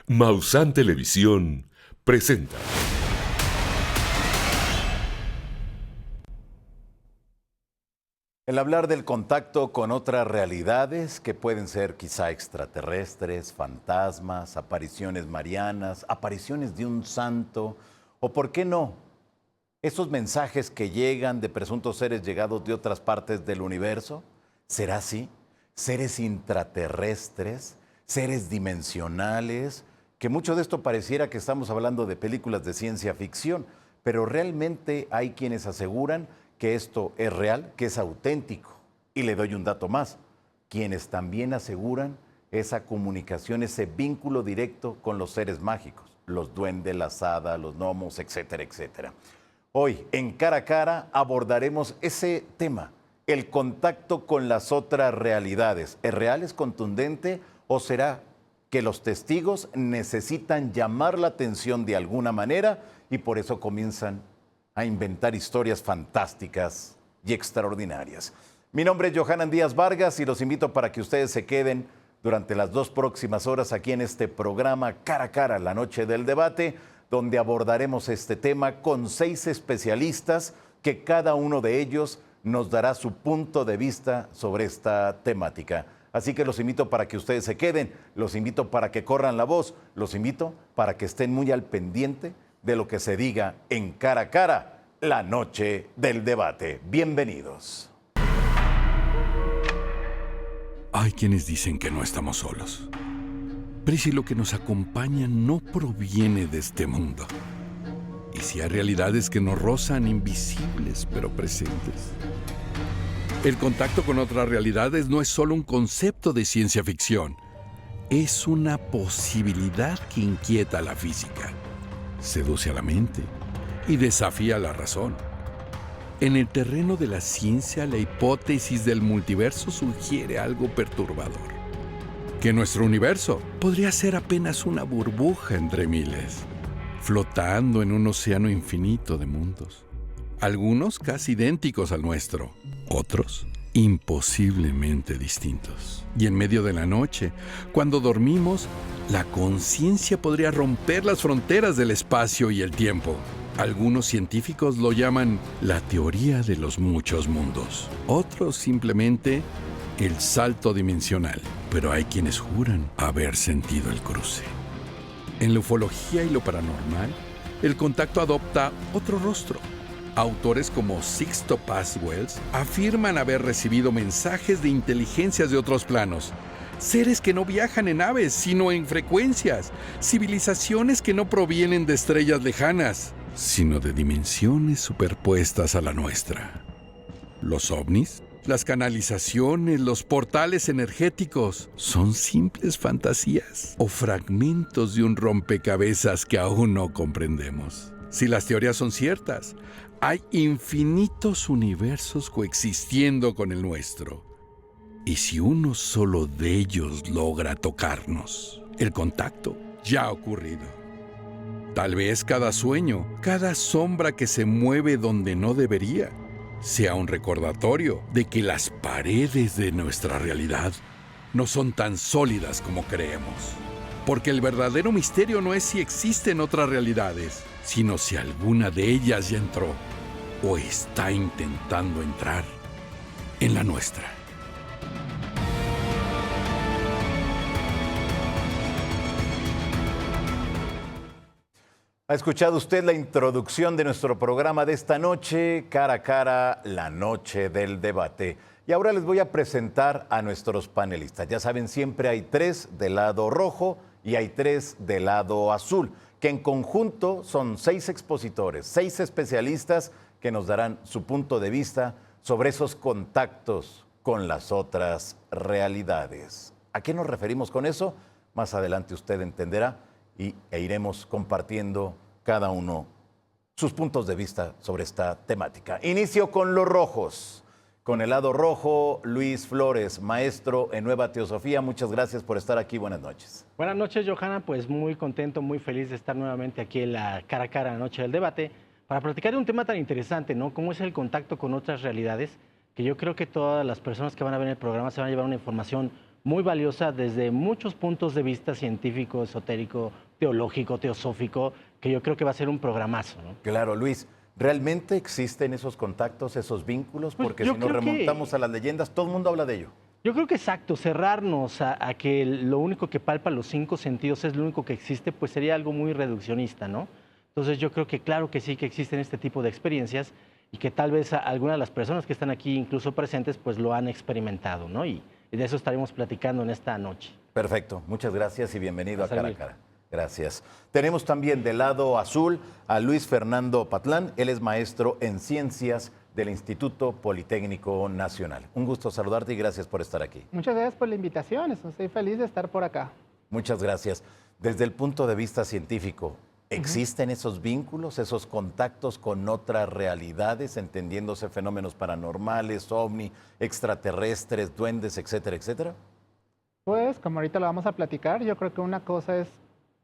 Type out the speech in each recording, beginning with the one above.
Maussan Televisión presenta. El hablar del contacto con otras realidades que pueden ser quizá extraterrestres, fantasmas, apariciones marianas, apariciones de un santo, o por qué no, esos mensajes que llegan de presuntos seres llegados de otras partes del universo. ¿Será así? Seres intraterrestres, seres dimensionales, que mucho de esto pareciera que estamos hablando de películas de ciencia ficción, pero realmente hay quienes aseguran que esto es real, que es auténtico. Y le doy un dato más, quienes también aseguran esa comunicación, ese vínculo directo con los seres mágicos, los duendes, las hadas, los gnomos, etcétera, etcétera. Hoy, en Cara a Cara, abordaremos ese tema, el contacto con las otras realidades. ¿Es real, es contundente o será que los testigos necesitan llamar la atención de alguna manera y por eso comienzan a inventar historias fantásticas y extraordinarias? Mi nombre es Johanan Díaz Vargas y los invito para que ustedes se queden durante las 2 próximas horas aquí en este programa Cara a Cara, la noche del debate, donde abordaremos este tema con 6 especialistas que cada uno de ellos nos dará su punto de vista sobre esta temática. Así que los invito para que ustedes se queden, los invito para que corran la voz, los invito para que estén muy al pendiente de lo que se diga en Cara a Cara, la noche del debate. Bienvenidos. Hay quienes dicen que no estamos solos. Pero si lo que nos acompaña no proviene de este mundo. Y si hay realidades que nos rozan, invisibles pero presentes. El contacto con otras realidades no es solo un concepto de ciencia ficción. Es una posibilidad que inquieta a la física, seduce a la mente y desafía la razón. En el terreno de la ciencia, la hipótesis del multiverso sugiere algo perturbador. Que nuestro universo podría ser apenas una burbuja entre miles, flotando en un océano infinito de mundos. Algunos casi idénticos al nuestro, otros imposiblemente distintos. Y en medio de la noche, cuando dormimos, la conciencia podría romper las fronteras del espacio y el tiempo. Algunos científicos lo llaman la teoría de los muchos mundos. Otros simplemente el salto dimensional. Pero hay quienes juran haber sentido el cruce. En la ufología y lo paranormal, el contacto adopta otro rostro. Autores como Sixto Paz Wells afirman haber recibido mensajes de inteligencias de otros planos. Seres que no viajan en naves, sino en frecuencias. Civilizaciones que no provienen de estrellas lejanas, sino de dimensiones superpuestas a la nuestra. Los ovnis, las canalizaciones, los portales energéticos, ¿son simples fantasías o fragmentos de un rompecabezas que aún no comprendemos? Si las teorías son ciertas, hay infinitos universos coexistiendo con el nuestro. Y si uno solo de ellos logra tocarnos, el contacto ya ha ocurrido. Tal vez cada sueño, cada sombra que se mueve donde no debería, sea un recordatorio de que las paredes de nuestra realidad no son tan sólidas como creemos. Porque el verdadero misterio no es si existen otras realidades, sino si alguna de ellas ya entró o está intentando entrar en la nuestra. ¿Ha escuchado usted la introducción de nuestro programa de esta noche, Cara a Cara, la noche del debate? Y ahora les voy a presentar a nuestros panelistas. Ya saben, siempre hay 3 del lado rojo y hay 3 del lado azul, que en conjunto son 6 expositores, 6 especialistas que nos darán su punto de vista sobre esos contactos con las otras realidades. ¿A qué nos referimos con eso? Más adelante usted entenderá e iremos compartiendo cada uno sus puntos de vista sobre esta temática. Inicio con los rojos. Con el lado rojo, Luis Flores, maestro en Nueva Teosofía. Muchas gracias por estar aquí. Buenas noches. Buenas noches, Johanna. Pues muy contento, muy feliz de estar nuevamente aquí en la Cara a Cara, la noche del debate, para platicar de un tema tan interesante, ¿no? Cómo es el contacto con otras realidades, que yo creo que todas las personas que van a ver el programa se van a llevar una información muy valiosa desde muchos puntos de vista científico, esotérico, teológico, teosófico, que yo creo que va a ser un programazo, ¿no? Claro, Luis, ¿realmente existen esos contactos, esos vínculos? Pues Porque yo si nos creo que- remontamos a las leyendas, todo el mundo habla de ello. Yo creo que exacto, cerrarnos a que lo único que palpa los 5 sentidos es lo único que existe, pues sería algo muy reduccionista, ¿no? Entonces yo creo que claro que sí que existen este tipo de experiencias y que tal vez algunas de las personas que están aquí incluso presentes pues lo han experimentado, ¿no? Y de eso estaremos platicando en esta noche. Perfecto, muchas gracias y bienvenido a Cara a servir. Cara. Gracias. Tenemos también del lado azul a Luis Fernando Patlán. Él es maestro en ciencias del Instituto Politécnico Nacional. Un gusto saludarte y gracias por estar aquí. Muchas gracias por la invitación, estoy feliz de estar por acá. Muchas gracias. Desde el punto de vista científico, ¿existen esos vínculos, esos contactos con otras realidades, entendiéndose fenómenos paranormales, ovni, extraterrestres, duendes, etcétera, etcétera? Pues como ahorita lo vamos a platicar, yo creo que una cosa es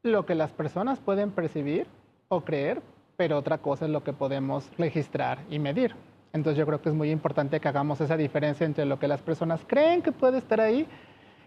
lo que las personas pueden percibir o creer, pero otra cosa es lo que podemos registrar y medir. Entonces yo creo que es muy importante que hagamos esa diferencia entre lo que las personas creen que puede estar ahí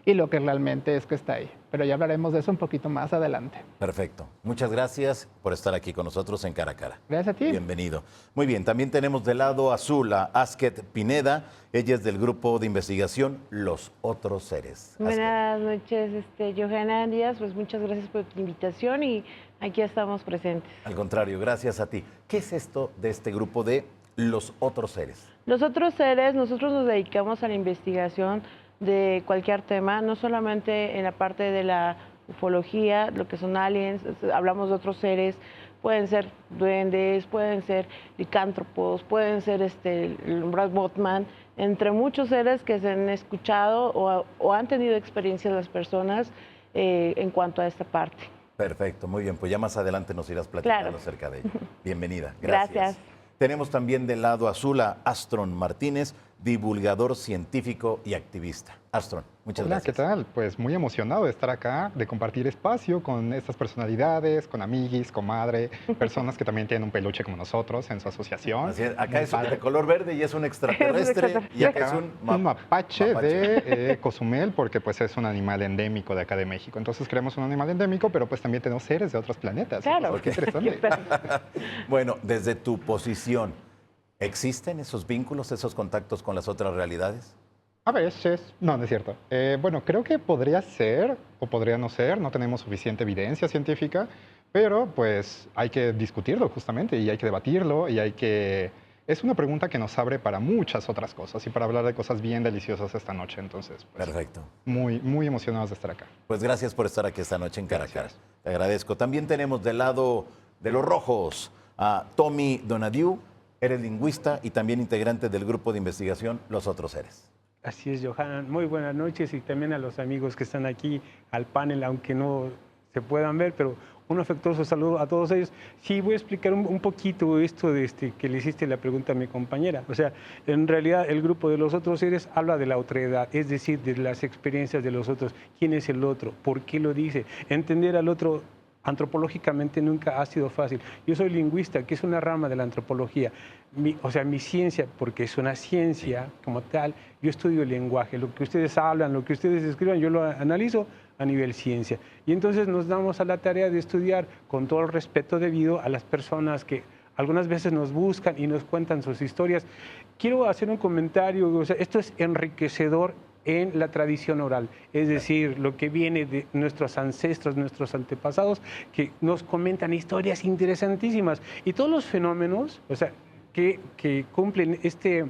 y lo que realmente es que está ahí. Pero ya hablaremos de eso un poquito más adelante. Perfecto. Muchas gracias por estar aquí con nosotros en Cara a Cara. Gracias a ti. Bienvenido. Muy bien, también tenemos del lado azul a Asket Pineda. Ella es del grupo de investigación Los Otros Seres. Asket. Buenas noches, Johanna Díaz, pues muchas gracias por tu invitación y aquí estamos presentes. Al contrario, gracias a ti. ¿Qué es esto de este grupo de Los Otros Seres? Los otros seres, nosotros nos dedicamos a la investigación de cualquier tema, no solamente en la parte de la ufología, lo que son aliens, hablamos de otros seres, pueden ser duendes, pueden ser licántropos, pueden ser el Brad Botman, entre muchos seres que se han escuchado o han tenido experiencias las personas en cuanto a esta parte. Perfecto, muy bien. Pues ya más adelante nos irás platicando Claro. acerca de ello. Bienvenida. Gracias. Gracias. Tenemos también del lado azul a Astron Martínez, divulgador científico y activista. Astron, muchas Hola, gracias. ¿qué tal? Pues muy emocionado de estar acá, de compartir espacio con estas personalidades, con amiguis, comadre, personas que también tienen un peluche como nosotros en su asociación. Así es, acá Muy es padre. de color verde y es un extraterrestre. Y acá es un mapache de Cozumel, porque pues es un animal endémico de acá de México. Entonces creamos un animal endémico, pero pues también tenemos seres de otros planetas. Claro. Entonces, qué interesante. Bueno, desde tu posición, ¿existen esos vínculos, esos contactos con las otras realidades? A veces, no es cierto. Bueno, creo que podría ser o podría no ser, no tenemos suficiente evidencia científica, pero pues hay que discutirlo justamente y hay que debatirlo y hay que... Es una pregunta que nos abre para muchas otras cosas y para hablar de cosas bien deliciosas esta noche. Entonces, pues, Perfecto. muy, muy emocionados de estar acá. Pues gracias por estar aquí esta noche en Cara a Cara. Gracias. Te agradezco. También tenemos del lado de los rojos a Tommy Donadieu. Eres lingüista y también integrante del grupo de investigación Los Otros Seres. Así es, Johan. Muy buenas noches y también a los amigos que están aquí, al panel, aunque no se puedan ver, pero un afectuoso saludo a todos ellos. Sí, voy a explicar un poquito esto de que le hiciste la pregunta a mi compañera. O sea, en realidad el grupo de los otros seres habla de la otredad, es decir, de las experiencias de los otros. ¿Quién es el otro? ¿Por qué lo dice? Entender al otro antropológicamente nunca ha sido fácil. Yo soy lingüista, que es una rama de la antropología. Mi ciencia, porque es una ciencia como tal, yo estudio el lenguaje. Lo que ustedes hablan, lo que ustedes escriban, yo lo analizo a nivel ciencia. Y entonces nos damos a la tarea de estudiar con todo el respeto debido a las personas que algunas veces nos buscan y nos cuentan sus historias. Quiero hacer un comentario, o sea, esto es enriquecedor en la tradición oral, es decir, lo que viene de nuestros ancestros, nuestros antepasados, que nos comentan historias interesantísimas. Y todos los fenómenos, o sea, que cumplen este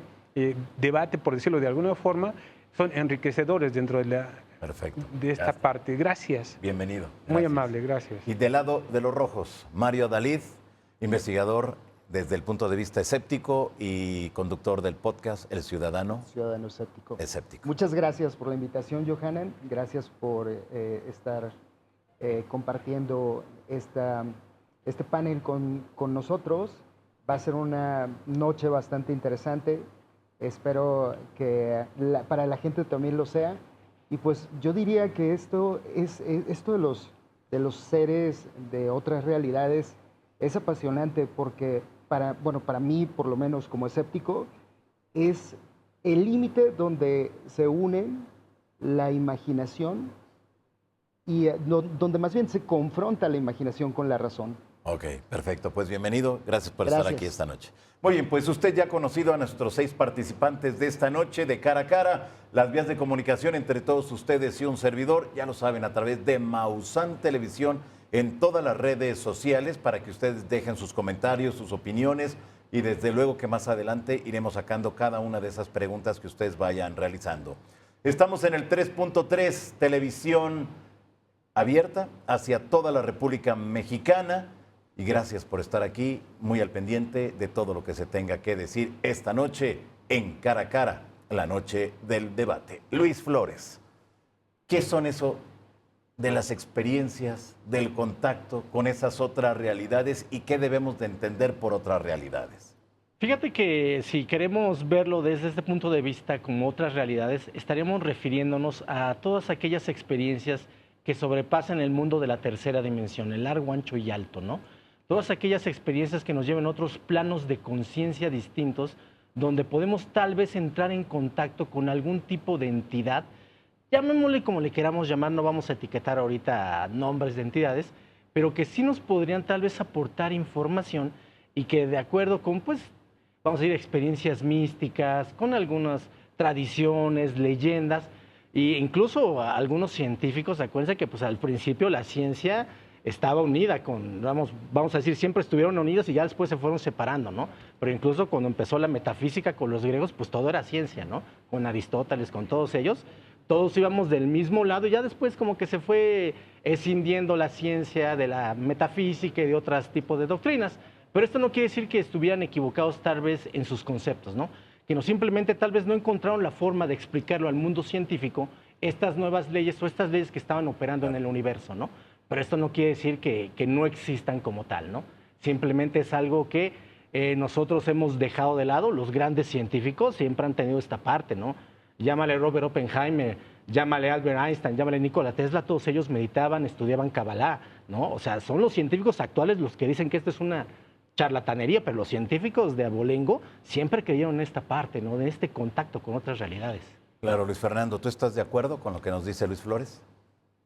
debate, por decirlo de alguna forma, son enriquecedores dentro de Perfecto. esta Gracias. parte. Gracias. Bienvenido. Muy Gracias. amable, gracias. Y del lado de los rojos, Mario Dalid, investigador desde el punto de vista escéptico y conductor del podcast El Ciudadano Ciudadano Escéptico. Escéptico. Muchas gracias por la invitación, Johanan. Gracias por estar compartiendo este panel con nosotros. Va a ser una noche bastante interesante. Espero que para la gente también lo sea. Y pues yo diría que esto de los seres de otras realidades es apasionante porque para mí, por lo menos como escéptico, es el límite donde se unen la imaginación y donde más bien se confronta la imaginación con la razón. Ok, perfecto. Pues bienvenido. Gracias por Gracias. estar aquí esta noche. Muy bien, pues usted ya ha conocido a nuestros 6 participantes de esta noche de cara a cara. Las vías de comunicación entre todos ustedes y un servidor, ya lo saben, a través de Maussan Televisión en todas las redes sociales para que ustedes dejen sus comentarios, sus opiniones y desde luego que más adelante iremos sacando cada una de esas preguntas que ustedes vayan realizando. Estamos en el 3.3, televisión abierta hacia toda la República Mexicana. Y gracias por estar aquí, muy al pendiente de todo lo que se tenga que decir esta noche en Cara a Cara, la noche del debate. Luis Flores, ¿qué son eso de las experiencias, del contacto con esas otras realidades y qué debemos de entender por otras realidades? Fíjate que si queremos verlo desde este punto de vista como otras realidades, estaríamos refiriéndonos a todas aquellas experiencias que sobrepasan el mundo de la tercera dimensión, el largo, ancho y alto, ¿no? Todas aquellas experiencias que nos lleven a otros planos de conciencia distintos, donde podemos tal vez entrar en contacto con algún tipo de entidad, llamémosle como le queramos llamar, no vamos a etiquetar ahorita nombres de entidades, pero que sí nos podrían tal vez aportar información y que de acuerdo con, pues, vamos a decir, experiencias místicas, con algunas tradiciones, leyendas, e incluso algunos científicos, acuérdense que pues al principio la ciencia estaba unida con, vamos a decir, siempre estuvieron unidos y ya después se fueron separando, ¿no? Pero incluso cuando empezó la metafísica con los griegos, pues todo era ciencia, ¿no? Con Aristóteles, con todos ellos, todos íbamos del mismo lado y ya después como que se fue escindiendo la ciencia de la metafísica y de otros tipos de doctrinas. Pero esto no quiere decir que estuvieran equivocados tal vez en sus conceptos, ¿no? Que no, simplemente tal vez no encontraron la forma de explicarlo al mundo científico, estas nuevas leyes o estas leyes que estaban operando en el universo, ¿no? Pero esto no quiere decir que no existan como tal, ¿no? Simplemente es algo que nosotros hemos dejado de lado. Los grandes científicos siempre han tenido esta parte, ¿no? Llámale Robert Oppenheimer, llámale Albert Einstein, llámale Nikola Tesla, todos ellos meditaban, estudiaban Kabbalah, ¿no? O sea, son los científicos actuales los que dicen que esto es una charlatanería, pero los científicos de abolengo siempre creyeron en esta parte, ¿no? De este contacto con otras realidades. Claro, Luis Fernando, ¿tú estás de acuerdo con lo que nos dice Luis Flores?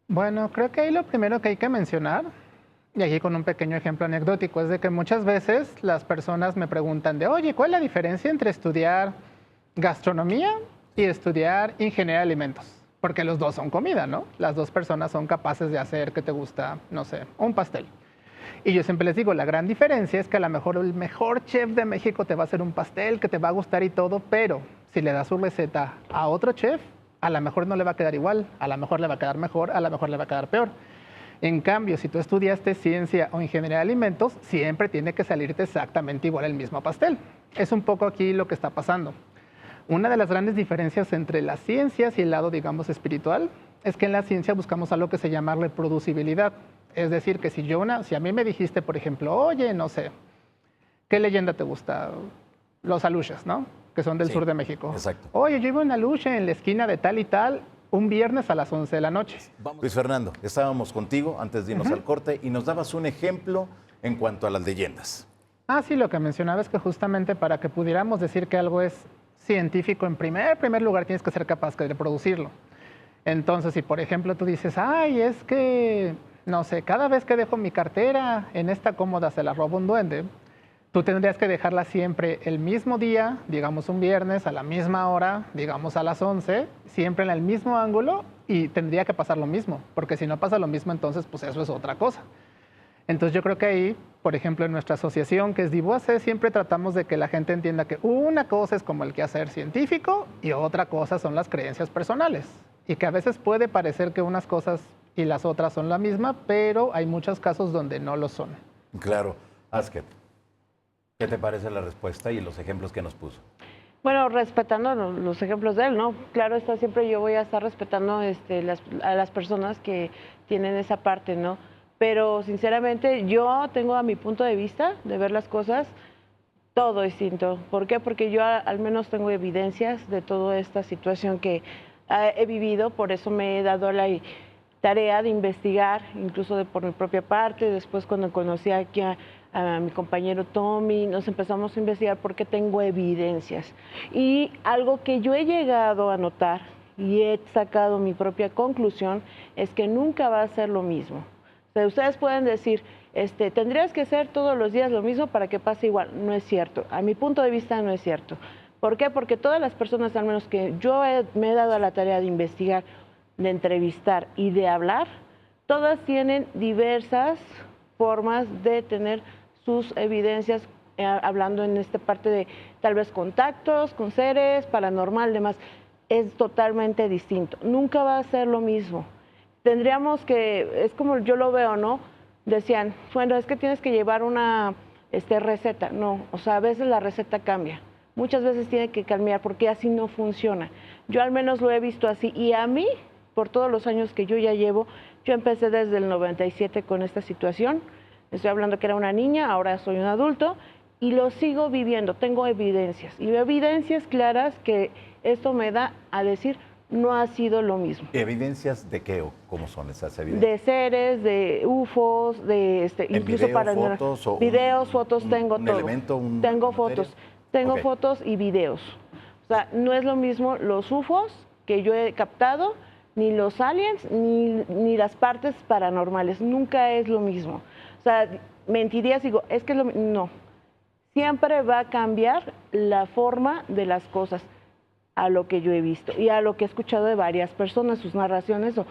Bueno, creo que ahí lo primero que hay que mencionar, y aquí con un pequeño ejemplo anecdótico, es de que muchas veces las personas me preguntan de, oye, ¿cuál es la diferencia entre estudiar gastronomía y estudiar ingeniería de alimentos? Porque los dos son comida, ¿no? Las dos personas son capaces de hacer, ¿qué te gusta? No sé, un pastel. Y yo siempre les digo, la gran diferencia es que a lo mejor el mejor chef de México te va a hacer un pastel que te va a gustar y todo, pero si le das su receta a otro chef, a lo mejor no le va a quedar igual, a lo mejor le va a quedar mejor, a lo mejor le va a quedar peor. En cambio, si tú estudiaste ciencia o ingeniería de alimentos, siempre tiene que salirte exactamente igual el mismo pastel. Es un poco aquí lo que está pasando. Una de las grandes diferencias entre las ciencias y el lado, digamos, espiritual, es que en la ciencia buscamos algo que se llama reproducibilidad. Es decir, que si a mí me dijiste, por ejemplo, oye, no sé, ¿qué leyenda te gusta? Los aluches, ¿no? Que son del sur de México. Exacto. Oye, yo iba a una lucha en la esquina de tal y tal un viernes a las 11 de la noche. Luis Fernando, estábamos contigo antes de irnos al corte y nos dabas un ejemplo en cuanto a las leyendas. Ah, sí, lo que mencionaba es que justamente para que pudiéramos decir que algo es científico, en primer lugar tienes que ser capaz de reproducirlo. Entonces, si por ejemplo tú dices, ay, es que, no sé, cada vez que dejo mi cartera en esta cómoda se la roba un duende, tú tendrías que dejarla siempre el mismo día, digamos un viernes, a la misma hora, digamos a las 11, siempre en el mismo ángulo y tendría que pasar lo mismo, porque si no pasa lo mismo, entonces pues eso es otra cosa. Entonces yo creo que ahí, por ejemplo, en nuestra asociación, que es DIVOACE, siempre tratamos de que la gente entienda que una cosa es como el quehacer científico y otra cosa son las creencias personales. Y que a veces puede parecer que unas cosas y las otras son la misma, pero hay muchos casos donde no lo son. Claro. Asket, ¿qué te parece la respuesta y los ejemplos que nos puso? Bueno, respetando los ejemplos de él, ¿no? Claro, siempre yo voy a estar respetando a las personas que tienen esa parte, ¿no? Pero sinceramente yo tengo a mi punto de vista de ver las cosas todo distinto. ¿Por qué? Porque yo al menos tengo evidencias de toda esta situación que he vivido, por eso me he dado la tarea de investigar, incluso por mi propia parte. Después cuando conocí aquí a mi compañero Tommy, nos empezamos a investigar porque tengo evidencias. Y algo que yo he llegado a notar y he sacado mi propia conclusión, es que nunca va a ser lo mismo. O sea, ustedes pueden decir, tendrías que hacer todos los días lo mismo para que pase igual. No es cierto. A mi punto de vista no es cierto. ¿Por qué? Porque todas las personas, al menos que yo me he dado a la tarea de investigar, de entrevistar y de hablar, todas tienen diversas formas de tener sus evidencias, hablando en esta parte de tal vez contactos con seres, paranormal, demás. Es totalmente distinto. Nunca va a ser lo mismo. Tendríamos que, es como yo lo veo, ¿no? Decían, bueno, es que tienes que llevar una receta. No, o sea, a veces la receta cambia. Muchas veces tiene que cambiar porque así no funciona. Yo al menos lo he visto así. Y a mí, por todos los años que yo ya llevo, yo empecé desde el 97 con esta situación. Estoy hablando que era una niña, ahora soy un adulto y lo sigo viviendo. Tengo evidencias y evidencias claras que esto me da a decir no ha sido lo mismo. ¿Evidencias de qué o cómo son esas evidencias? De seres, de UFOs, de incluso video, para fotos, o videos, fotos, tengo todo. Elemento, tengo fotos, tengo fotos y videos. O sea, no es lo mismo los UFOs que yo he captado, ni los aliens, ni las partes paranormales. Nunca es lo mismo. O sea, mentiría si digo, es que no. Siempre va a cambiar la forma de las cosas a lo que yo he visto y a lo que he escuchado de varias personas, sus narraciones, o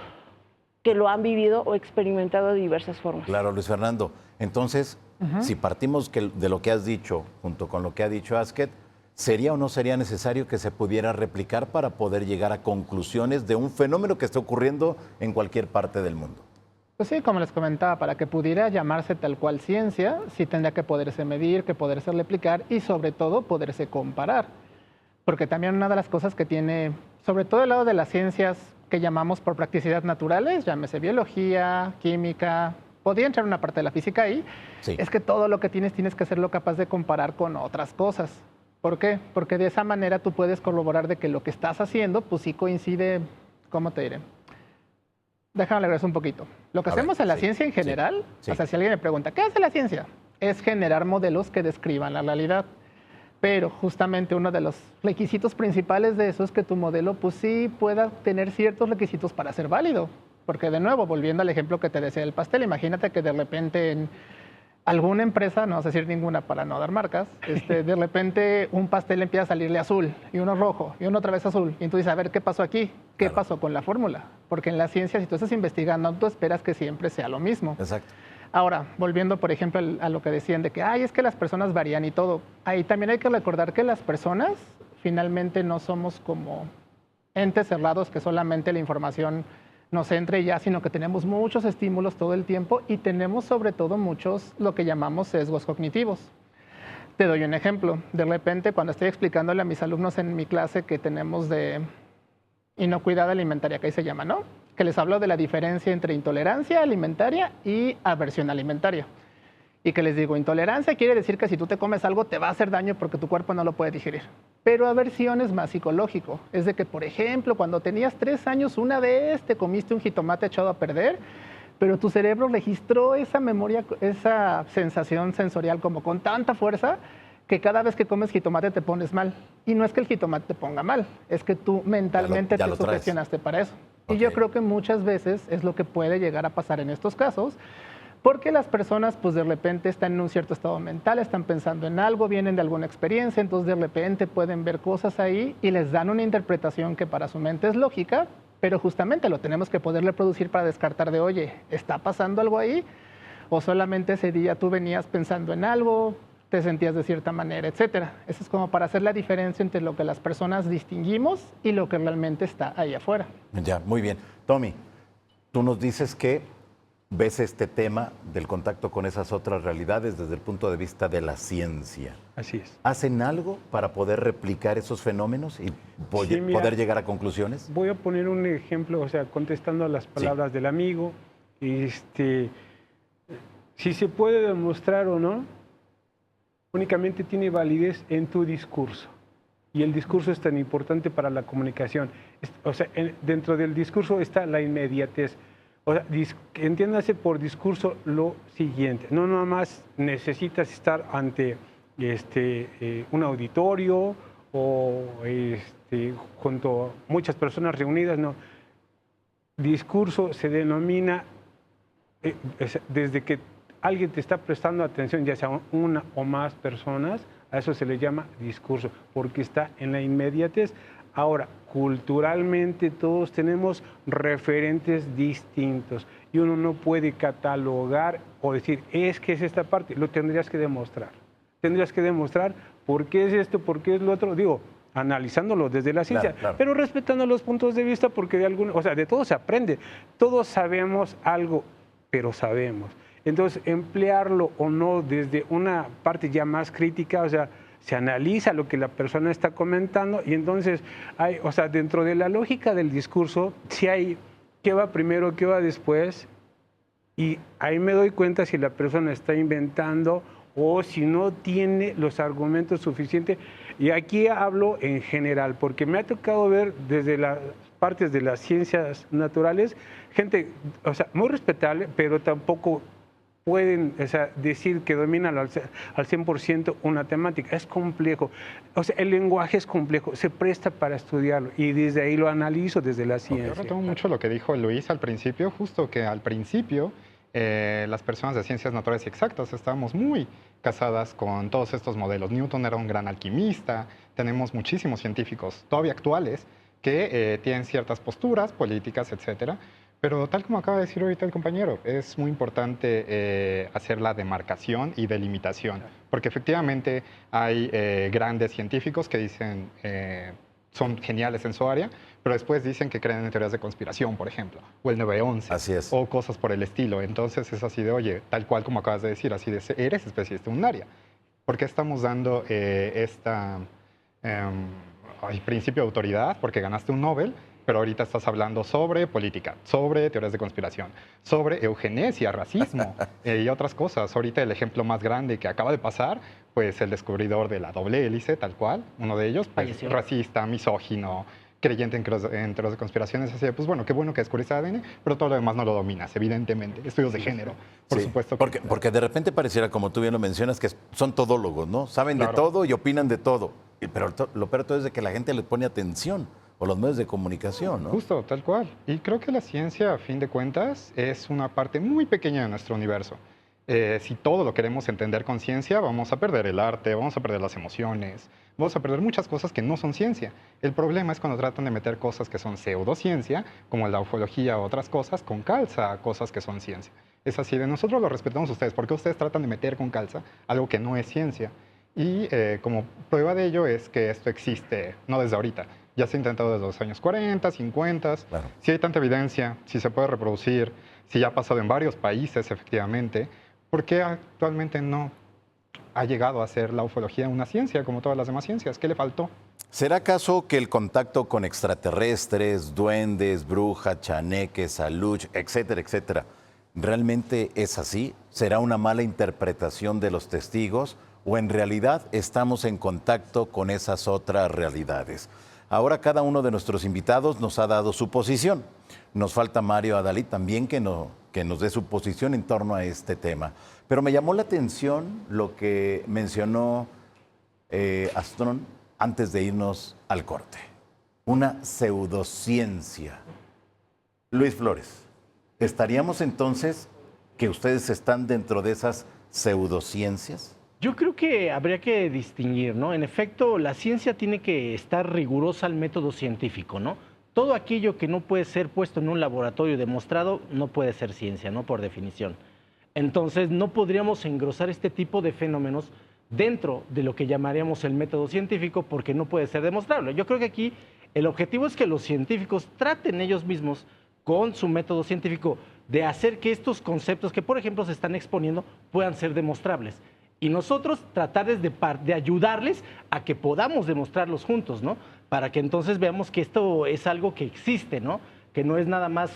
que lo han vivido o experimentado de diversas formas. Claro, Luis Fernando. Entonces, si partimos de lo que has dicho, junto con lo que ha dicho Asket, ¿sería o no sería necesario que se pudiera replicar para poder llegar a conclusiones de un fenómeno que está ocurriendo en cualquier parte del mundo? Pues sí, como les comentaba, para que pudiera llamarse tal cual ciencia, sí tendría que poderse medir, que poderse replicar y sobre todo poderse comparar. Porque también una de las cosas que tiene, sobre todo el lado de las ciencias que llamamos por practicidad naturales, llámese biología, química, podría entrar una parte de la física ahí, es que todo lo que tienes que hacerlo capaz de comparar con otras cosas. ¿Por qué? Porque de esa manera tú puedes corroborar de que lo que estás haciendo, pues sí coincide, ¿cómo te diré? Déjame regresar un poquito. Lo que hacemos en la ciencia en general, o sea, si alguien me pregunta, ¿qué hace la ciencia? Es generar modelos que describan la realidad. Pero justamente uno de los requisitos principales de eso es que tu modelo, pues sí pueda tener ciertos requisitos para ser válido. Porque de nuevo, volviendo al ejemplo que te decía del pastel, imagínate que de repente en alguna empresa, no vas a decir ninguna para no dar marcas, de repente un pastel empieza a salirle azul y uno rojo y uno otra vez azul. Y tú dices, a ver, ¿qué pasó aquí? ¿Qué pasó con la fórmula? Porque en la ciencia, si tú estás investigando, tú esperas que siempre sea lo mismo. Exacto. Ahora, volviendo, por ejemplo, a lo que decían de que, ay, es que las personas varían y todo. Ahí también hay que recordar que las personas finalmente no somos como entes cerrados que solamente la información nos entre ya, sino que tenemos muchos estímulos todo el tiempo y tenemos sobre todo muchos lo que llamamos sesgos cognitivos. Te doy un ejemplo. De repente, cuando estoy explicándole a mis alumnos en mi clase que tenemos de inocuidad alimentaria, que ahí se llama, ¿no? Que les hablo de la diferencia entre intolerancia alimentaria y aversión alimentaria. Y que les digo, intolerancia quiere decir que si tú te comes algo te va a hacer daño porque tu cuerpo no lo puede digerir. Pero aversión es más psicológico. Es de que, por ejemplo, cuando tenías 3 años, una vez te comiste un jitomate echado a perder, pero tu cerebro registró esa memoria, esa sensación sensorial como con tanta fuerza que cada vez que comes jitomate te pones mal. Y no es que el jitomate te ponga mal, es que tú mentalmente te sugestionaste para eso. Y yo creo que muchas veces es lo que puede llegar a pasar en estos casos, porque las personas pues de repente están en un cierto estado mental, están pensando en algo, vienen de alguna experiencia, entonces de repente pueden ver cosas ahí y les dan una interpretación que para su mente es lógica, pero justamente lo tenemos que poder reproducir para descartar de, oye, ¿está pasando algo ahí? O solamente ese día tú venías pensando en algo, te sentías de cierta manera, etcétera. Eso es como para hacer la diferencia entre lo que las personas distinguimos y lo que realmente está ahí afuera. Ya, muy bien. Tommy, tú nos dices que ves este tema del contacto con esas otras realidades desde el punto de vista de la ciencia. Así es. ¿Hacen algo para poder replicar esos fenómenos y poder llegar a conclusiones? Voy a poner un ejemplo, o sea, contestando a las palabras del amigo. Si se puede demostrar o no, únicamente tiene validez en tu discurso. Y el discurso es tan importante para la comunicación. O sea, dentro del discurso está la inmediatez. O sea, entiéndase por discurso lo siguiente. No nada más necesitas estar ante un auditorio o junto a muchas personas reunidas, no. Discurso se denomina desde que alguien te está prestando atención, ya sea una o más personas, a eso se le llama discurso, porque está en la inmediatez. Ahora, culturalmente todos tenemos referentes distintos y uno no puede catalogar o decir, es que es esta parte, lo tendrías que demostrar. Tendrías que demostrar por qué es esto, por qué es lo otro. Digo, analizándolo desde la ciencia, Claro. pero respetando los puntos de vista, porque de todo se aprende. Todos sabemos algo, pero sabemos. Entonces, emplearlo o no desde una parte ya más crítica, o sea, se analiza lo que la persona está comentando y entonces hay, o sea, dentro de la lógica del discurso, si hay qué va primero, qué va después, y ahí me doy cuenta si la persona está inventando o si no tiene los argumentos suficientes. Y aquí hablo en general, porque me ha tocado ver desde las partes de las ciencias naturales, gente, o sea, muy respetable, pero tampoco pueden, o sea, decir que dominan al 100% una temática. Es complejo. O sea, el lenguaje es complejo, se presta para estudiarlo y desde ahí lo analizo desde la ciencia. Yo retomo mucho lo que dijo Luis al principio, justo que al principio las personas de ciencias naturales y exactas estábamos muy casadas con todos estos modelos. Newton era un gran alquimista, tenemos muchísimos científicos todavía actuales que tienen ciertas posturas políticas, etcétera. Pero tal como acaba de decir ahorita el compañero, es muy importante hacer la demarcación y delimitación, porque efectivamente hay grandes científicos que dicen son geniales en su área, pero después dicen que creen en teorías de conspiración, por ejemplo, o el 9/11, Así es. o cosas por el estilo. Entonces es así de, oye, tal cual como acabas de decir, así de, eres especialista en un área. ¿Por qué estamos dando esta principio de autoridad? Porque ganaste un Nobel, pero ahorita estás hablando sobre política, sobre teorías de conspiración, sobre eugenesia, racismo y otras cosas. Ahorita el ejemplo más grande que acaba de pasar, pues el descubridor de la doble hélice, tal cual, uno de ellos, pues, racista, misógino, creyente en teorías de conspiración, es así de, pues bueno que descubriste ADN, pero todo lo demás no lo dominas, evidentemente. Estudios de género, por supuesto. Porque de repente pareciera, como tú bien lo mencionas, que son todólogos, ¿no? Saben Claro. de todo y opinan de todo. Pero lo peor de todo es de que la gente les pone atención, o los medios de comunicación, ¿no? Justo, tal cual. Y creo que la ciencia, a fin de cuentas, es una parte muy pequeña de nuestro universo. Si todo lo queremos entender con ciencia, vamos a perder el arte, vamos a perder las emociones, vamos a perder muchas cosas que no son ciencia. El problema es cuando tratan de meter cosas que son pseudociencia, como la ufología o otras cosas, con calza a cosas que son ciencia. Es así de, nosotros lo respetamos a ustedes, porque ustedes tratan de meter con calza algo que no es ciencia. Y como prueba de ello es que esto existe, no desde ahorita. Ya se ha intentado desde los años 40, 50. Claro. Si hay tanta evidencia, si se puede reproducir, si ya ha pasado en varios países, efectivamente, ¿por qué actualmente no ha llegado a ser la ufología una ciencia como todas las demás ciencias? ¿Qué le faltó? ¿Será acaso que el contacto con extraterrestres, duendes, brujas, chaneques, aluch, etcétera, etcétera, realmente es así? ¿Será una mala interpretación de los testigos o en realidad estamos en contacto con esas otras realidades? Ahora cada uno de nuestros invitados nos ha dado su posición. Nos falta Mario Adalid también que nos dé su posición en torno a este tema. Pero me llamó la atención lo que mencionó Astrón antes de irnos al corte. Una pseudociencia. Luis Flores, ¿estaríamos entonces que ustedes están dentro de esas pseudociencias? Yo creo que habría que distinguir, ¿no? En efecto, la ciencia tiene que estar rigurosa al método científico, ¿no? Todo aquello que no puede ser puesto en un laboratorio y demostrado no puede ser ciencia, ¿no? Por definición. Entonces, no podríamos engrosar este tipo de fenómenos dentro de lo que llamaríamos el método científico porque no puede ser demostrable. Yo creo que aquí el objetivo es que los científicos traten ellos mismos con su método científico de hacer que estos conceptos que, por ejemplo, se están exponiendo puedan ser demostrables. Y nosotros tratar de ayudarles a que podamos demostrarlos juntos, ¿no? Para que entonces veamos que esto es algo que existe, ¿no? Que no es nada más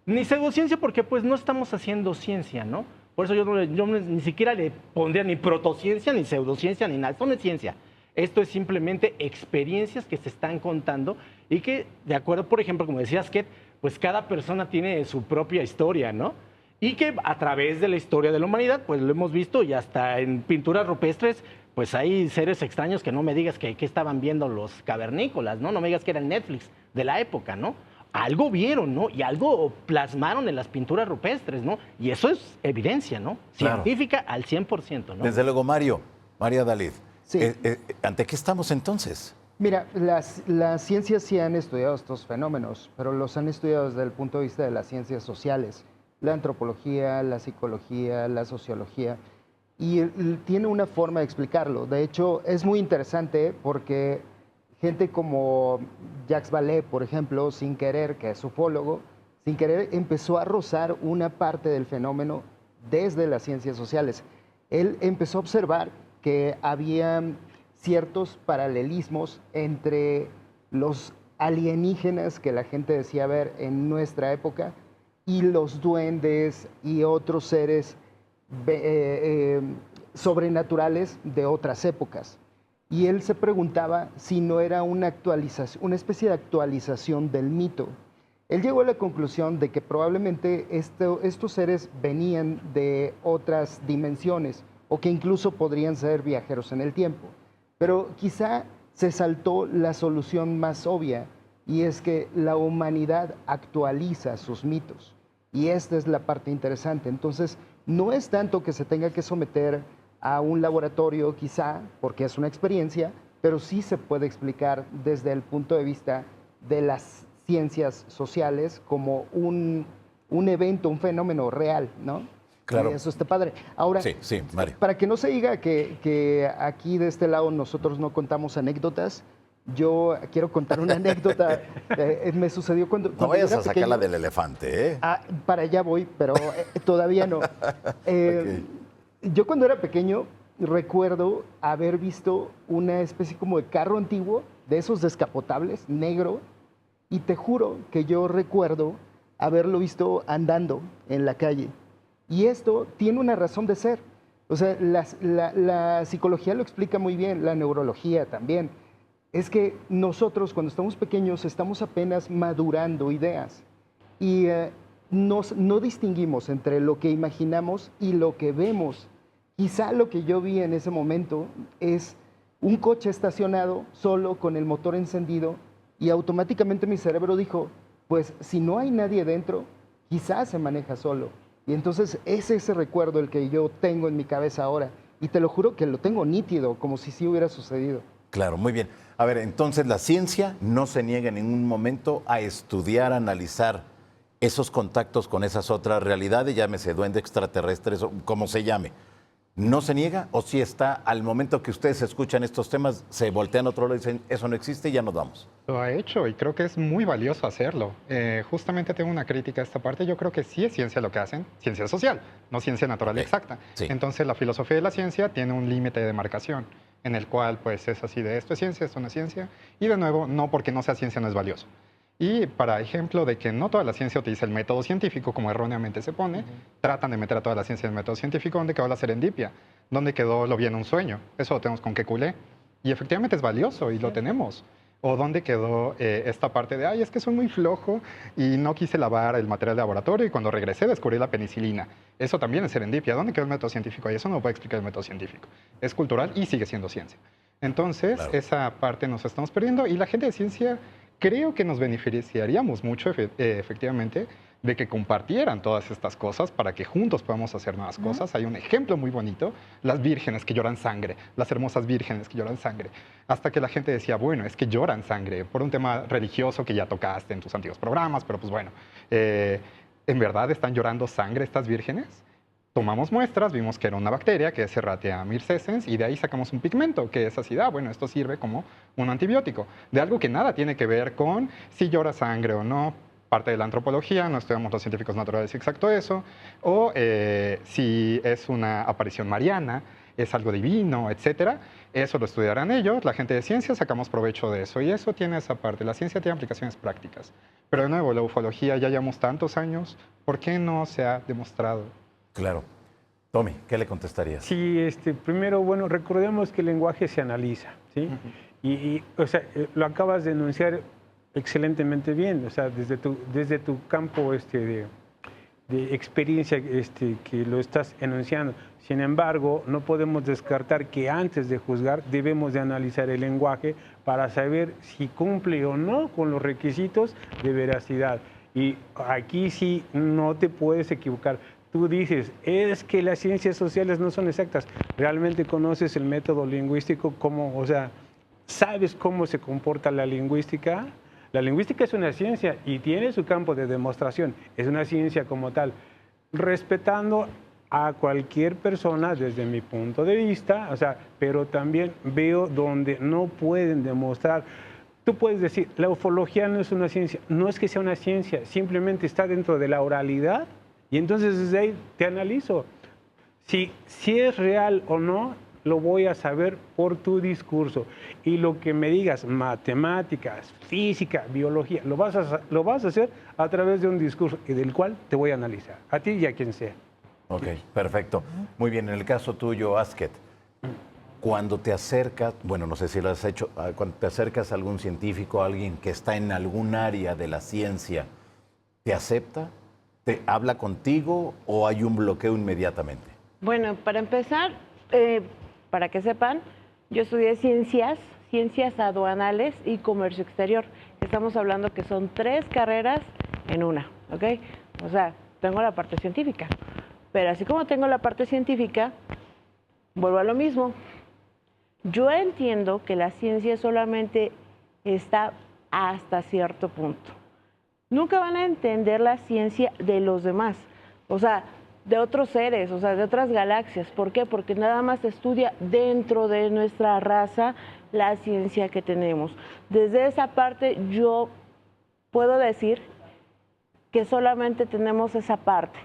ni pseudociencia porque pues no estamos haciendo ciencia, ¿no? Por eso yo ni siquiera le pondría ni protociencia, ni pseudociencia, ni nada. Esto no es ciencia. Esto es simplemente experiencias que se están contando y que, de acuerdo, por ejemplo, como decía Asket, pues cada persona tiene su propia historia, ¿no? Y que a través de la historia de la humanidad, pues lo hemos visto y hasta en pinturas rupestres, pues hay seres extraños que no me digas que estaban viendo los cavernícolas, ¿no? No me digas que era el Netflix de la época, ¿no? Algo vieron, ¿no? Y algo plasmaron en las pinturas rupestres, ¿no? Y eso es evidencia, ¿no? Claro. Científica al 100%, ¿no? Desde luego, María Dalid, Sí. ¿ante qué estamos entonces? Mira, las ciencias sí han estudiado estos fenómenos, pero los han estudiado desde el punto de vista de las ciencias sociales, la antropología, la psicología, la sociología, y tiene una forma de explicarlo. De hecho, es muy interesante porque gente como Jacques Vallée, por ejemplo, sin querer, que es ufólogo, sin querer empezó a rozar una parte del fenómeno desde las ciencias sociales. Él empezó a observar que había ciertos paralelismos entre los alienígenas que la gente decía ver en nuestra época y los duendes y otros seres sobrenaturales de otras épocas. Y él se preguntaba si no era una actualización, una especie de actualización del mito. Él llegó a la conclusión de que probablemente estos seres venían de otras dimensiones o que incluso podrían ser viajeros en el tiempo. Pero quizá se saltó la solución más obvia, y es que la humanidad actualiza sus mitos. Y esta es la parte interesante. Entonces, no es tanto que se tenga que someter a un laboratorio, quizá, porque es una experiencia, pero sí se puede explicar desde el punto de vista de las ciencias sociales como un evento, un fenómeno real, ¿no? Claro. Y eso está padre. Ahora, Sí, Mario. para que no se diga que aquí de este lado nosotros no contamos anécdotas, yo quiero contar una anécdota. Me sucedió cuando No vayas yo a era sacarla pequeño. del elefante, ¿eh? Para allá voy, pero todavía no. Yo cuando era pequeño recuerdo haber visto una especie como de carro antiguo, de esos descapotables, negro, y te juro que yo recuerdo haberlo visto andando en la calle. Y esto tiene una razón de ser. O sea, la psicología lo explica muy bien, la neurología también. Es que nosotros cuando estamos pequeños estamos apenas madurando ideas y no distinguimos entre lo que imaginamos y lo que vemos. Quizá lo que yo vi en ese momento es un coche estacionado solo con el motor encendido y automáticamente mi cerebro dijo, pues si no hay nadie dentro, quizás se maneja solo. Y entonces es ese recuerdo el que yo tengo en mi cabeza ahora. Y te lo juro que lo tengo nítido, como si sí hubiera sucedido. Claro, muy bien. A ver, entonces la ciencia no se niega en ningún momento a estudiar, a analizar esos contactos con esas otras realidades, llámese duende extraterrestres o como se llame. ¿No se niega o si está al momento que ustedes escuchan estos temas, se voltean a otro lado y dicen, eso no existe y ya nos vamos? Lo ha hecho y creo que es muy valioso hacerlo. Justamente tengo una crítica a esta parte. Yo creo que sí es ciencia lo que hacen, ciencia social, no ciencia natural exacta. Sí. Entonces la filosofía de la ciencia tiene un límite de demarcación en el cual pues es así de esto es ciencia, esto no es ciencia. Y de nuevo, no porque no sea ciencia no es valioso. Y para ejemplo de que no toda la ciencia utiliza el método científico como erróneamente se pone, tratan de meter a toda la ciencia en el método científico. ¿Dónde quedó la serendipia? ¿Dónde quedó lo vi en un sueño? Eso lo tenemos con que culé. Y efectivamente es valioso y lo tenemos. ¿O dónde quedó esta parte de, ay, es que soy muy flojo y no quise lavar el material de laboratorio y cuando regresé descubrí la penicilina? Eso también es serendipia. ¿Dónde quedó el método científico? Y eso no lo puede explicar el método científico. Es cultural y sigue siendo ciencia. Entonces, Claro. esa parte nos estamos perdiendo y la gente de ciencia creo que nos beneficiaríamos mucho efectivamente de que compartieran todas estas cosas para que juntos podamos hacer nuevas cosas. Hay un ejemplo muy bonito, las vírgenes que lloran sangre, las hermosas vírgenes que lloran sangre, hasta que la gente decía, bueno, es que lloran sangre por un tema religioso que ya tocaste en tus antiguos programas, pero pues bueno, ¿en verdad están llorando sangre estas vírgenes? Tomamos muestras, vimos que era una bacteria, que es Serratia mircescens, y de ahí sacamos un pigmento, que es así, bueno, esto sirve como un antibiótico, de algo que nada tiene que ver con si llora sangre o no, parte de la antropología, no estudiamos los científicos naturales exacto eso, o si es una aparición mariana, es algo divino, etcétera. Eso lo estudiarán ellos, la gente de ciencia sacamos provecho de eso, y eso tiene esa parte, la ciencia tiene aplicaciones prácticas. Pero de nuevo, la ufología ya llevamos tantos años, ¿por qué no se ha demostrado? Claro. Tommy, ¿qué le contestarías? Sí, primero, bueno, recordemos que el lenguaje se analiza, ¿sí? O sea, lo acabas de enunciar excelentemente bien, o sea, desde tu campo de experiencia que lo estás enunciando. Sin embargo, no podemos descartar que antes de juzgar debemos de analizar el lenguaje para saber si cumple o no con los requisitos de veracidad. Y aquí sí no te puedes equivocar. Tú dices, es que las ciencias sociales no son exactas. ¿Realmente conoces el método lingüístico? O sea, ¿sabes cómo se comporta la lingüística? La lingüística es una ciencia y tiene su campo de demostración. Es una ciencia como tal, respetando a cualquier persona desde mi punto de vista, o sea, pero también veo donde no pueden demostrar. Tú puedes decir, la ufología no es una ciencia. No es que sea una ciencia, simplemente está dentro de la oralidad y entonces desde ahí te analizo. Si es real o no, lo voy a saber por tu discurso. Y lo que me digas, matemáticas, física, biología, lo vas a hacer a través de un discurso y del cual te voy a analizar, a ti y a quien sea. Ok, perfecto. Muy bien, en el caso tuyo, Asket, cuando te acercas, bueno, no sé si lo has hecho, cuando te acercas a algún científico, a alguien que está en algún área de la ciencia, ¿te acepta? ¿Te habla contigo o hay un bloqueo inmediatamente? Bueno, para empezar, para que sepan, yo estudié ciencias aduanales y comercio exterior. Estamos hablando que son 3 carreras en una, ¿ok? O sea, tengo la parte científica. Pero así como tengo la parte científica, vuelvo a lo mismo. Yo entiendo que la ciencia solamente está hasta cierto punto. Nunca van a entender la ciencia de los demás, o sea, de otros seres, o sea, de otras galaxias. ¿Por qué? Porque nada más se estudia dentro de nuestra raza la ciencia que tenemos. Desde esa parte yo puedo decir que solamente tenemos esa parte.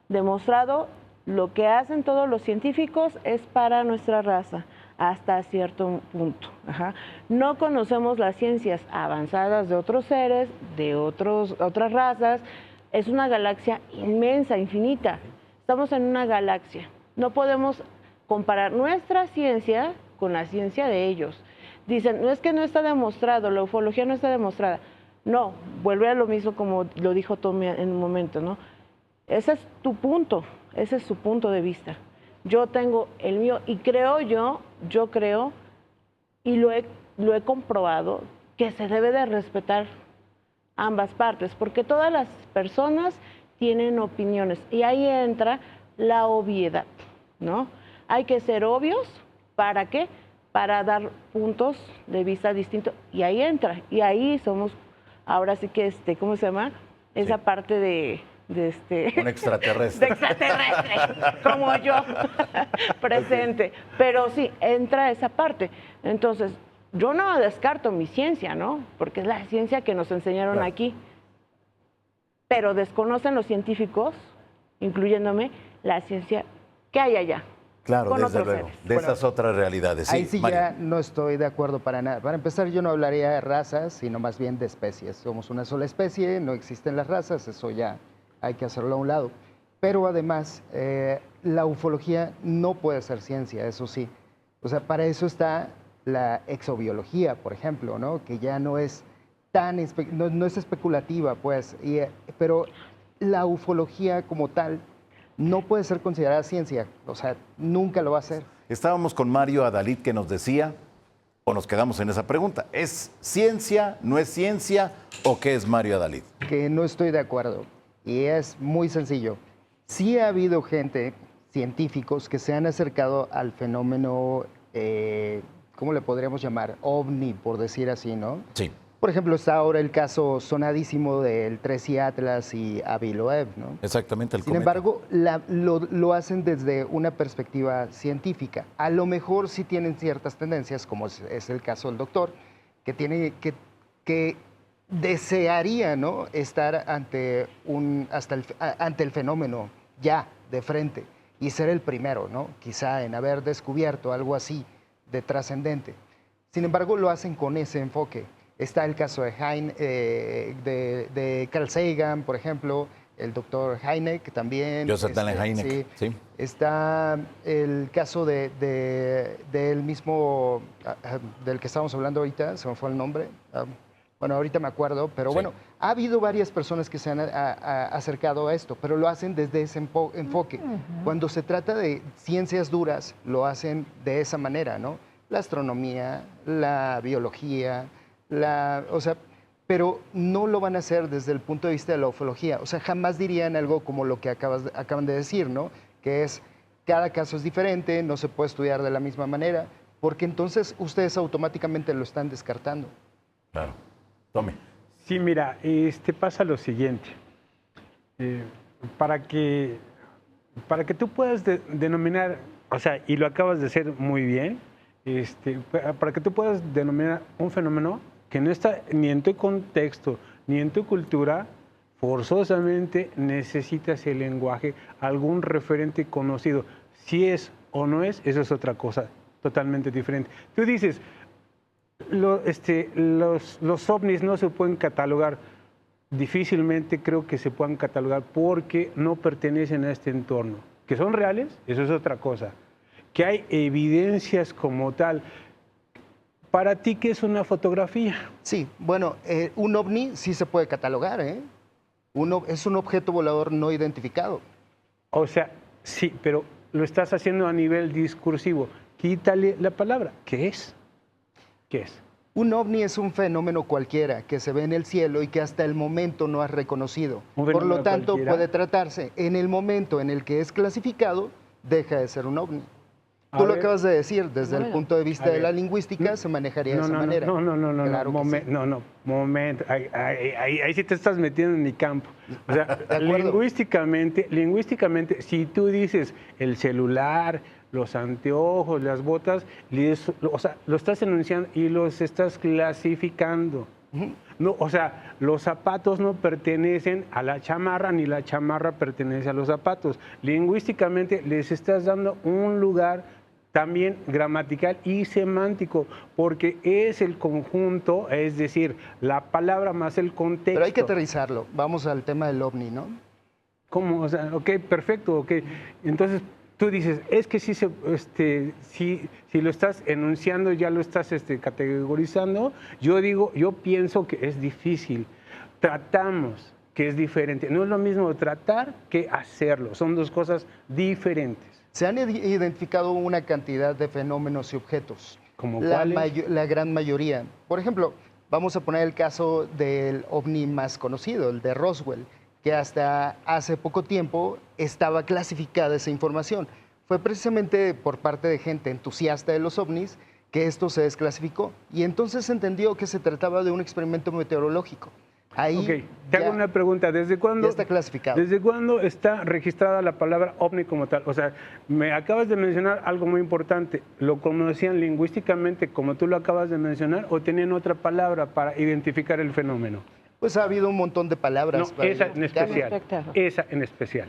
Demostrado, lo que hacen todos los científicos es para nuestra raza, hasta cierto punto. Ajá. No conocemos las ciencias avanzadas de otros seres, de otras razas. Es una galaxia inmensa, infinita. Estamos en una galaxia. No podemos comparar nuestra ciencia con la ciencia de ellos. Dicen, no es que no está demostrado, la ufología no está demostrada. No, vuelve a lo mismo como lo dijo Tommy en un momento, ¿no? Ese es tu punto, ese es su punto de vista. Yo tengo el mío y creo yo creo, y lo he comprobado, que se debe de respetar ambas partes, porque todas las personas tienen opiniones y ahí entra la obviedad, ¿no? Hay que ser obvios, ¿para qué? Para dar puntos de vista distintos y ahí entra, y ahí somos, ahora sí que, ¿cómo se llama? Esa parte de un extraterrestre. De extraterrestre, como yo, presente. Okay. Pero sí, entra esa parte. Entonces, yo no descarto mi ciencia, ¿no? Porque es la ciencia que nos enseñaron aquí. Pero desconocen los científicos, incluyéndome, la ciencia que hay allá. Claro, desde luego. De esas otras realidades. Sí, ahí sí Mario. Ya no estoy de acuerdo para nada. Para empezar, yo no hablaría de razas, sino más bien de especies. Somos una sola especie, no existen las razas, eso ya hay que hacerlo a un lado. Pero además, la ufología no puede ser ciencia, eso sí. O sea, para eso está la exobiología, por ejemplo, ¿no? Que ya no es tan no es especulativa, pues. Pero la ufología como tal no puede ser considerada ciencia. O sea, nunca lo va a ser. Estábamos con Mario Adalid que nos decía, o nos quedamos en esa pregunta, ¿es ciencia, no es ciencia o qué es Mario Adalid? Que no estoy de acuerdo. Y es muy sencillo. Sí ha habido gente, científicos, que se han acercado al fenómeno, ¿cómo le podríamos llamar? OVNI, por decir así, ¿no? Sí. Por ejemplo, está ahora el caso sonadísimo del 3i Atlas y Aviloev, ¿no? Exactamente, el Sin embargo, lo hacen desde una perspectiva científica. A lo mejor sí tienen ciertas tendencias, como es el caso del doctor, que tiene que desearía, ¿no?, estar ante el fenómeno ya de frente y ser el primero, ¿no?, quizá en haber descubierto algo así de trascendente. Sin embargo, lo hacen con ese enfoque. Está el caso de de Carl Sagan, por ejemplo, el doctor Hynek también. Joseph Allen Hynek, sí. Sí. Está el caso del mismo, del que estábamos hablando ahorita, se me fue el nombre. Bueno, ahorita me acuerdo, pero Sí. bueno, ha habido varias personas que se han acercado a esto, pero lo hacen desde ese enfoque. Cuando se trata de ciencias duras, lo hacen de esa manera, ¿no? La astronomía, la biología, o sea, pero no lo van a hacer desde el punto de vista de la ufología. O sea, jamás dirían algo como lo que acaban de decir, ¿no? Que es, cada caso es diferente, no se puede estudiar de la misma manera, porque entonces ustedes automáticamente lo están descartando. Claro. Tome. Sí, mira, pasa lo siguiente. Para que tú puedas denominar, o sea, y lo acabas de hacer muy bien, para que tú puedas denominar un fenómeno que no está ni en tu contexto, ni en tu cultura, forzosamente necesitas el lenguaje, algún referente conocido. Si es o no es, eso es otra cosa totalmente diferente. Tú dices, los ovnis no se pueden catalogar. Difícilmente creo que se puedan catalogar porque no pertenecen a este entorno. Que son reales, eso es otra cosa. Que hay evidencias como tal. Para ti, ¿qué es una fotografía? Sí, bueno, un ovni sí se puede catalogar, ¿eh? Es un objeto volador no identificado. O sea, sí, pero lo estás haciendo a nivel discursivo. Quítale la palabra. ¿Qué es? ¿Qué es? Un ovni es un fenómeno cualquiera que se ve en el cielo y que hasta el momento no has reconocido. ¿Un Por fenómeno lo tanto, cualquiera? puede tratarse, en el momento en el que es clasificado, deja de ser un ovni. Tú lo acabas de decir, desde el punto de vista de la lingüística se manejaría de esa manera. No, Claro que sí. momento. Ahí sí te estás metiendo en mi campo. O sea, De acuerdo. lingüísticamente, si tú dices el celular, los anteojos, las botas, o sea, lo estás enunciando y los estás clasificando. No, o sea, los zapatos no pertenecen a la chamarra, ni la chamarra pertenece a los zapatos. Lingüísticamente les estás dando un lugar también gramatical y semántico, porque es el conjunto, es decir, la palabra más el contexto. Pero hay que aterrizarlo. Vamos al tema del ovni, ¿no? ¿Cómo? O sea, ok, perfecto, ok. Entonces, tú dices, es que sí, si lo estás enunciando, ya lo estás categorizando. Yo pienso que es difícil. Tratamos que es diferente. No es lo mismo tratar que hacerlo. Son dos cosas diferentes. Se han identificado una cantidad de fenómenos y objetos. ¿Como cuáles? La gran mayoría. Por ejemplo, vamos a poner el caso del ovni más conocido, el de Roswell, que hasta hace poco tiempo estaba clasificada esa información. Fue precisamente por parte de gente entusiasta de los ovnis que esto se desclasificó y entonces se entendió que se trataba de un experimento meteorológico. Ahí Ok, te hago una pregunta. ¿Desde cuándo? Ya está clasificado. ¿Desde cuándo está registrada la palabra ovni como tal? O sea, me acabas de mencionar algo muy importante. ¿Lo conocían lingüísticamente como tú lo acabas de mencionar o tenían otra palabra para identificar el fenómeno? Pues ha habido un montón de palabras. No, para esa en identificarlo. especial. Esa en especial.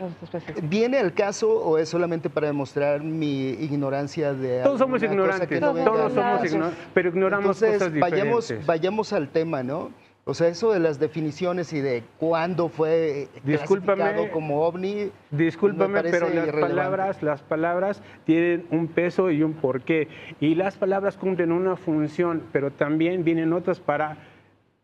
¿Viene el caso o es solamente para demostrar mi ignorancia de Todos somos alguna cosa ignorantes, que no venga todos al somos caso? ignorantes, pero ignoramos Entonces, cosas diferentes. vayamos al tema, ¿no? O sea, eso de las definiciones y de cuándo fue clasificado como ovni. Discúlpame, me parece pero irrelevante. las palabras tienen un peso y un porqué. Y las palabras cumplen una función, pero también vienen otras para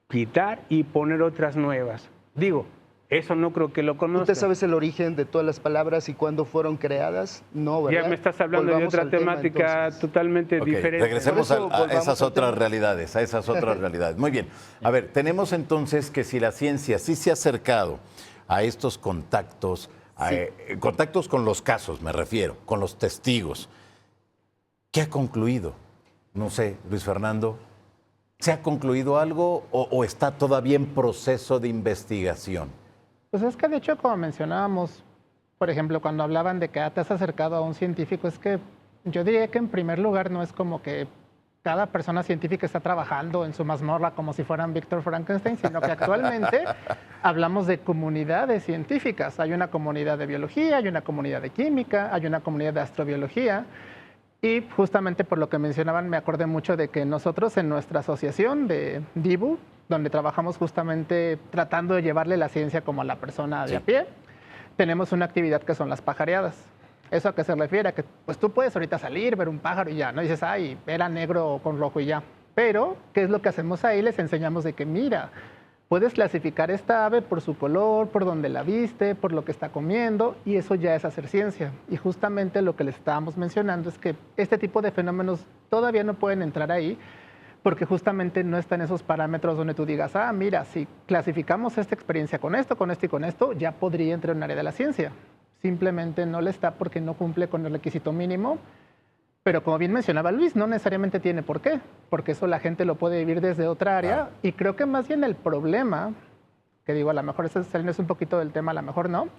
quitar y poner otras nuevas. Digo, eso no creo que lo conozcan. ¿Usted sabes el origen de todas las palabras y cuándo fueron creadas? No, ¿verdad? Ya me estás hablando Volvamos de otra al tema, temática entonces. totalmente Ok, diferente. regresemos Por eso a volvamos esas al otras tema. realidades, a esas otras realidades. Muy bien. A ver, tenemos entonces que si la ciencia sí se ha acercado a estos contactos, contactos con los casos, me refiero, con los testigos, ¿qué ha concluido? No sé, Luis Fernando, ¿se ha concluido algo o está todavía en proceso de investigación? Pues es que de hecho, como mencionábamos, por ejemplo, cuando hablaban de que te has acercado a un científico, es que yo diría que en primer lugar no es como que cada persona científica está trabajando en su mazmorra como si fueran Víctor Frankenstein, sino que actualmente hablamos de comunidades científicas. Hay una comunidad de biología, hay una comunidad de química, hay una comunidad de astrobiología. Y justamente por lo que mencionaban, me acordé mucho de que nosotros en nuestra asociación de DIBU, donde trabajamos justamente tratando de llevarle la ciencia como a la persona de a pie, tenemos una actividad que son las pajareadas. ¿Eso a qué se refiere? A que pues tú puedes ahorita salir, ver un pájaro y ya, no dices, ay, era negro con rojo y ya. Pero, ¿qué es lo que hacemos ahí? Les enseñamos de que, mira, puedes clasificar esta ave por su color, por donde la viste, por lo que está comiendo, y eso ya es hacer ciencia. Y justamente lo que les estábamos mencionando es que este tipo de fenómenos todavía no pueden entrar ahí, porque justamente no están esos parámetros donde tú digas, ah, mira, si clasificamos esta experiencia con esto y con esto, ya podría entrar en un área de la ciencia. Simplemente no le está porque no cumple con el requisito mínimo. Pero como bien mencionaba Luis, no necesariamente tiene por qué, porque eso la gente lo puede vivir desde otra área. Y creo que más bien el problema, que digo, a lo mejor saliendo un poquito del tema, a lo mejor no,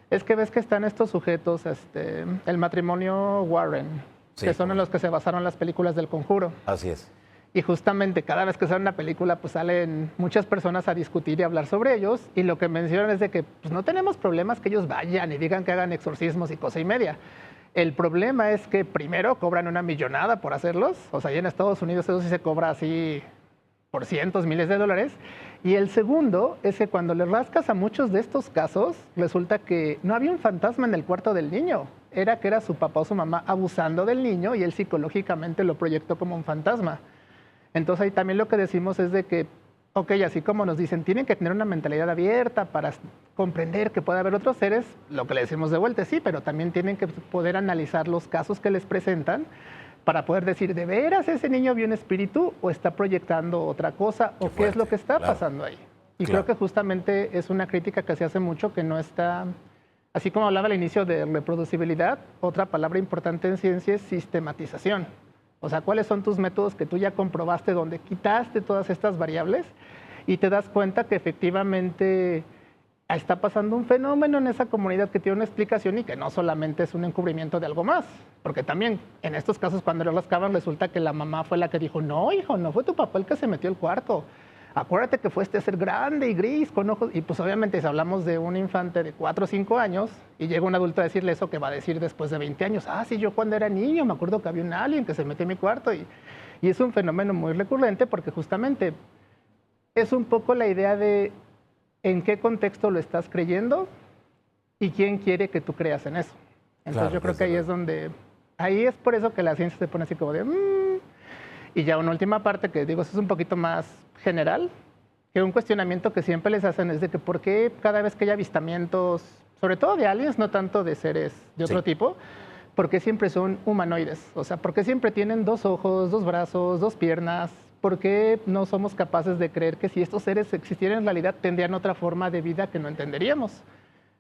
es que ves que están estos sujetos, el matrimonio Warren, Sí, que son en los que se basaron las películas del Conjuro. Así es. Y justamente cada vez que sale una película, pues salen muchas personas a discutir y hablar sobre ellos. Y lo que mencionan es de que pues, no tenemos problemas que ellos vayan y digan que hagan exorcismos y cosa y media. El problema es que primero cobran una millonada por hacerlos. O sea, allá en Estados Unidos eso sí se cobra así por cientos, miles de dólares. Y el segundo es que cuando le rascas a muchos de estos casos, resulta que no había un fantasma en el cuarto del niño. Era que era su papá o su mamá abusando del niño y él psicológicamente lo proyectó como un fantasma. Entonces ahí también lo que decimos es de que, ok, así como nos dicen, tienen que tener una mentalidad abierta para comprender que puede haber otros seres, lo que le decimos de vuelta, sí, pero también tienen que poder analizar los casos que les presentan para poder decir, ¿de veras ese niño vio un espíritu o está proyectando otra cosa o qué es lo que está pasando ahí? Y creo que justamente es una crítica que se hace mucho que no está, así como hablaba al inicio de reproducibilidad, otra palabra importante en ciencia es sistematización. O sea, ¿cuáles son tus métodos que tú ya comprobaste donde quitaste todas estas variables y te das cuenta que efectivamente está pasando un fenómeno en esa comunidad que tiene una explicación y que no solamente es un encubrimiento de algo más? Porque también en estos casos cuando lo rascaban resulta que la mamá fue la que dijo, no, hijo, no fue tu papá el que se metió al cuarto. Acuérdate que fue este ser grande y gris con ojos. Y pues obviamente si hablamos de un infante de 4 o 5 años y llega un adulto a decirle eso, que va a decir después de 20 años, ah, sí, yo cuando era niño me acuerdo que había un alien que se metió en mi cuarto. Y es un fenómeno muy recurrente porque justamente es un poco la idea de en qué contexto lo estás creyendo y quién quiere que tú creas en eso. Entonces Claro, yo creo que ahí es donde, ahí es por eso que la ciencia se pone así como de... Y ya una última parte que digo, eso es un poquito más general, que un cuestionamiento que siempre les hacen es de que por qué cada vez que hay avistamientos, sobre todo de aliens, no tanto de seres de otro tipo, ¿por qué siempre son humanoides? O sea, ¿por qué siempre tienen 2 ojos, 2 brazos, 2 piernas? ¿Por qué no somos capaces de creer que si estos seres existieran en realidad tendrían otra forma de vida que no entenderíamos?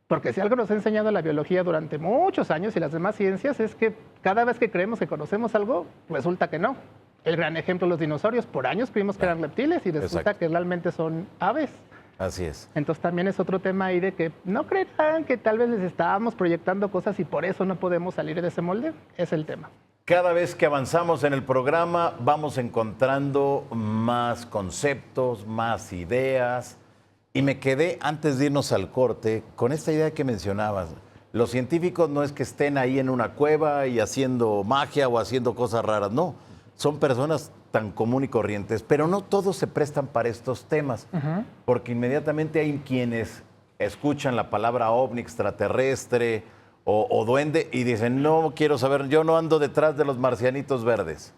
Porque si algo nos ha enseñado la biología durante muchos años y las demás ciencias es que cada vez que creemos que conocemos algo, resulta que no. El gran ejemplo, los dinosaurios, por años creímos que eran reptiles y resulta que realmente son aves. Así es. Entonces también es otro tema ahí de que no crean que tal vez les estábamos proyectando cosas y por eso no podemos salir de ese molde. Es el tema. Cada vez que avanzamos en el programa vamos encontrando más conceptos, más ideas. Y me quedé, antes de irnos al corte, con esta idea que mencionabas. Los científicos no es que estén ahí en una cueva y haciendo magia o haciendo cosas raras, no. Son personas tan común y corrientes, pero no todos se prestan para estos temas, porque inmediatamente hay quienes escuchan la palabra ovni, extraterrestre o duende y dicen, no quiero saber, yo no ando detrás de los marcianitos verdes.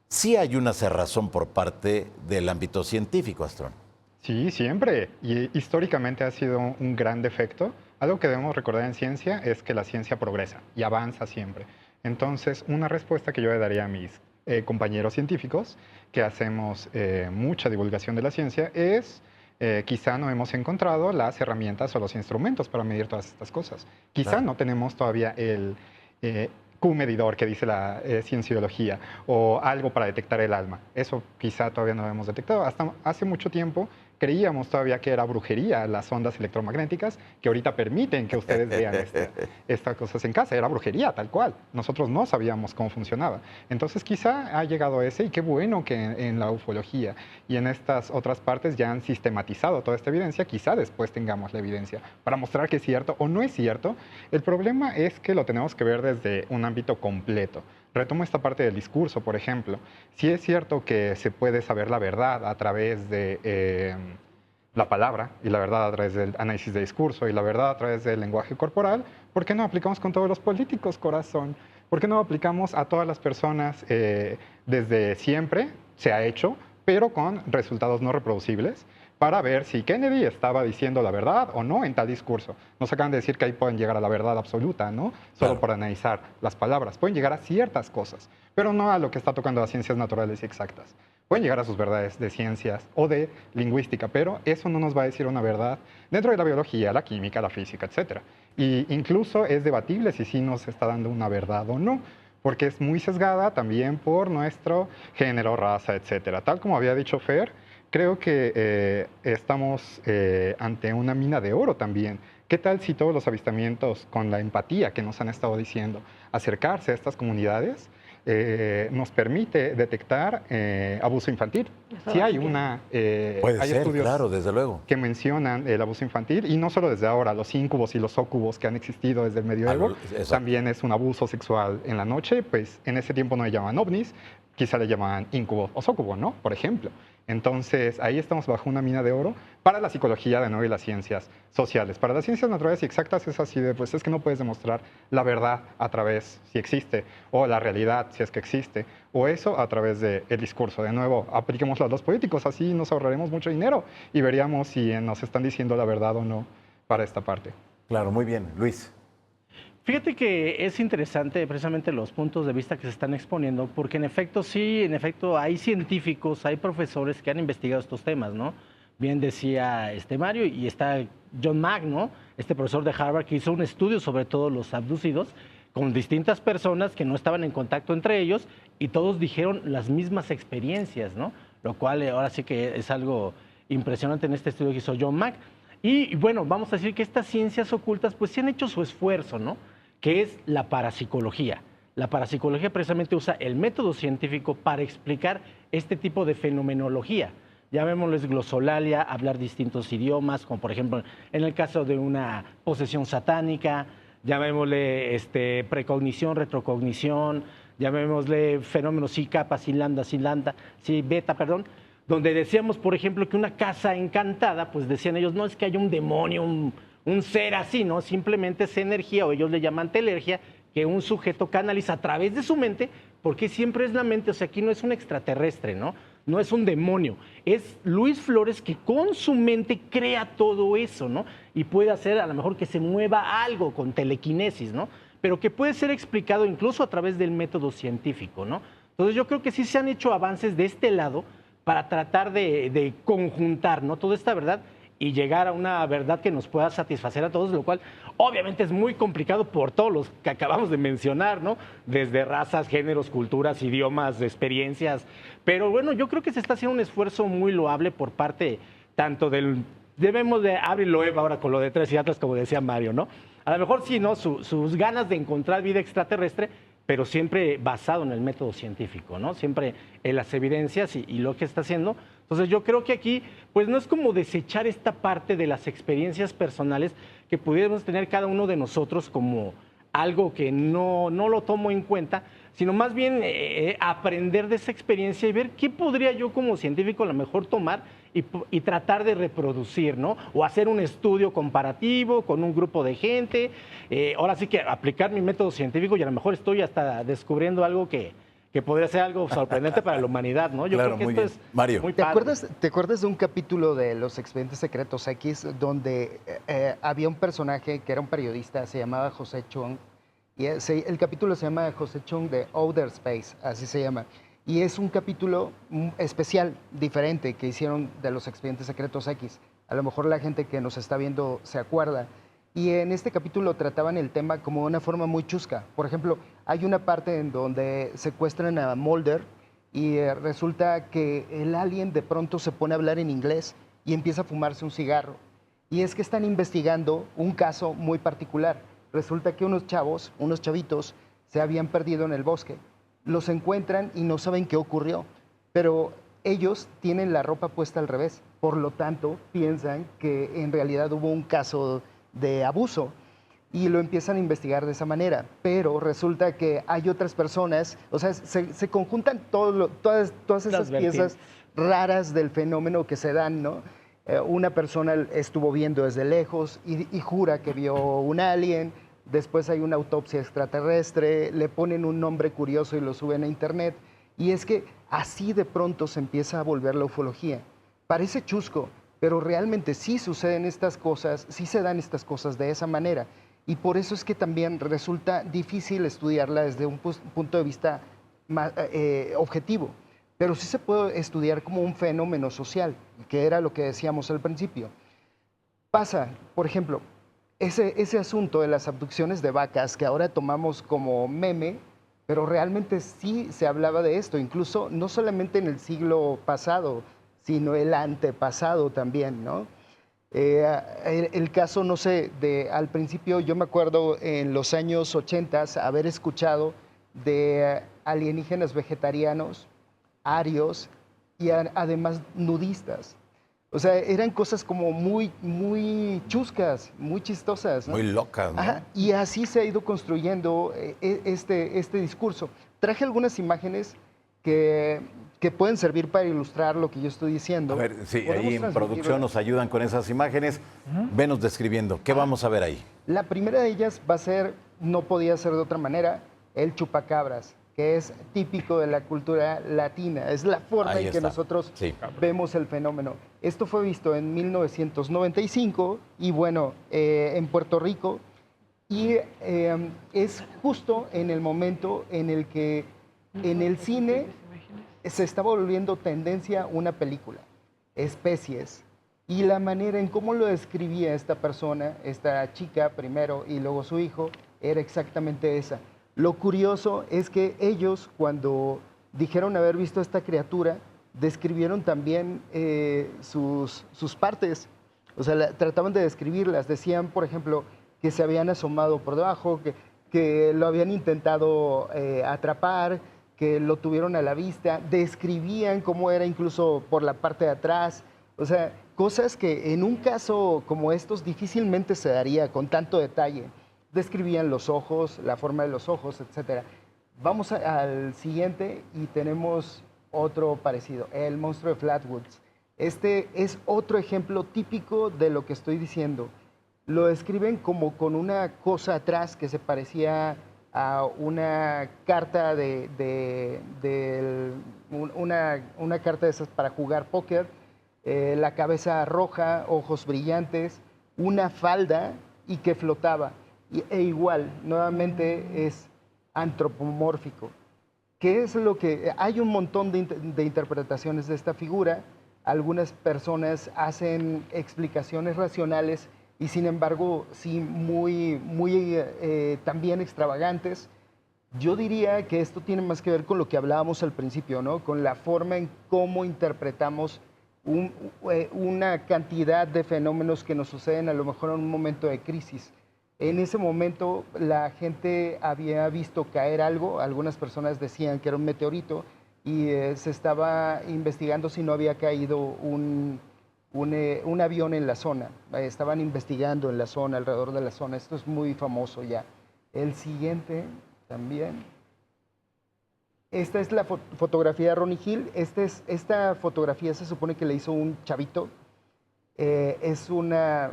Sí hay una cerrazón por parte del ámbito científico, Astrón. Sí, siempre. Y históricamente ha sido un gran defecto. Algo que debemos recordar en ciencia es que la ciencia progresa y avanza siempre. Entonces, una respuesta que yo le daría a mis compañeros científicos que hacemos mucha divulgación de la ciencia es quizá no hemos encontrado las herramientas o los instrumentos para medir todas estas cosas. Quizá no tenemos todavía el Q-medidor que dice la cienciología o algo para detectar el alma. Eso quizá todavía no lo hemos detectado. Hasta hace mucho tiempo creíamos todavía que era brujería las ondas electromagnéticas que ahorita permiten que ustedes vean estas cosas en casa. Era brujería, tal cual. Nosotros no sabíamos cómo funcionaba. Entonces quizá ha llegado ese y qué bueno que en la ufología y en estas otras partes ya han sistematizado toda esta evidencia. Quizá después tengamos la evidencia para mostrar que es cierto o no es cierto. El problema es que lo tenemos que ver desde un ámbito completo. Retomo esta parte del discurso, por ejemplo. Si es cierto que se puede saber la verdad a través de la palabra y la verdad a través del análisis de discurso y la verdad a través del lenguaje corporal, ¿por qué no aplicamos con todos los políticos, corazón? ¿Por qué no lo aplicamos a todas las personas desde siempre? Se ha hecho, pero con resultados no reproducibles, para ver si Kennedy estaba diciendo la verdad o no en tal discurso. Nos acaban de decir que ahí pueden llegar a la verdad absoluta, ¿no? Solo por analizar las palabras. Pueden llegar a ciertas cosas, pero no a lo que está tocando las ciencias naturales y exactas. Pueden llegar a sus verdades de ciencias o de lingüística, pero eso no nos va a decir una verdad dentro de la biología, la química, la física, etc. Y incluso es debatible si sí nos está dando una verdad o no, porque es muy sesgada también por nuestro género, raza, etc. Tal como había dicho Fer, creo que estamos ante una mina de oro también. ¿Qué tal si todos los avistamientos, con la empatía que nos han estado diciendo, acercarse a estas comunidades, nos permite detectar abuso infantil? Si hay Puede hay ser, estudios claro, desde luego. que mencionan el abuso infantil, y no solo desde ahora, los íncubos y los ócubos que han existido desde el medioevo, también es un abuso sexual en la noche, pues en ese tiempo no le llamaban ovnis, quizá le llamaban íncubo o sócubo, ¿no? Por ejemplo. Entonces, ahí estamos bajo una mina de oro para la psicología de nuevo y las ciencias sociales. Para las ciencias naturales y exactas es así de, pues es que no puedes demostrar la verdad a través, si existe, o la realidad, si es que existe, o eso a través del discurso. De nuevo, apliquémoslo a los políticos, así nos ahorraremos mucho dinero y veríamos si nos están diciendo la verdad o no para esta parte. Claro, muy bien. Luis. Fíjate que es interesante precisamente los puntos de vista que se están exponiendo, porque en efecto sí, en efecto hay científicos, hay profesores que han investigado estos temas, ¿no? Bien decía Mario, y está John Mack, ¿no? Este profesor de Harvard que hizo un estudio sobre todos los abducidos con distintas personas que no estaban en contacto entre ellos y todos dijeron las mismas experiencias, ¿no? Lo cual ahora sí que es algo impresionante en este estudio que hizo John Mack. Y bueno, vamos a decir que estas ciencias ocultas pues sí han hecho su esfuerzo, ¿no? Que es la parapsicología. La parapsicología precisamente usa el método científico para explicar este tipo de fenomenología. Llamémosles glosolalia, hablar distintos idiomas, como por ejemplo en el caso de una posesión satánica, llamémosle precognición, retrocognición, llamémosle fenómenos sí kappa, sí lambda, sí beta, perdón, donde decíamos, por ejemplo, que una casa encantada, pues decían ellos, no es que haya un demonio, un ser así, ¿no? Simplemente es energía, o ellos le llaman telergia, que un sujeto canaliza a través de su mente, porque siempre es la mente, o sea, aquí no es un extraterrestre, ¿no? No es un demonio, es Luis Flores que con su mente crea todo eso, ¿no? Y puede hacer a lo mejor que se mueva algo con telequinesis, ¿no? Pero que puede ser explicado incluso a través del método científico, ¿no? Entonces yo creo que sí se han hecho avances de este lado para tratar de conjuntar, ¿no? Toda esta verdad y llegar a una verdad que nos pueda satisfacer a todos, lo cual obviamente es muy complicado por todos los que acabamos de mencionar, ¿no? Desde razas, géneros, culturas, idiomas, experiencias. Pero bueno, yo creo que se está haciendo un esfuerzo muy loable por parte tanto del... Debemos de abrirlo ahora con lo de Tres y Atlas, como decía Mario, ¿no? A lo mejor sí, ¿no? Sus ganas de encontrar vida extraterrestre, pero siempre basado en el método científico, ¿no? Siempre en las evidencias y lo que está haciendo. Entonces yo creo que aquí, pues no es como desechar esta parte de las experiencias personales que pudiéramos tener cada uno de nosotros como algo que no lo tomo en cuenta, sino más bien aprender de esa experiencia y ver qué podría yo como científico a lo mejor tomar y tratar de reproducir, ¿no? O hacer un estudio comparativo con un grupo de gente. Ahora sí que aplicar mi método científico y a lo mejor estoy hasta descubriendo algo que podría ser algo sorprendente para la humanidad, ¿no? Yo claro, creo que muy esto bien. es Mario. muy ¿Te padre. acuerdas de un capítulo de Los Expedientes Secretos X donde había un personaje que era un periodista, se llamaba José Chung, y el capítulo se llama José Chung de Outer Space, así se llama, y es un capítulo especial, diferente, que hicieron de Los Expedientes Secretos X. A lo mejor la gente que nos está viendo se acuerda. Y en este capítulo trataban el tema como de una forma muy chusca. Por ejemplo, hay una parte en donde secuestran a Mulder y resulta que el alien de pronto se pone a hablar en inglés y empieza a fumarse un cigarro. Y es que están investigando un caso muy particular. Resulta que unos chavitos, se habían perdido en el bosque. Los encuentran y no saben qué ocurrió, pero ellos tienen la ropa puesta al revés. Por lo tanto, piensan que en realidad hubo un caso de abuso y lo empiezan a investigar de esa manera, pero resulta que hay otras personas, o sea, se conjuntan todas esas piezas raras del fenómeno que se dan, ¿no? Una persona estuvo viendo desde lejos y jura que vio un alien, después hay una autopsia extraterrestre, le ponen un nombre curioso y lo suben a internet. Y es que así de pronto se empieza a volver la ufología. Parece chusco, pero realmente sí suceden estas cosas, sí se dan estas cosas de esa manera. Y por eso es que también resulta difícil estudiarla desde un punto de vista más, objetivo. Pero sí se puede estudiar como un fenómeno social, que era lo que decíamos al principio. Pasa, por ejemplo, ese asunto de las abducciones de vacas, que ahora tomamos como meme, pero realmente sí se hablaba de esto, incluso no solamente en el siglo pasado, sino el antepasado también, ¿no? El caso, no sé, al principio yo me acuerdo en los años 80 haber escuchado de alienígenas vegetarianos, arios y además nudistas. O sea, eran cosas como muy chuscas, muy chistosas, ¿no? Muy locas, ¿no? Ajá, y así se ha ido construyendo este discurso. Traje algunas imágenes que pueden servir para ilustrar lo que yo estoy diciendo. A ver, sí, Podemos ahí en transmitirlo. producción nos ayudan con esas imágenes. Venos describiendo. ¿Qué vamos a ver ahí? La primera de ellas va a ser, no podía ser de otra manera, el chupacabras, que es típico de la cultura latina. Es la forma Ahí en que está. nosotros Sí. vemos el fenómeno. Esto fue visto en 1995 y bueno, en Puerto Rico. Y es justo en el momento en el que en el cine se estaba volviendo tendencia una película, Especies. Y la manera en cómo lo describía esta persona, esta chica primero y luego su hijo, era exactamente esa. Lo curioso es que ellos, cuando dijeron haber visto a esta criatura, describieron también sus partes. O sea, trataban de describirlas. Decían, por ejemplo, que se habían asomado por debajo, que lo habían intentado atrapar, que lo tuvieron a la vista. Describían cómo era incluso por la parte de atrás. O sea, cosas que en un caso como estos difícilmente se daría con tanto detalle. Describían los ojos, la forma de los ojos, etc. Vamos al siguiente y tenemos otro parecido, el monstruo de Flatwoods. Este es otro ejemplo típico de lo que estoy diciendo. Lo describen como con una cosa atrás que se parecía a una carta una carta de esas para jugar póker, la cabeza roja, ojos brillantes, una falda y que flotaba. E igual, nuevamente es antropomórfico. ¿Qué es lo que...? Hay un montón de interpretaciones de esta figura. Algunas personas hacen explicaciones racionales y sin embargo, sí, muy también extravagantes. Yo diría que esto tiene más que ver con lo que hablábamos al principio, ¿no? Con la forma en cómo interpretamos una cantidad de fenómenos que nos suceden a lo mejor en un momento de crisis. En ese momento la gente había visto caer algo, algunas personas decían que era un meteorito y se estaba investigando si no había caído un avión en la zona. Estaban investigando en la zona, alrededor de la zona. Esto es muy famoso ya. El siguiente también. Esta es la fotografía de Ronnie Hill. Esta fotografía se supone que le hizo un chavito. Es una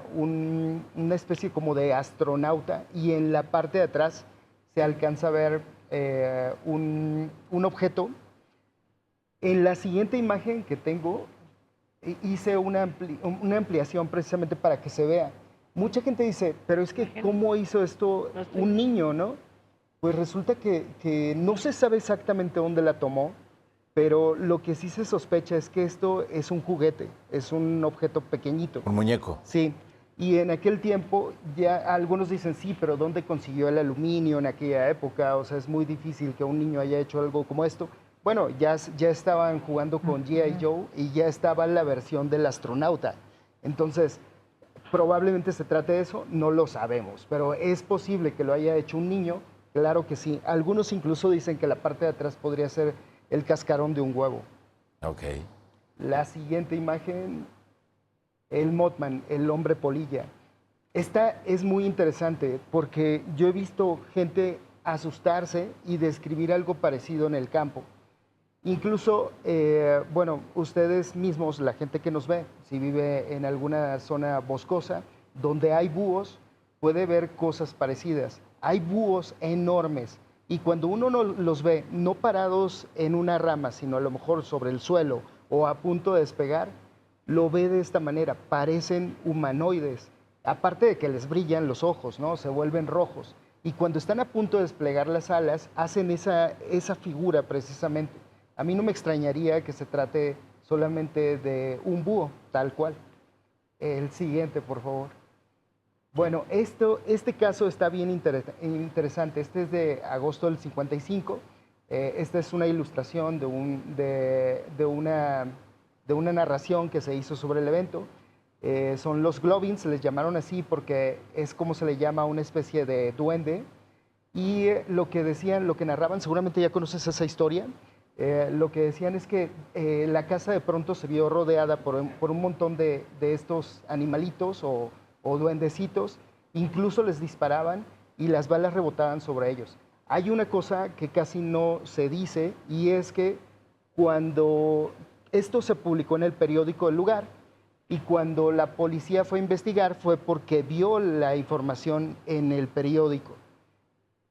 especie como de astronauta y en la parte de atrás se alcanza a ver un objeto. En la siguiente imagen que tengo hice una ampliación precisamente para que se vea. Mucha gente dice, pero es que ¿cómo hizo esto un niño, no? Pues resulta que no se sabe exactamente dónde la tomó, pero lo que sí se sospecha es que esto es un juguete, es un objeto pequeñito. Un muñeco. Sí, y en aquel tiempo ya algunos dicen, sí, pero ¿dónde consiguió el aluminio en aquella época? O sea, es muy difícil que un niño haya hecho algo como esto. Bueno, ya estaban jugando con G.I. Joe y ya estaba la versión del astronauta. Entonces, probablemente se trate de eso, no lo sabemos, pero es posible que lo haya hecho un niño, claro que sí. Algunos incluso dicen que la parte de atrás podría ser el cascarón de un huevo. Ok. La siguiente imagen, el Mothman, el hombre polilla. Esta es muy interesante porque yo he visto gente asustarse y describir algo parecido en el campo. Incluso, bueno, ustedes mismos, la gente que nos ve, si vive en alguna zona boscosa, donde hay búhos, puede ver cosas parecidas. Hay búhos enormes y cuando uno los ve no parados en una rama, sino a lo mejor sobre el suelo o a punto de despegar, lo ve de esta manera, parecen humanoides. Aparte de que les brillan los ojos, ¿no? Se vuelven rojos. Y cuando están a punto de desplegar las alas, hacen esa figura precisamente. A mí no me extrañaría que se trate solamente de un búho, tal cual. El siguiente, por favor. Bueno, este caso está bien interesante. Este es de agosto del 55. Esta es una ilustración de una narración que se hizo sobre el evento. Son los Globins, se les llamaron así porque es como se le llama a una especie de duende. Y lo que decían, lo que narraban, seguramente ya conoces esa historia, lo que decían es que la casa de pronto se vio rodeada por un montón de estos animalitos o duendecitos, incluso les disparaban y las balas rebotaban sobre ellos. Hay una cosa que casi no se dice y es que cuando esto se publicó en el periódico del lugar, y cuando la policía fue a investigar fue porque vio la información en el periódico.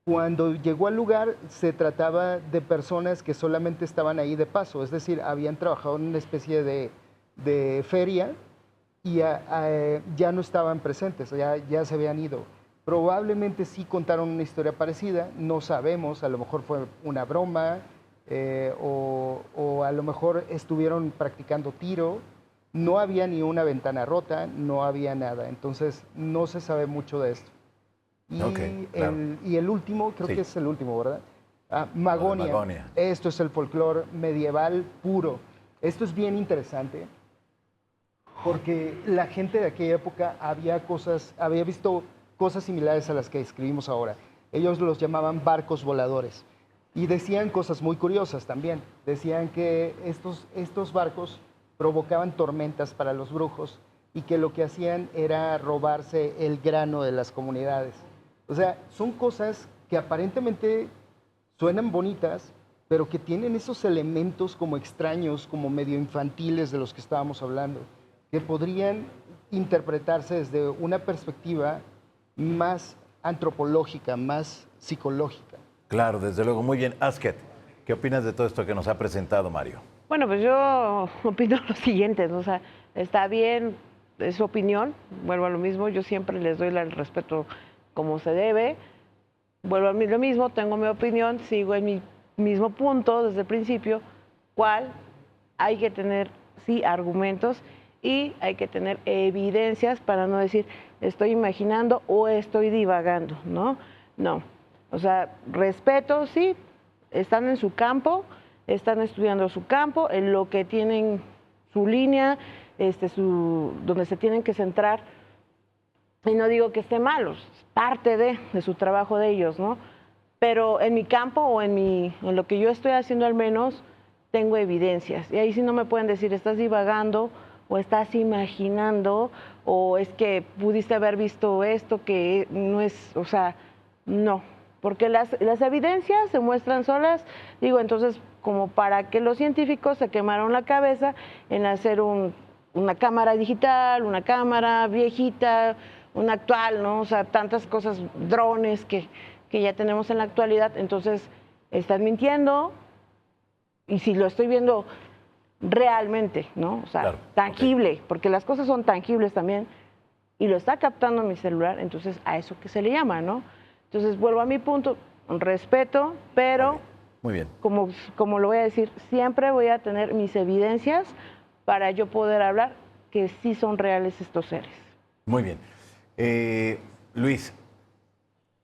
Cuando llegó al lugar se trataba de personas que solamente estaban ahí de paso, es decir, habían trabajado en una especie de feria y ya no estaban presentes, ya se habían ido. Probablemente sí contaron una historia parecida, no sabemos, a lo mejor fue una broma o a lo mejor estuvieron practicando tiro. No había ni una ventana rota, no había nada, entonces no se sabe mucho de esto. Y, claro. Y el último, creo que es el último, ¿verdad? Magonia. Magonia. Esto es el folclore medieval puro. Esto es bien interesante porque la gente de aquella época había visto cosas similares a las que escribimos ahora. Ellos los llamaban barcos voladores y decían cosas muy curiosas también. Decían que estos barcos provocaban tormentas para los brujos y que lo que hacían era robarse el grano de las comunidades. O sea, son cosas que aparentemente suenan bonitas, pero que tienen esos elementos como extraños, como medio infantiles de los que estábamos hablando, que podrían interpretarse desde una perspectiva más antropológica, más psicológica. Claro, desde luego. Muy bien. Asket, ¿qué opinas de todo esto que nos ha presentado Mario? Bueno, pues yo opino lo siguiente, ¿no? O sea, está bien, es su opinión, vuelvo a lo mismo, yo siempre les doy el respeto como se debe, vuelvo a mí lo mismo, tengo mi opinión, sigo en mi mismo punto desde el principio, cuál hay que tener, sí, argumentos y hay que tener evidencias para no decir estoy imaginando o estoy divagando, ¿no? No, o sea, respeto, sí, están en su campo, están estudiando su campo, en lo que tienen su línea, donde se tienen que centrar. Y no digo que esté mal, es parte de su trabajo de ellos, ¿no? Pero en mi campo o en lo que yo estoy haciendo al menos, tengo evidencias. Y ahí sí no me pueden decir, estás divagando o estás imaginando o es que pudiste haber visto esto que no es, o sea, no. Porque las evidencias se muestran solas, digo, entonces, como para que los científicos se quemaron la cabeza en hacer una cámara digital, una cámara viejita, una actual, ¿no? O sea, tantas cosas, drones que ya tenemos en la actualidad, entonces, están mintiendo y si lo estoy viendo realmente, ¿no? O sea, claro, tangible, porque las cosas son tangibles también y lo está captando mi celular, entonces, a eso que se le llama, ¿no? Entonces, vuelvo a mi punto, respeto, pero, muy bien. Como lo voy a decir, siempre voy a tener mis evidencias para yo poder hablar que sí son reales estos seres. Muy bien. Luis,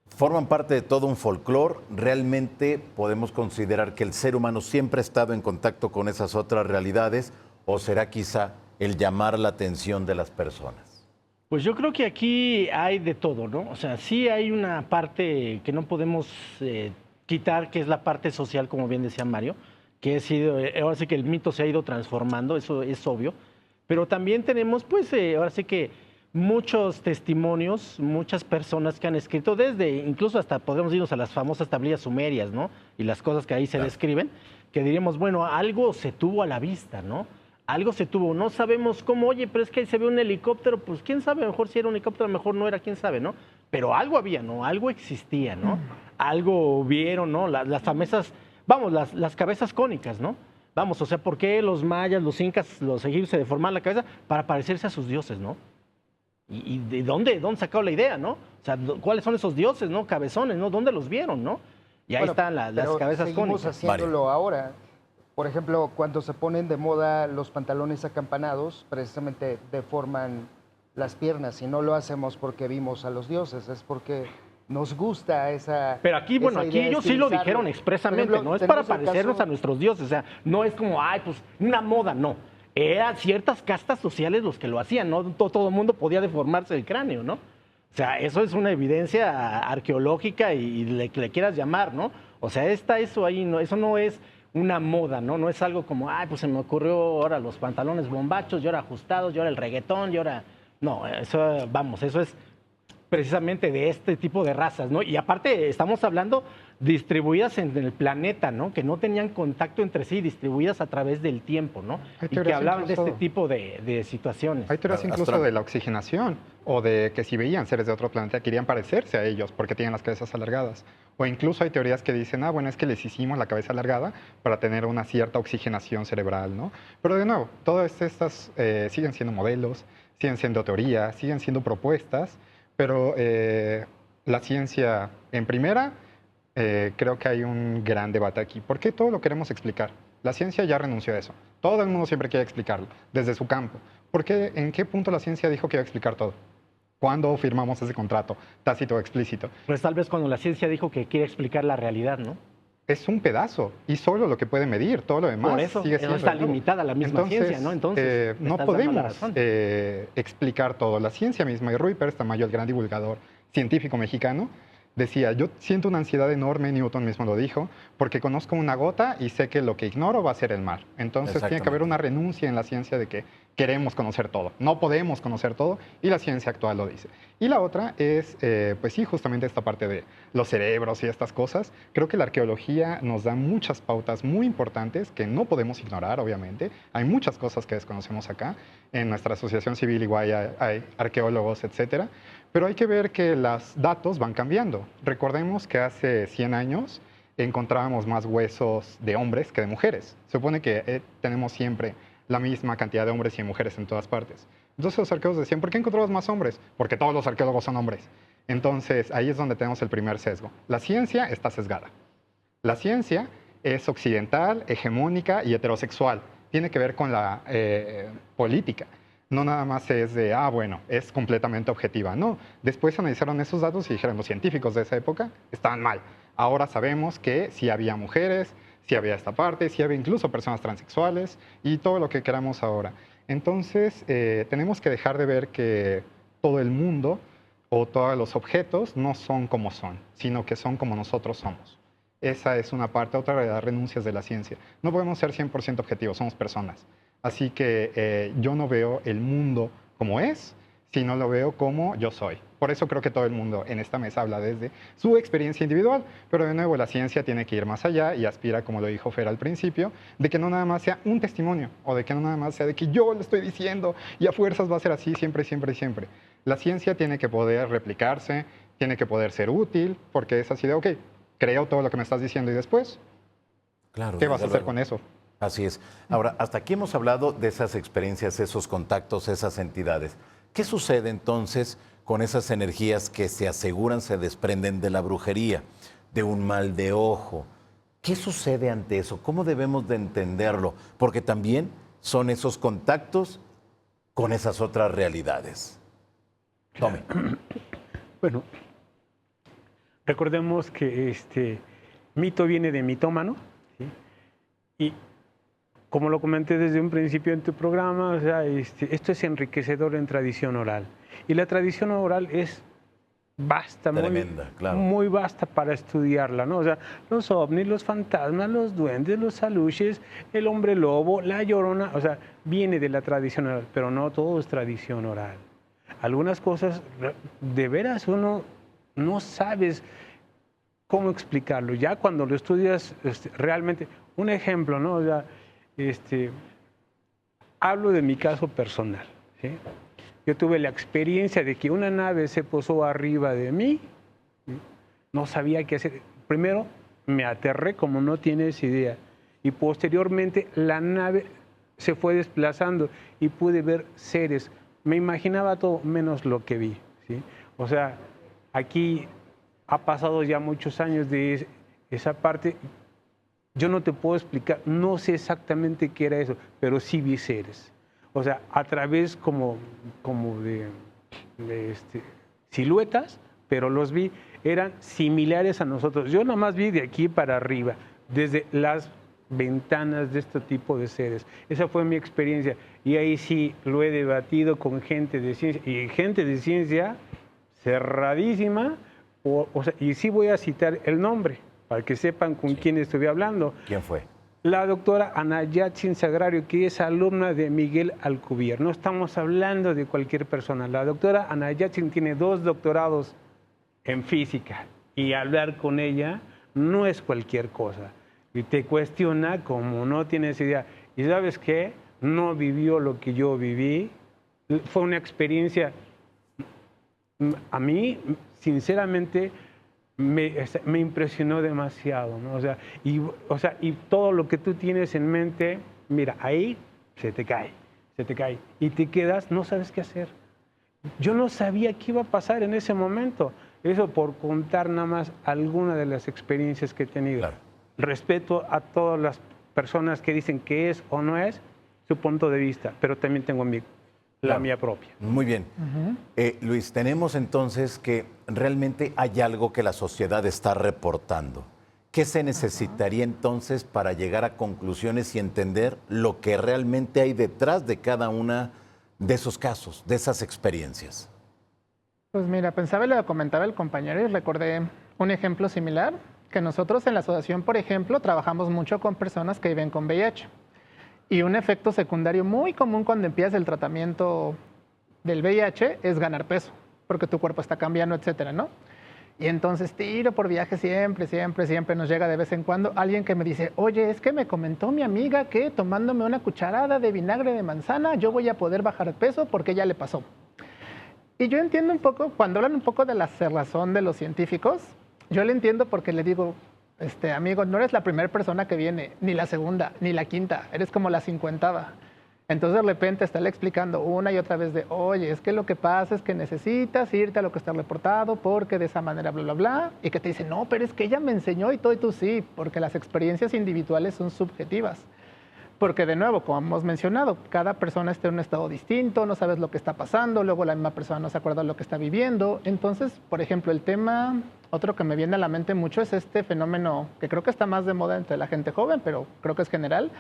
forman parte de todo un folclore. ¿Realmente podemos considerar que el ser humano siempre ha estado en contacto con esas otras realidades o será quizá el llamar la atención de las personas? Pues yo creo que aquí hay de todo, ¿no? O sea, sí hay una parte que no podemos quitar, que es la parte social, como bien decía Mario, que ahora sí que el mito se ha ido transformando, eso es obvio, pero también tenemos, pues, ahora sí que muchos testimonios, muchas personas que han escrito, incluso hasta podemos irnos a las famosas tablillas sumerias, ¿no? Y las cosas que ahí se describen, que diríamos, bueno, algo se tuvo a la vista, ¿no? Algo se tuvo, no sabemos cómo, oye, pero es que ahí se ve un helicóptero, pues quién sabe, a lo mejor si era un helicóptero, a lo mejor no era, quién sabe, ¿no? pero algo había, ¿no? Algo existía, ¿no? Algo vieron, ¿no? Las famosas, vamos, las cabezas cónicas, ¿no? Vamos, o sea, ¿por qué los mayas, los incas, los egipcios se deformaban la cabeza? Para parecerse a sus dioses, ¿no? ¿Y de dónde sacaron la idea, no? O sea, ¿cuáles son esos dioses, no? Cabezones, ¿no? ¿Dónde los vieron, no? Y ahí Bueno, están las pero cabezas seguimos cónicas. haciéndolo ahora. Por ejemplo, cuando se ponen de moda los pantalones acampanados, precisamente deforman las piernas. Y no lo hacemos porque vimos a los dioses, es porque nos gusta esa. Pero aquí, bueno, esa aquí idea de ellos sí lo estilizarlo. dijeron expresamente, Por ejemplo, no es para tenemos el parecernos caso- a nuestros dioses, o sea, no es como, ay, pues una moda, no. Eran ciertas castas sociales los que lo hacían, no todo el mundo podía deformarse el cráneo, ¿no? O sea, eso es una evidencia arqueológica y le quieras llamar, ¿no? O sea, eso ahí, no, eso no es una moda, ¿no? No es algo como, ay, pues se me ocurrió ahora los pantalones bombachos, y ahora ajustados, y ahora el reggaetón, y ahora. No, eso, vamos, eso es precisamente de este tipo de razas, ¿no? Y aparte estamos hablando distribuidas en el planeta, ¿no? Que no tenían contacto entre sí, distribuidas a través del tiempo, ¿no? Hay Y que teorías hablaban de incluso- este tipo de situaciones. Hay teorías incluso Astrónomo. de la oxigenación o de que si veían seres de otro planeta querían parecerse a ellos porque tienen las cabezas alargadas. O incluso hay teorías que dicen, ah, bueno, es que les hicimos la cabeza alargada para tener una cierta oxigenación cerebral, ¿no? Pero de nuevo, todas estas siguen siendo modelos, siguen siendo teorías, siguen siendo propuestas, pero la ciencia, en primera, creo que hay un gran debate aquí. ¿Por qué todo lo queremos explicar? La ciencia ya renunció a eso. Todo el mundo siempre quiere explicarlo, desde su campo. ¿Por qué? ¿En qué punto la ciencia dijo que iba a explicar todo? ¿Cuándo firmamos ese contrato, tácito o explícito? Pues tal vez cuando la ciencia dijo que quiere explicar la realidad, ¿no? Es un pedazo y solo lo que puede medir, todo lo demás Por eso sigue no siendo está de nuevo. limitada la misma ciencia, ¿no? Entonces, me no estás dando la podemos razón. explicar todo. La ciencia misma, y Rui Pérez Tamayo, el gran divulgador científico mexicano, decía, yo siento una ansiedad enorme, Newton mismo lo dijo, porque conozco una gota y sé que lo que ignoro va a ser el mar. Entonces tiene que haber una renuncia en la ciencia de que queremos conocer todo. No podemos conocer todo y la ciencia actual lo dice. Y la otra es, pues sí, justamente esta parte de los cerebros y estas cosas. Creo que la arqueología nos da muchas pautas muy importantes que no podemos ignorar, obviamente. Hay muchas cosas que desconocemos acá. En nuestra asociación civil igual hay arqueólogos, etcétera. Pero hay que ver que los datos van cambiando. Recordemos que hace 100 años encontrábamos más huesos de hombres que de mujeres. Se supone que tenemos siempre la misma cantidad de hombres y de mujeres en todas partes. Entonces los arqueólogos decían, ¿por qué encontramos más hombres? Porque todos los arqueólogos son hombres. Entonces ahí es donde tenemos el primer sesgo. La ciencia está sesgada. La ciencia es occidental, hegemónica y heterosexual. Tiene que ver con la política. No nada más es de, bueno, es completamente objetiva. No, después analizaron esos datos y dijeron, los científicos de esa época estaban mal. Ahora sabemos que sí había mujeres, sí había esta parte, sí había incluso personas transexuales y todo lo que queramos ahora. Entonces, tenemos que dejar de ver que todo el mundo o todos los objetos no son como son, sino que son como nosotros somos. Esa es una parte, otra de las renuncias de la ciencia. No podemos ser 100% objetivos, somos personas. Así que yo no veo el mundo como es, sino lo veo como yo soy. Por eso creo que todo el mundo en esta mesa habla desde su experiencia individual, pero de nuevo la ciencia tiene que ir más allá y aspira, como lo dijo Fer al principio, de que no nada más sea un testimonio o de que no nada más sea de que yo lo estoy diciendo y a fuerzas va a ser así siempre, siempre, siempre. La ciencia tiene que poder replicarse, tiene que poder ser útil, porque es así de, ok, creo todo lo que me estás diciendo y después, Claro, ¿qué vas a desde hacer luego. con eso? Así es. Ahora, hasta aquí hemos hablado de esas experiencias, esos contactos, esas entidades. ¿Qué sucede entonces con esas energías que se aseguran se desprenden de la brujería, de un mal de ojo? ¿Qué sucede ante eso? ¿Cómo debemos de entenderlo? Porque también son esos contactos con esas otras realidades. Tome. Bueno, recordemos que mito viene de mitómano, ¿sí? Y como lo comenté desde un principio en tu programa, o sea, esto es enriquecedor en tradición oral. Y la tradición oral es vasta, Tremenda, claro. muy vasta para estudiarla, ¿no? O sea, los ovnis, los fantasmas, los duendes, los aluches, el hombre lobo, la llorona, o sea, viene de la tradición oral, pero no todo es tradición oral. Algunas cosas, de veras, uno no sabes cómo explicarlo. Ya cuando lo estudias realmente, un ejemplo, ¿no? O sea, hablo de mi caso personal, ¿sí? Yo tuve la experiencia de que una nave se posó arriba de mí, no sabía qué hacer. Primero me aterré como no tienes idea y posteriormente la nave se fue desplazando y pude ver seres. Me imaginaba todo menos lo que vi, ¿sí? O sea, aquí ha pasado ya muchos años de esa parte. Yo no te puedo explicar, no sé exactamente qué era eso, pero sí vi seres. O sea, a través como de siluetas, pero los vi, eran similares a nosotros. Yo nada más vi de aquí para arriba, desde las ventanas de este tipo de seres. Esa fue mi experiencia. Y ahí sí lo he debatido con gente de ciencia, y gente de ciencia cerradísima, y sí voy a citar el nombre, para que sepan con quién estuve hablando. ¿Quién fue? La doctora Anayatzin Sagrario, que es alumna de Miguel Alcubierre. No estamos hablando de cualquier persona. La doctora Anayatzin tiene 2 doctorados en física y hablar con ella no es cualquier cosa. Y te cuestiona como no tienes idea. ¿Y sabes qué? No vivió lo que yo viví. Fue una experiencia, a mí, sinceramente, me impresionó demasiado, ¿no? O sea, y todo lo que tú tienes en mente, mira, ahí se te cae. Y te quedas, no sabes qué hacer. Yo no sabía qué iba a pasar en ese momento. Eso por contar nada más alguna de las experiencias que he tenido. Claro. Respeto a todas las personas que dicen que es o no es su punto de vista, pero también tengo la mía propia. Muy bien. Luis, tenemos entonces que realmente hay algo que la sociedad está reportando. ¿Qué se necesitaría entonces para llegar a conclusiones y entender lo que realmente hay detrás de cada una de esos casos, de esas experiencias? Pues mira, pensaba y lo comentaba el compañero y recordé un ejemplo similar, que nosotros en la asociación, por ejemplo, trabajamos mucho con personas que viven con VIH. Y un efecto secundario muy común cuando empiezas el tratamiento del VIH es ganar peso, porque tu cuerpo está cambiando, etcétera, ¿no? Y entonces tiro por viaje siempre nos llega de vez en cuando alguien que me dice, oye, es que me comentó mi amiga que tomándome una cucharada de vinagre de manzana yo voy a poder bajar peso porque ya le pasó. Y yo entiendo un poco, cuando hablan un poco de la cerrazón de los científicos, yo le entiendo porque le digo, amigo, no eres la primera persona que viene, ni la segunda, ni la quinta, eres como la 50ª. Entonces de repente está explicando una y otra vez de, oye, es que lo que pasa es que necesitas irte a lo que está reportado porque de esa manera bla, bla, bla, y que te dice, no, pero es que ella me enseñó y todo, y tú sí, porque las experiencias individuales son subjetivas. Porque de nuevo, como hemos mencionado, cada persona está en un estado distinto, no sabes lo que está pasando, luego la misma persona no se acuerda de lo que está viviendo. Entonces, por ejemplo, el tema, otro que me viene a la mente mucho es este fenómeno que creo que está más de moda entre la gente joven, pero creo que es general,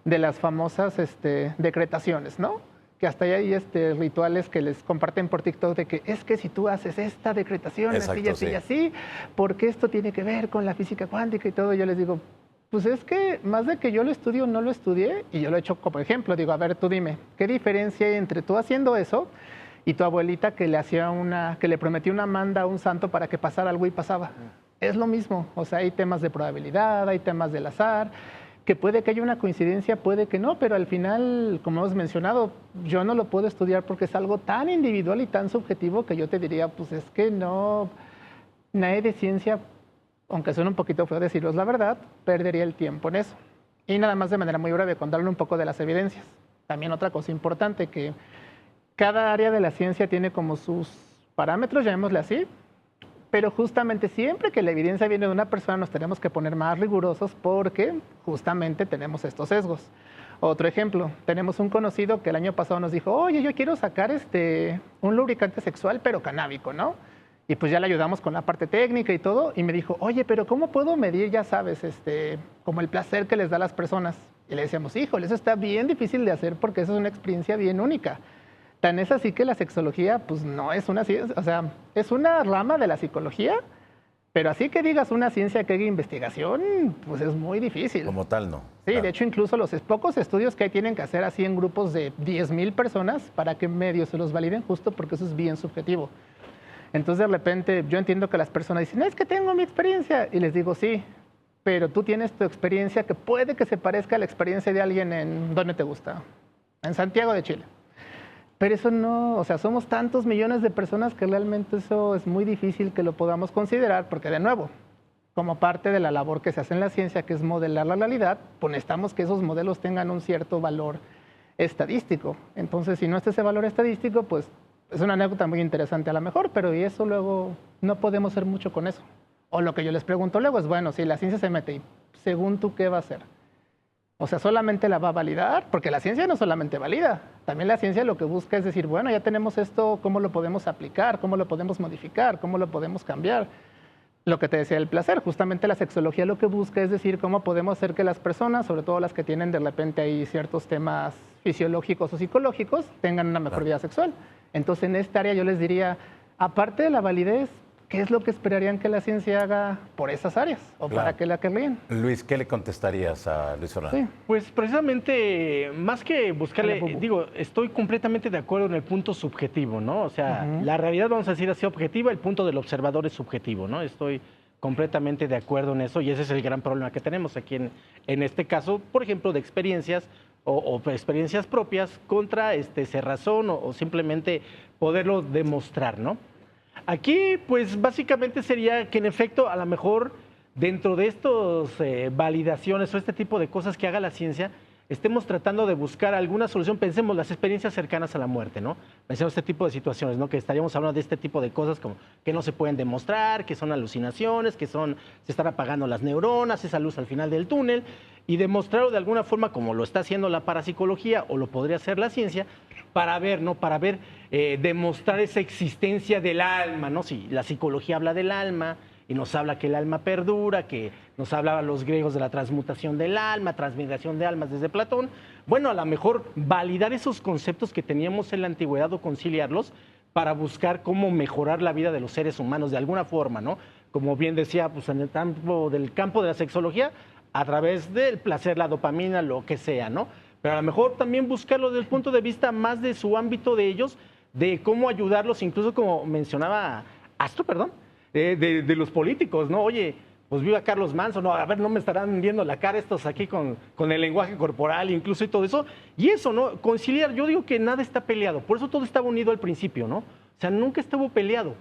de las famosas decretaciones, ¿no? Que hasta hay rituales que les comparten por TikTok de que es que si tú haces esta decretación, exacto, así y así, porque esto tiene que ver con la física cuántica y todo, yo les digo, pues es que más de que yo lo estudio, no lo estudié, y yo lo he hecho como ejemplo, digo, a ver, tú dime, ¿qué diferencia hay entre tú haciendo eso y tu abuelita que le prometió una manda a un santo para que pasara algo y pasaba? Es lo mismo, o sea, hay temas de probabilidad, hay temas del azar, que puede que haya una coincidencia, puede que no, pero al final, como hemos mencionado, yo no lo puedo estudiar porque es algo tan individual y tan subjetivo que yo te diría, pues es que no, nadie de ciencia, aunque suene un poquito feo deciros la verdad, perdería el tiempo en eso. Y nada más de manera muy breve, contarle un poco de las evidencias. También otra cosa importante, que cada área de la ciencia tiene como sus parámetros, llamémosle así, pero justamente siempre que la evidencia viene de una persona nos tenemos que poner más rigurosos porque justamente tenemos estos sesgos. Otro ejemplo, tenemos un conocido que el año pasado nos dijo, oye, yo quiero sacar un lubricante sexual pero canábico, ¿no? Y pues ya le ayudamos con la parte técnica y todo, y me dijo, oye, pero ¿cómo puedo medir, ya sabes, como el placer que les da a las personas? Y le decíamos, híjole, eso está bien difícil de hacer porque eso es una experiencia bien única. Tan es así que la sexología, pues no es una ciencia, o sea, es una rama de la psicología, pero así que digas una ciencia que haga investigación, pues es muy difícil. Como tal, no. Sí, Claro. de hecho, incluso los pocos estudios que hay tienen que hacer así en grupos de 10,000 personas para que medio se los validen, justo porque eso es bien subjetivo. Entonces, de repente, yo entiendo que las personas dicen, es que tengo mi experiencia, y les digo, sí, pero tú tienes tu experiencia que puede que se parezca a la experiencia de alguien en, ¿dónde te gusta? En Santiago de Chile. Pero eso no, o sea, somos tantos millones de personas que realmente eso es muy difícil que lo podamos considerar, porque de nuevo, como parte de la labor que se hace en la ciencia, que es modelar la realidad, pues necesitamos que esos modelos tengan un cierto valor estadístico. Entonces, si no está ese valor estadístico, pues es una anécdota muy interesante a lo mejor, pero y eso luego no podemos hacer mucho con eso. O lo que yo les pregunto luego es, bueno, si la ciencia se mete, ¿y según tú qué va a hacer? O sea, ¿solamente la va a validar? Porque la ciencia no solamente valida, también la ciencia lo que busca es decir, bueno, ya tenemos esto, ¿cómo lo podemos aplicar? ¿Cómo lo podemos modificar? ¿Cómo lo podemos cambiar? Lo que te decía el placer, justamente la sexología lo que busca es decir cómo podemos hacer que las personas, sobre todo las que tienen de repente ahí ciertos temas fisiológicos o psicológicos, tengan una mejor vida sexual. Entonces, en esta área yo les diría, aparte de la validez, ¿qué es lo que esperarían que la ciencia haga por esas áreas o para que la querrían? Luis, ¿qué le contestarías a Luis Fernando? Sí, pues precisamente, más que buscarle, digo, estoy completamente de acuerdo en el punto subjetivo, ¿no? O sea, la realidad, vamos a decir así, objetiva, el punto del observador es subjetivo, ¿no? Estoy completamente de acuerdo en eso y ese es el gran problema que tenemos aquí en este caso, por ejemplo, de experiencias o experiencias propias contra cerrazón o simplemente poderlo demostrar, ¿no? Aquí, pues básicamente sería que en efecto, a lo mejor dentro de estos validaciones o este tipo de cosas que haga la ciencia, estemos tratando de buscar alguna solución. Pensemos las experiencias cercanas a la muerte, ¿no? Pensemos este tipo de situaciones, ¿no? Que estaríamos hablando de este tipo de cosas como que no se pueden demostrar, que son alucinaciones, se están apagando las neuronas, esa luz al final del túnel, y demostrarlo de alguna forma como lo está haciendo la parapsicología o lo podría hacer la ciencia, para ver, ¿no? Para ver, demostrar esa existencia del alma, ¿no? Si la psicología habla del alma y nos habla que el alma perdura, que nos hablaban los griegos de la transmutación del alma, transmigración de almas desde Platón, bueno, a lo mejor validar esos conceptos que teníamos en la antigüedad o conciliarlos para buscar cómo mejorar la vida de los seres humanos de alguna forma, ¿no? Como bien decía, pues en el campo de la sexología, a través del placer, la dopamina, lo que sea, ¿no? Pero a lo mejor también buscarlo desde el punto de vista más de su ámbito de ellos, de cómo ayudarlos, incluso como mencionaba Astro, perdón, de los políticos, ¿no? Oye, pues viva Carlos Manso, no, a ver, no me estarán viendo la cara estos aquí con el lenguaje corporal, incluso y todo eso. Y eso, ¿no? Conciliar, yo digo que nada está peleado, por eso todo estaba unido al principio, ¿no? O sea, nunca estuvo peleado.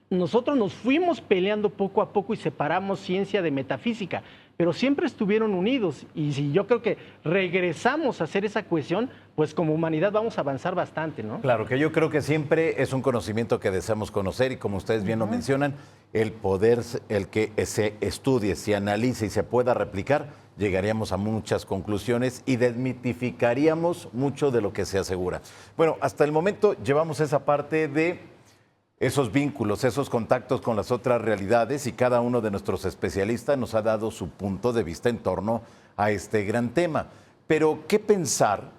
Nosotros nos fuimos peleando poco a poco y separamos ciencia de metafísica, pero siempre estuvieron unidos. Y si yo creo que regresamos a hacer esa cohesión, pues como humanidad vamos a avanzar bastante, ¿no? Claro, que yo creo que siempre es un conocimiento que deseamos conocer y como ustedes bien lo mencionan, el poder, el que se estudie, se analice y se pueda replicar, llegaríamos a muchas conclusiones y desmitificaríamos mucho de lo que se asegura. Bueno, hasta el momento llevamos esa parte de esos vínculos, esos contactos con las otras realidades y cada uno de nuestros especialistas nos ha dado su punto de vista en torno a este gran tema. Pero, ¿qué pensar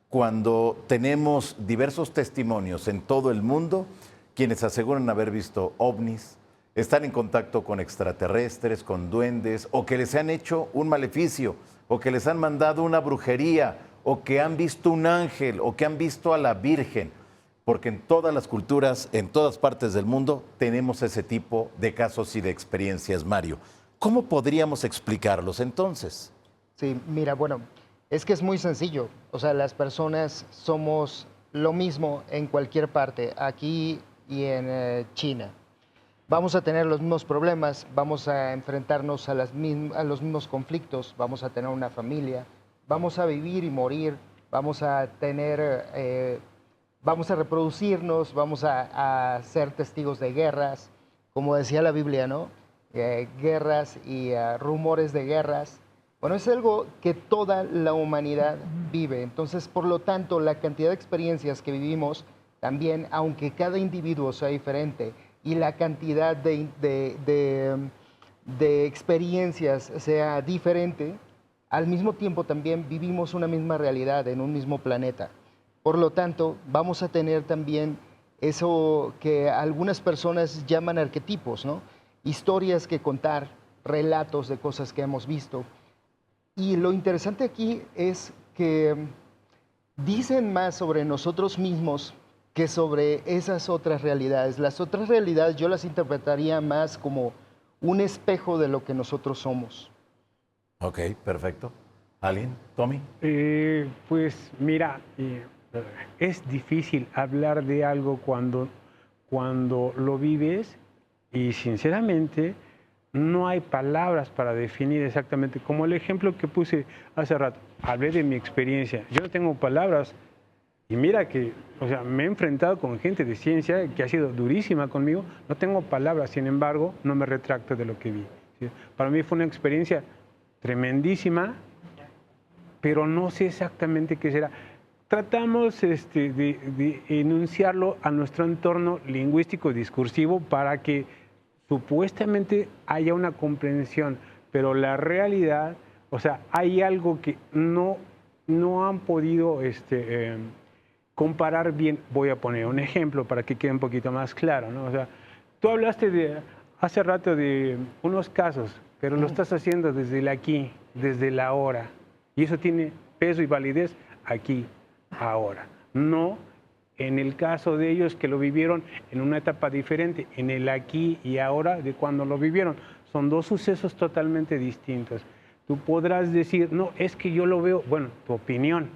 cuando tenemos diversos testimonios en todo el mundo quienes aseguran haber visto ovnis, están en contacto con extraterrestres, con duendes, o que les han hecho un maleficio, o que les han mandado una brujería, o que han visto un ángel, o que han visto a la Virgen? Porque en todas las culturas, en todas partes del mundo, tenemos ese tipo de casos y de experiencias, Mario. ¿Cómo podríamos explicarlos entonces? Sí, mira, bueno, es que es muy sencillo. O sea, las personas somos lo mismo en cualquier parte, aquí y en China. Vamos a tener los mismos problemas, vamos a enfrentarnos a los mismos conflictos, vamos a tener una familia, vamos a vivir y morir, vamos a tener... vamos a reproducirnos, vamos a ser testigos de guerras, como decía la Biblia, ¿no? Guerras y rumores de guerras. Bueno, es algo que toda la humanidad vive. Entonces, por lo tanto, la cantidad de experiencias que vivimos también, aunque cada individuo sea diferente y la cantidad de experiencias sea diferente, al mismo tiempo también vivimos una misma realidad en un mismo planeta. Por lo tanto, vamos a tener también eso que algunas personas llaman arquetipos, ¿no? Historias que contar, relatos de cosas que hemos visto. Y lo interesante aquí es que dicen más sobre nosotros mismos que sobre esas otras realidades. Las otras realidades yo las interpretaría más como un espejo de lo que nosotros somos. Ok, perfecto. ¿Alguien? ¿Tommy? Pues mira... es difícil hablar de algo cuando lo vives y sinceramente no hay palabras para definir exactamente. Como el ejemplo que puse hace rato, hablé de mi experiencia. Yo no tengo palabras y mira que, o sea, me he enfrentado con gente de ciencia que ha sido durísima conmigo. No tengo palabras, sin embargo, no me retracto de lo que vi. ¿Sí? Para mí fue una experiencia tremendísima, pero no sé exactamente qué será. Tratamos de enunciarlo a nuestro entorno lingüístico discursivo para que supuestamente haya una comprensión, pero la realidad, o sea, hay algo que no han podido comparar bien. Voy a poner un ejemplo para que quede un poquito más claro, ¿no? O sea, tú hablaste hace rato de unos casos, pero lo estás haciendo desde el aquí, desde el ahora, y eso tiene peso y validez aquí, ahora, no en el caso de ellos que lo vivieron en una etapa diferente, en el aquí y ahora de cuando lo vivieron. Son dos sucesos totalmente distintos. Tú podrás decir, no, es que yo lo veo, bueno, tu opinión,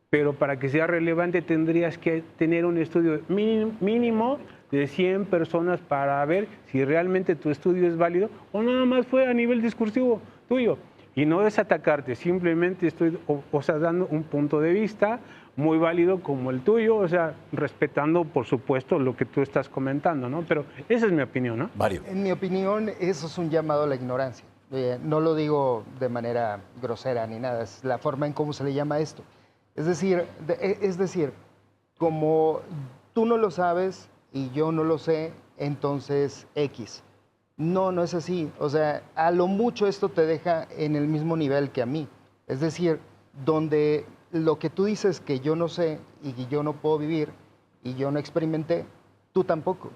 pero para que sea relevante tendrías que tener un estudio mínimo de 100 personas para ver si realmente tu estudio es válido o nada más fue a nivel discursivo tuyo. Y no es atacarte, simplemente estoy dando un punto de vista muy válido como el tuyo, o sea, respetando, por supuesto, lo que tú estás comentando, ¿no? Pero esa es mi opinión, ¿no? Mario. En mi opinión, eso es un llamado a la ignorancia. No lo digo de manera grosera ni nada, es la forma en cómo se le llama esto. Es decir, como tú no lo sabes y yo no lo sé, entonces X. No, no es así. O sea, a lo mucho esto te deja en el mismo nivel que a mí. Es decir, donde lo que tú dices que yo no sé y que yo no puedo vivir y yo no experimenté, tú tampoco.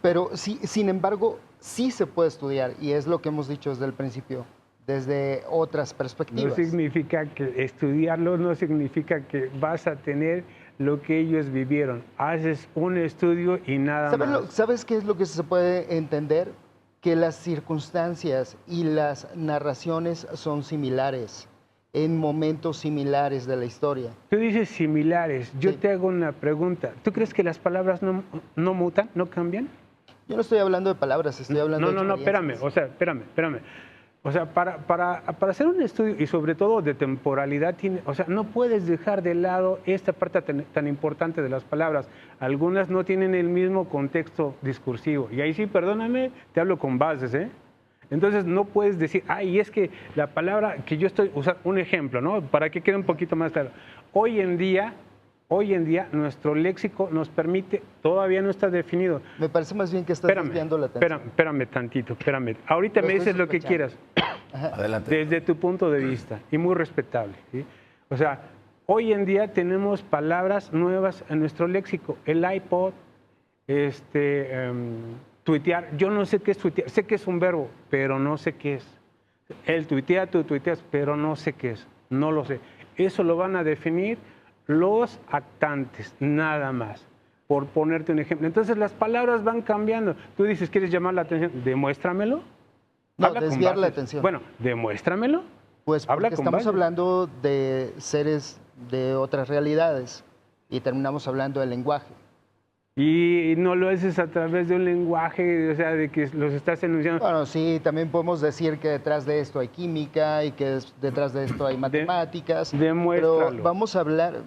Pero sí, sin embargo, sí se puede estudiar y es lo que hemos dicho desde el principio, desde otras perspectivas. No significa que estudiarlo, no significa que vas a tener lo que ellos vivieron. Haces un estudio y nada más. ¿Sabes qué es lo que se puede entender? Que las circunstancias y las narraciones son similares, en momentos similares de la historia. Tú dices similares. Yo Sí. te hago una pregunta. ¿Tú crees que las palabras no mutan, no cambian? Yo no estoy hablando de palabras, estoy hablando de No, espérame. experiencias. O sea, espérame. O sea, para hacer un estudio y sobre todo de temporalidad, no puedes dejar de lado esta parte tan importante de las palabras. Algunas no tienen el mismo contexto discursivo. Y ahí sí, perdóname, te hablo con bases, ¿eh? Entonces no puedes decir, ay, es que la palabra que yo estoy usando, un ejemplo, ¿no? Para que quede un poquito más claro. Hoy en día nuestro léxico nos permite, todavía no está definido. Me parece más bien que estás desviando la atención. Espérame tantito. Ahorita Lo me estoy dices lo que quieras, Adelante. desde tu punto de vista, y muy respetable, ¿sí? O sea, hoy en día tenemos palabras nuevas en nuestro léxico. El iPod, tuitear. Yo no sé qué es tuitear. Sé que es un verbo, pero no sé qué es. Él tuitea, tú tuiteas, pero no sé qué es. No lo sé. Eso lo van a definir los actantes, nada más, por ponerte un ejemplo. Entonces las palabras van cambiando. Tú dices, ¿quieres llamar la atención? Demuéstramelo. No, Habla con desviar la bases. atención. Bueno, demuéstramelo. Pues Habla porque con estamos bases. hablando de seres de otras realidades y terminamos hablando del lenguaje. Y no lo haces a través de un lenguaje, o sea, de que los estás enunciando. Bueno, sí, también podemos decir que detrás de esto hay química y que detrás de esto hay matemáticas. Demuéstralo. Pero vamos a hablar,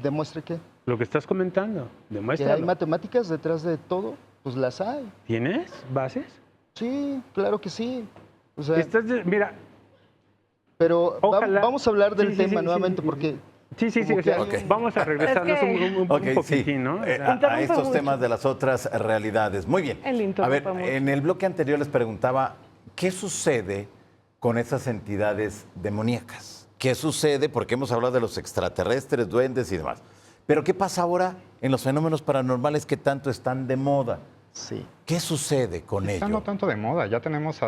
¿demuestre qué? Lo que estás comentando, ¿Que demuéstralo. hay matemáticas detrás de todo? Pues las hay. ¿Tienes bases? Sí, claro que sí. O sea, Mira, pero ojalá. vamos a hablar del Sí, sí, tema sí, nuevamente sí. porque... sí, como o sea, que- Ok. vamos a regresarnos Es que- un Ok, sí. poquitín, ¿no? O sea, A Interrumpe estos mucho. temas de las otras realidades. Muy bien. Él interrumpe A ver, mucho. en el bloque anterior les preguntaba, ¿qué sucede con esas entidades demoníacas? ¿Qué sucede? Porque hemos hablado de los extraterrestres, duendes y demás. Pero ¿qué pasa ahora en los fenómenos paranormales que tanto están de moda? Sí. ¿Qué sucede con Quizá ello? no tanto de moda, ya tenemos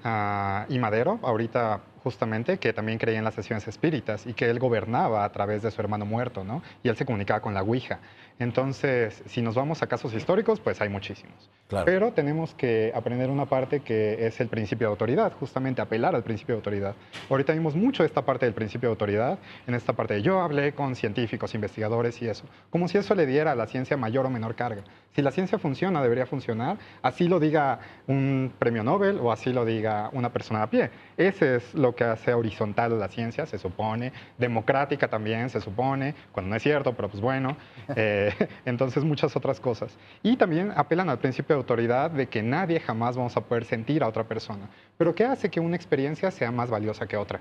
a Imadero ahorita justamente, que también creía en las sesiones espíritas y que él gobernaba a través de su hermano muerto, ¿no? Y él se comunicaba con la Ouija. Entonces, si nos vamos a casos históricos, pues hay muchísimos. Claro. Pero tenemos que aprender una parte que es el principio de autoridad, justamente apelar al principio de autoridad. Ahorita vimos mucho esta parte del principio de autoridad, en esta parte de yo hablé con científicos, investigadores y eso, como si eso le diera a la ciencia mayor o menor carga. Si la ciencia funciona, debería funcionar, así lo diga un premio Nobel o así lo diga una persona a pie. Ese es lo que hace horizontal a la ciencia, se supone, democrática también se supone, cuando no es cierto, pero pues bueno, entonces muchas otras cosas. Y también apelan al principio de autoridad de que nadie jamás vamos a poder sentir a otra persona. Pero ¿qué hace que una experiencia sea más valiosa que otra?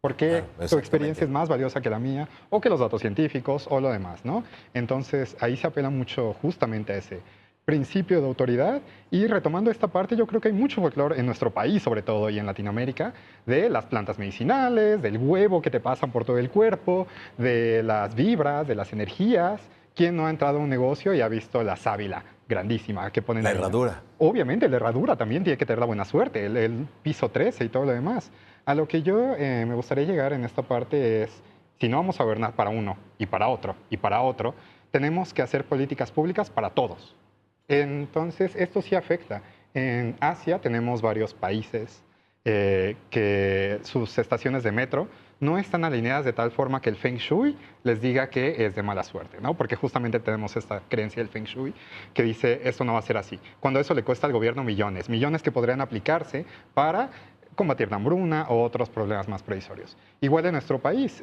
¿Por qué tu experiencia es más valiosa que la mía o que los datos científicos o lo demás, ¿no? Entonces ahí se apela mucho justamente a ese principio de autoridad. Y retomando esta parte, yo creo que hay mucho folclore en nuestro país, sobre todo, y en Latinoamérica, de las plantas medicinales, del huevo que te pasan por todo el cuerpo, de las vibras, de las energías. ¿Quién no ha entrado a un negocio y ha visto la sábila grandísima que ponen La ahí? herradura. Obviamente, la herradura también tiene que tener la buena suerte, el piso 13 y todo lo demás. A lo que yo me gustaría llegar en esta parte es, si no vamos a gobernar para uno y para otro y para otro, tenemos que hacer políticas públicas para todos. Entonces, esto sí afecta. En Asia tenemos varios países que sus estaciones de metro no están alineadas de tal forma que el Feng Shui les diga que es de mala suerte, ¿no? Porque justamente tenemos esta creencia del Feng Shui que dice, esto no va a ser así. Cuando eso le cuesta al gobierno millones, millones que podrían aplicarse para combatir la hambruna o otros problemas más provisorios. Igual en nuestro país,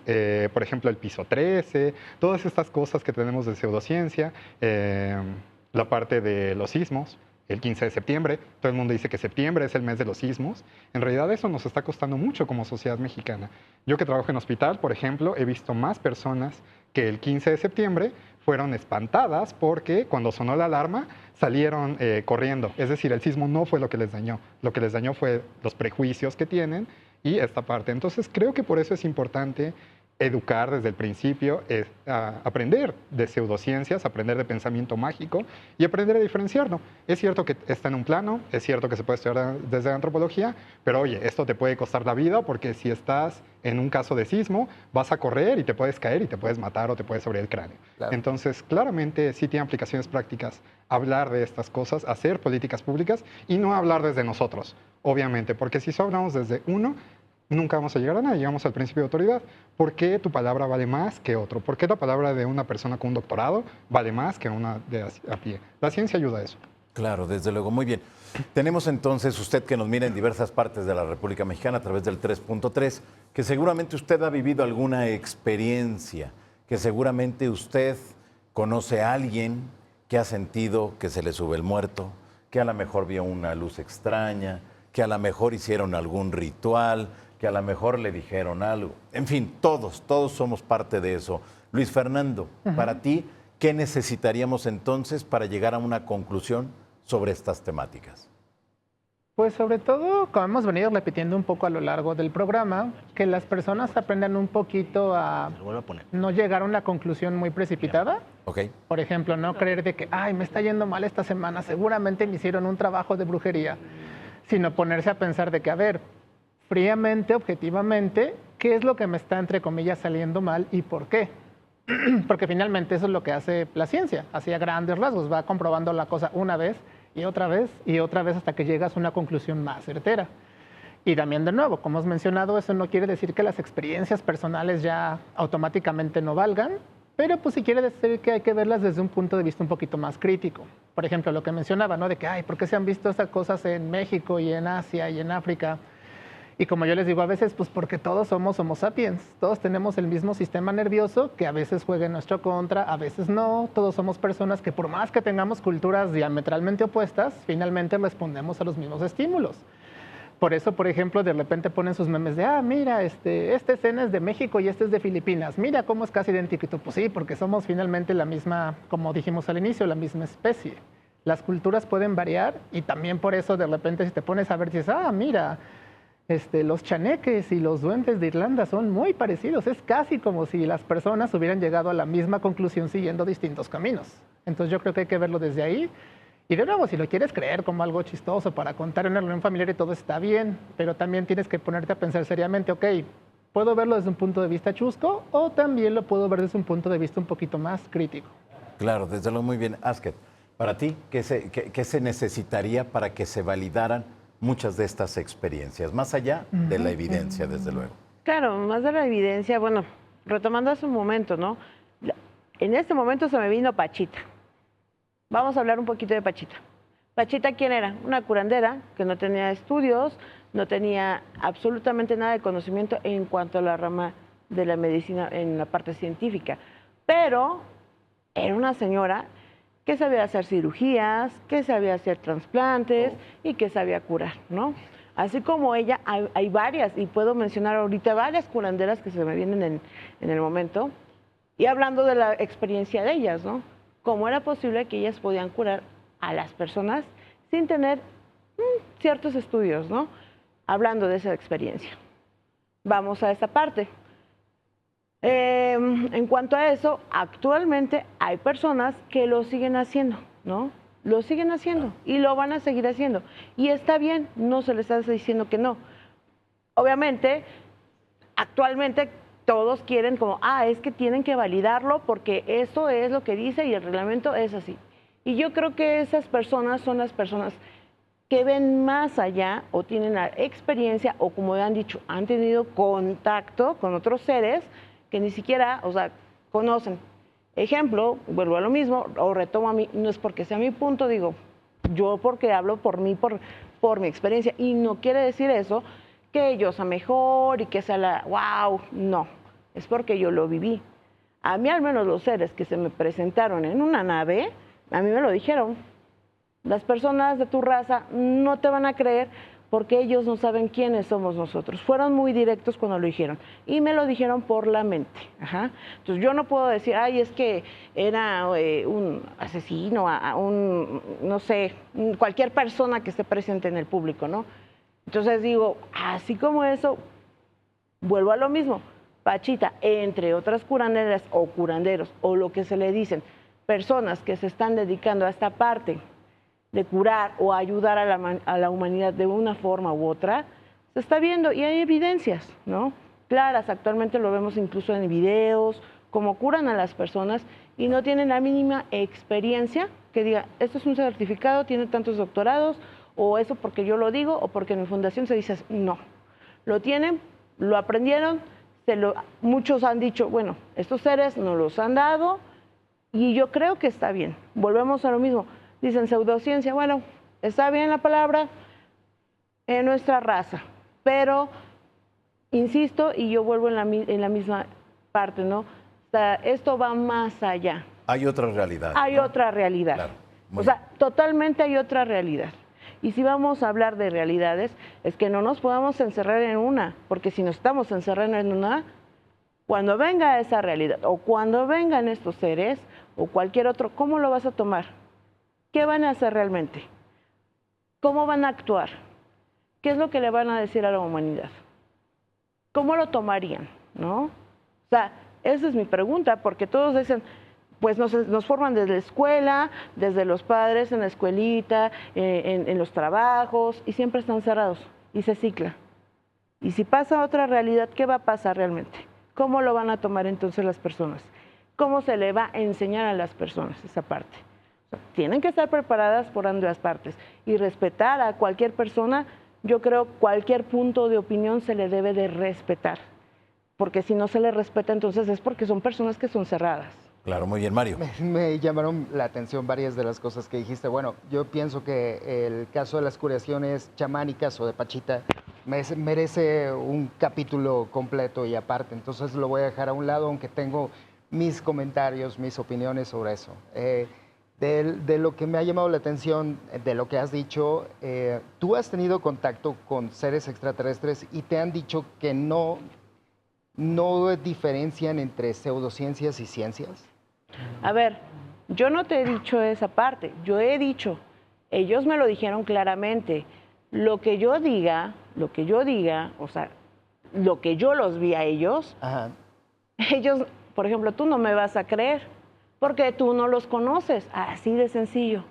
por ejemplo, el piso 13, todas estas cosas que tenemos de pseudociencia, la parte de los sismos, el 15 de septiembre, todo el mundo dice que septiembre es el mes de los sismos. En realidad eso nos está costando mucho como sociedad mexicana. Yo que trabajo en hospital, por ejemplo, he visto más personas que el 15 de septiembre fueron espantadas porque cuando sonó la alarma salieron corriendo. Es decir, el sismo no fue lo que les dañó. Lo que les dañó fue los prejuicios que tienen y esta parte. Entonces creo que por eso es importante educar desde el principio, aprender de pseudociencias, aprender de pensamiento mágico y aprender a diferenciarlo. Es cierto que está en un plano, es cierto que se puede estudiar desde la antropología, pero oye, esto te puede costar la vida porque si estás en un caso de sismo, vas a correr y te puedes caer y te puedes matar o te puedes abrir el cráneo. Claro. Entonces, claramente sí tiene aplicaciones prácticas hablar de estas cosas, hacer políticas públicas y no hablar desde nosotros, obviamente, porque si solo hablamos desde uno, nunca vamos a llegar a nada, llegamos al principio de autoridad. ¿Por qué tu palabra vale más que otro? ¿Por qué la palabra de una persona con un doctorado vale más que una de a pie? La ciencia ayuda a eso. Claro, desde luego. Muy bien. Tenemos entonces usted que nos mira en diversas partes de la República Mexicana a través del 3.3, que seguramente usted ha vivido alguna experiencia, que seguramente usted conoce a alguien que ha sentido que se le sube el muerto, que a lo mejor vio una luz extraña, que a lo mejor hicieron algún ritual, que a lo mejor le dijeron algo. En fin, todos somos parte de eso. Luis Fernando, para ti, ¿qué necesitaríamos entonces para llegar a una conclusión sobre estas temáticas? Pues sobre todo, como hemos venido repitiendo un poco a lo largo del programa, que las personas aprendan un poquito a no llegar a una conclusión muy precipitada. Okay. Por ejemplo, no creer de que, ay, me está yendo mal esta semana, seguramente me hicieron un trabajo de brujería, sino ponerse a pensar de que, a ver, fríamente, objetivamente, ¿qué es lo que me está, entre comillas, saliendo mal y por qué? Porque finalmente eso es lo que hace la ciencia, así a grandes rasgos, va comprobando la cosa una vez y otra vez hasta que llegas a una conclusión más certera. Y también de nuevo, como has mencionado, eso no quiere decir que las experiencias personales ya automáticamente no valgan, pero pues sí quiere decir que hay que verlas desde un punto de vista un poquito más crítico. Por ejemplo, lo que mencionaba, ¿no? De que, ay, ¿por qué se han visto estas cosas en México y en Asia y en África? Y como yo les digo a veces, pues porque todos somos Homo sapiens, todos tenemos el mismo sistema nervioso que a veces juega en nuestra contra, a veces no, todos somos personas que por más que tengamos culturas diametralmente opuestas, finalmente respondemos a los mismos estímulos. Por eso, por ejemplo, de repente ponen sus memes de, mira, esta escena es de México y este es de Filipinas, mira cómo es casi idéntico. Y tú, pues sí, porque somos finalmente la misma, como dijimos al inicio, la misma especie. Las culturas pueden variar y también por eso de repente si te pones a ver, dices, mira, los chaneques y los duendes de Irlanda son muy parecidos. Es casi como si las personas hubieran llegado a la misma conclusión siguiendo distintos caminos. Entonces yo creo que hay que verlo desde ahí Y de nuevo, si lo quieres creer como algo chistoso para contar en una reunión familiar y todo está bien, pero también tienes que ponerte a pensar seriamente, ok, ¿puedo verlo desde un punto de vista chusco o también lo puedo ver desde un punto de vista un poquito más crítico? Claro, desde luego, muy bien. Asket, para ti, ¿qué se necesitaría para que se validaran muchas de estas experiencias, más allá de la evidencia, desde luego? Claro, más de la evidencia, bueno, retomando hace un momento, ¿no? En este momento se me vino Pachita. Vamos a hablar un poquito de Pachita. Pachita, ¿quién era? Una curandera que no tenía estudios, no tenía absolutamente nada de conocimiento en cuanto a la rama de la medicina en la parte científica, pero era una señora que sabía hacer cirugías, que sabía hacer trasplantes y que sabía curar, ¿no? Así como ella, hay varias, y puedo mencionar ahorita varias curanderas que se me vienen en el momento, y hablando de la experiencia de ellas, ¿no? Cómo era posible que ellas podían curar a las personas sin tener ciertos estudios, ¿no? Hablando de esa experiencia. Vamos a esta parte. En cuanto a eso, actualmente hay personas que lo siguen haciendo, ¿no? Lo siguen haciendo y lo van a seguir haciendo. Y está bien, no se les está diciendo que no. Obviamente, actualmente todos quieren como, es que tienen que validarlo porque eso es lo que dice y el reglamento es así. Y yo creo que esas personas son las personas que ven más allá o tienen la experiencia o, como han dicho, han tenido contacto con otros seres que ni siquiera, o sea, conocen. Ejemplo, vuelvo a lo mismo, o retomo a mí, no es porque sea mi punto, digo, yo porque hablo por mí, por mi experiencia, y no quiere decir eso que yo sea mejor y que sea la wow, no, es porque yo lo viví. A mí al menos los seres que se me presentaron en una nave, a mí me lo dijeron. Las personas de tu raza no te van a creer porque ellos no saben quiénes somos nosotros. Fueron muy directos cuando lo dijeron y me lo dijeron por la mente. Ajá. Entonces yo no puedo decir, es que era un asesino, no sé, cualquier persona que esté presente en el público, ¿no? Entonces digo, así como eso, vuelvo a lo mismo. Pachita, entre otras curanderas o curanderos, o lo que se le dicen, personas que se están dedicando a esta parte de curar o ayudar a la humanidad de una forma u otra, se está viendo y hay evidencias, ¿no? Claras, actualmente lo vemos incluso en videos, cómo curan a las personas y no tienen la mínima experiencia que diga, esto es un certificado, tiene tantos doctorados, o eso porque yo lo digo, o porque en mi fundación se dice, no. Lo tienen, lo aprendieron, muchos han dicho, bueno, estos seres nos los han dado y yo creo que está bien. Volvemos a lo mismo. Dicen pseudociencia, bueno, está bien la palabra en nuestra raza, pero insisto y yo vuelvo en la misma parte, ¿no? O sea, esto va más allá. Hay otra realidad. Hay otra realidad. Claro, o sea, totalmente hay otra realidad. Y si vamos a hablar de realidades, es que no nos podamos encerrar en una, porque si nos estamos encerrando en una, cuando venga esa realidad o cuando vengan estos seres o cualquier otro, ¿cómo lo vas a tomar? ¿Qué van a hacer realmente? ¿Cómo van a actuar? ¿Qué es lo que le van a decir a la humanidad? ¿Cómo lo tomarían? ¿No? O sea, esa es mi pregunta, porque todos dicen, pues nos forman desde la escuela, desde los padres, en la escuelita, en los trabajos, y siempre están cerrados, y se cicla. Y si pasa otra realidad, ¿qué va a pasar realmente? ¿Cómo lo van a tomar entonces las personas? ¿Cómo se le va a enseñar a las personas esa parte? O sea, tienen que estar preparadas por ambas partes y respetar a cualquier persona. Yo creo cualquier punto de opinión se le debe de respetar, porque si no se le respeta, entonces es porque son personas que son cerradas. Claro, muy bien, Mario. Me llamaron la atención varias de las cosas que dijiste. Bueno, yo pienso que el caso de las curaciones chamánicas o de Pachita merece un capítulo completo y aparte. Entonces lo voy a dejar a un lado, aunque tengo mis comentarios, mis opiniones sobre eso. De lo que me ha llamado la atención, de lo que has dicho, tú has tenido contacto con seres extraterrestres y te han dicho que no diferencian entre pseudociencias y ciencias. A ver, yo no te he dicho esa parte, yo he dicho, ellos me lo dijeron claramente, lo que yo diga, o sea, lo que yo los vi a ellos, Ajá. ellos, por ejemplo, tú no me vas a creer, porque tú no los conoces, así de sencillo.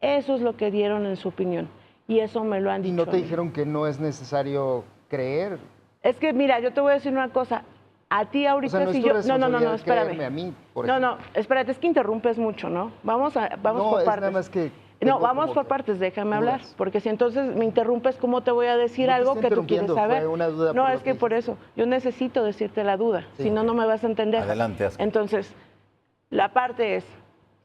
Eso es lo que dieron en su opinión. Y eso me lo han ¿Y dicho. no a te mí. dijeron que no es necesario creer? Es que, mira, yo te voy a decir una cosa. A ti O ahorita, sea, no es si tu yo... No, responsabilidad espérame. creerme a mí, por No, ejemplo. no, espérate, es que interrumpes mucho, ¿no? Vamos No, por es partes. nada más que No, tengo vamos como por que partes, déjame dudas. hablar, porque si entonces me interrumpes, ¿cómo te voy a decir No te algo estoy que tú quieres interrumpiendo, saber? fue una duda No, por lo es que que por dijiste. eso, yo necesito decirte la duda, Sí. si no, no me vas a entender. Adelante, Aska. Entonces, la parte es,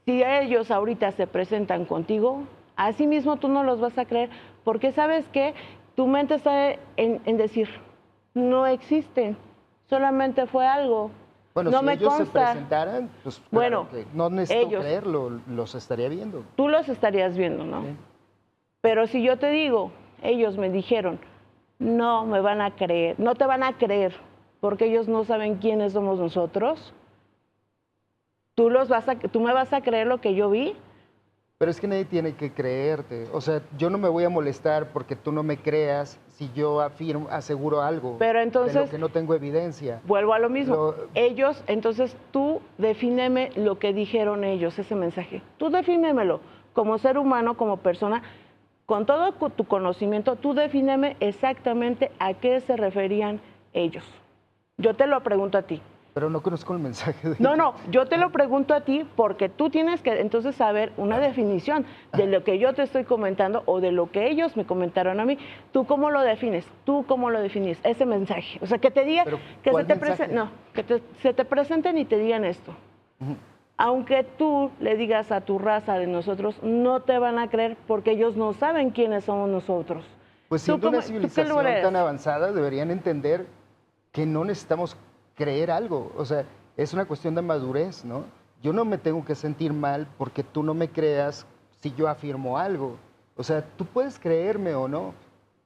si ellos ahorita se presentan contigo, así mismo tú no los vas a creer, porque sabes que tu mente está en decir, no existen, solamente fue algo. Bueno, no si me ellos se consta. presentaran, pues Bueno, claro que no necesito ellos. creerlo, los estaría viendo. Tú los estarías viendo, ¿no? Sí. Pero si yo te digo, ellos me dijeron, no me van a creer, no te van a creer, porque ellos no saben quiénes somos nosotros, tú me vas a creer lo que yo vi. Pero es que nadie tiene que creerte. O sea, yo no me voy a molestar porque tú no me creas si yo aseguro algo Pero de entonces- lo que no tengo evidencia. Vuelvo a lo mismo. Lo- Ellos, entonces tú defíneme lo que dijeron ellos, ese mensaje. Tú defínemelo como ser humano, como persona, con todo tu conocimiento, tú defíneme exactamente a qué se referían ellos. Yo te lo pregunto a ti. Pero no conozco el mensaje de No, yo te lo pregunto a ti porque tú tienes que entonces saber una definición de lo que yo te estoy comentando o de lo que ellos me comentaron a mí. ¿Tú cómo lo defines? ¿Tú cómo lo defines? Ese mensaje. O sea, que te diga, Pero, que ¿cuál se te mensaje? presenten, no, que se te presenten y te digan esto. Aunque tú le digas a tu raza de nosotros, no te van a creer porque ellos no saben quiénes somos nosotros. Pues ¿Tú siendo una cómo- tú qué lo civilización eres? tan avanzada, deberían entender que no necesitamos creer algo. O sea, es una cuestión de madurez, ¿no? Yo no me tengo que sentir mal porque tú no me creas si yo afirmo algo. O sea, tú puedes creerme o no.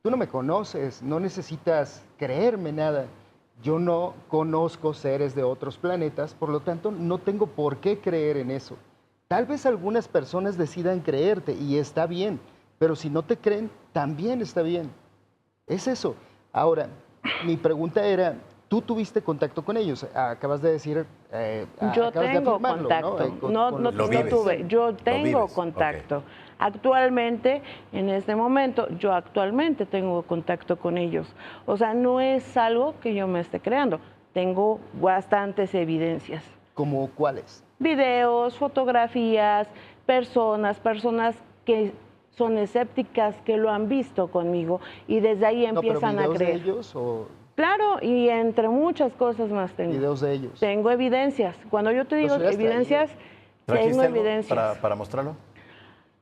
Tú no me conoces, no necesitas creerme nada. Yo no conozco seres de otros planetas, por lo tanto, no tengo por qué creer en eso. Tal vez algunas personas decidan creerte y está bien, pero si no te creen, también está bien. Es eso. Ahora, mi pregunta era, ¿tú tuviste contacto con ellos? Acabas de decir, Yo acabas de tengo afirmarlo, contacto, con no, los Lo no vives. tuve, yo tengo vives, contacto. Actualmente, en este momento, yo actualmente tengo contacto con ellos. O sea, no es algo que yo me esté creando, tengo bastantes evidencias. ¿Como cuáles? Videos, fotografías, personas que son escépticas, que lo han visto conmigo y desde ahí No, pero empiezan a videos de creer. ellos o Claro, y entre muchas cosas más tengo. videos de ellos. Tengo evidencias. Cuando yo te digo Los hubieras evidencias, ¿Trajiste tengo algo evidencias. para mostrarlo?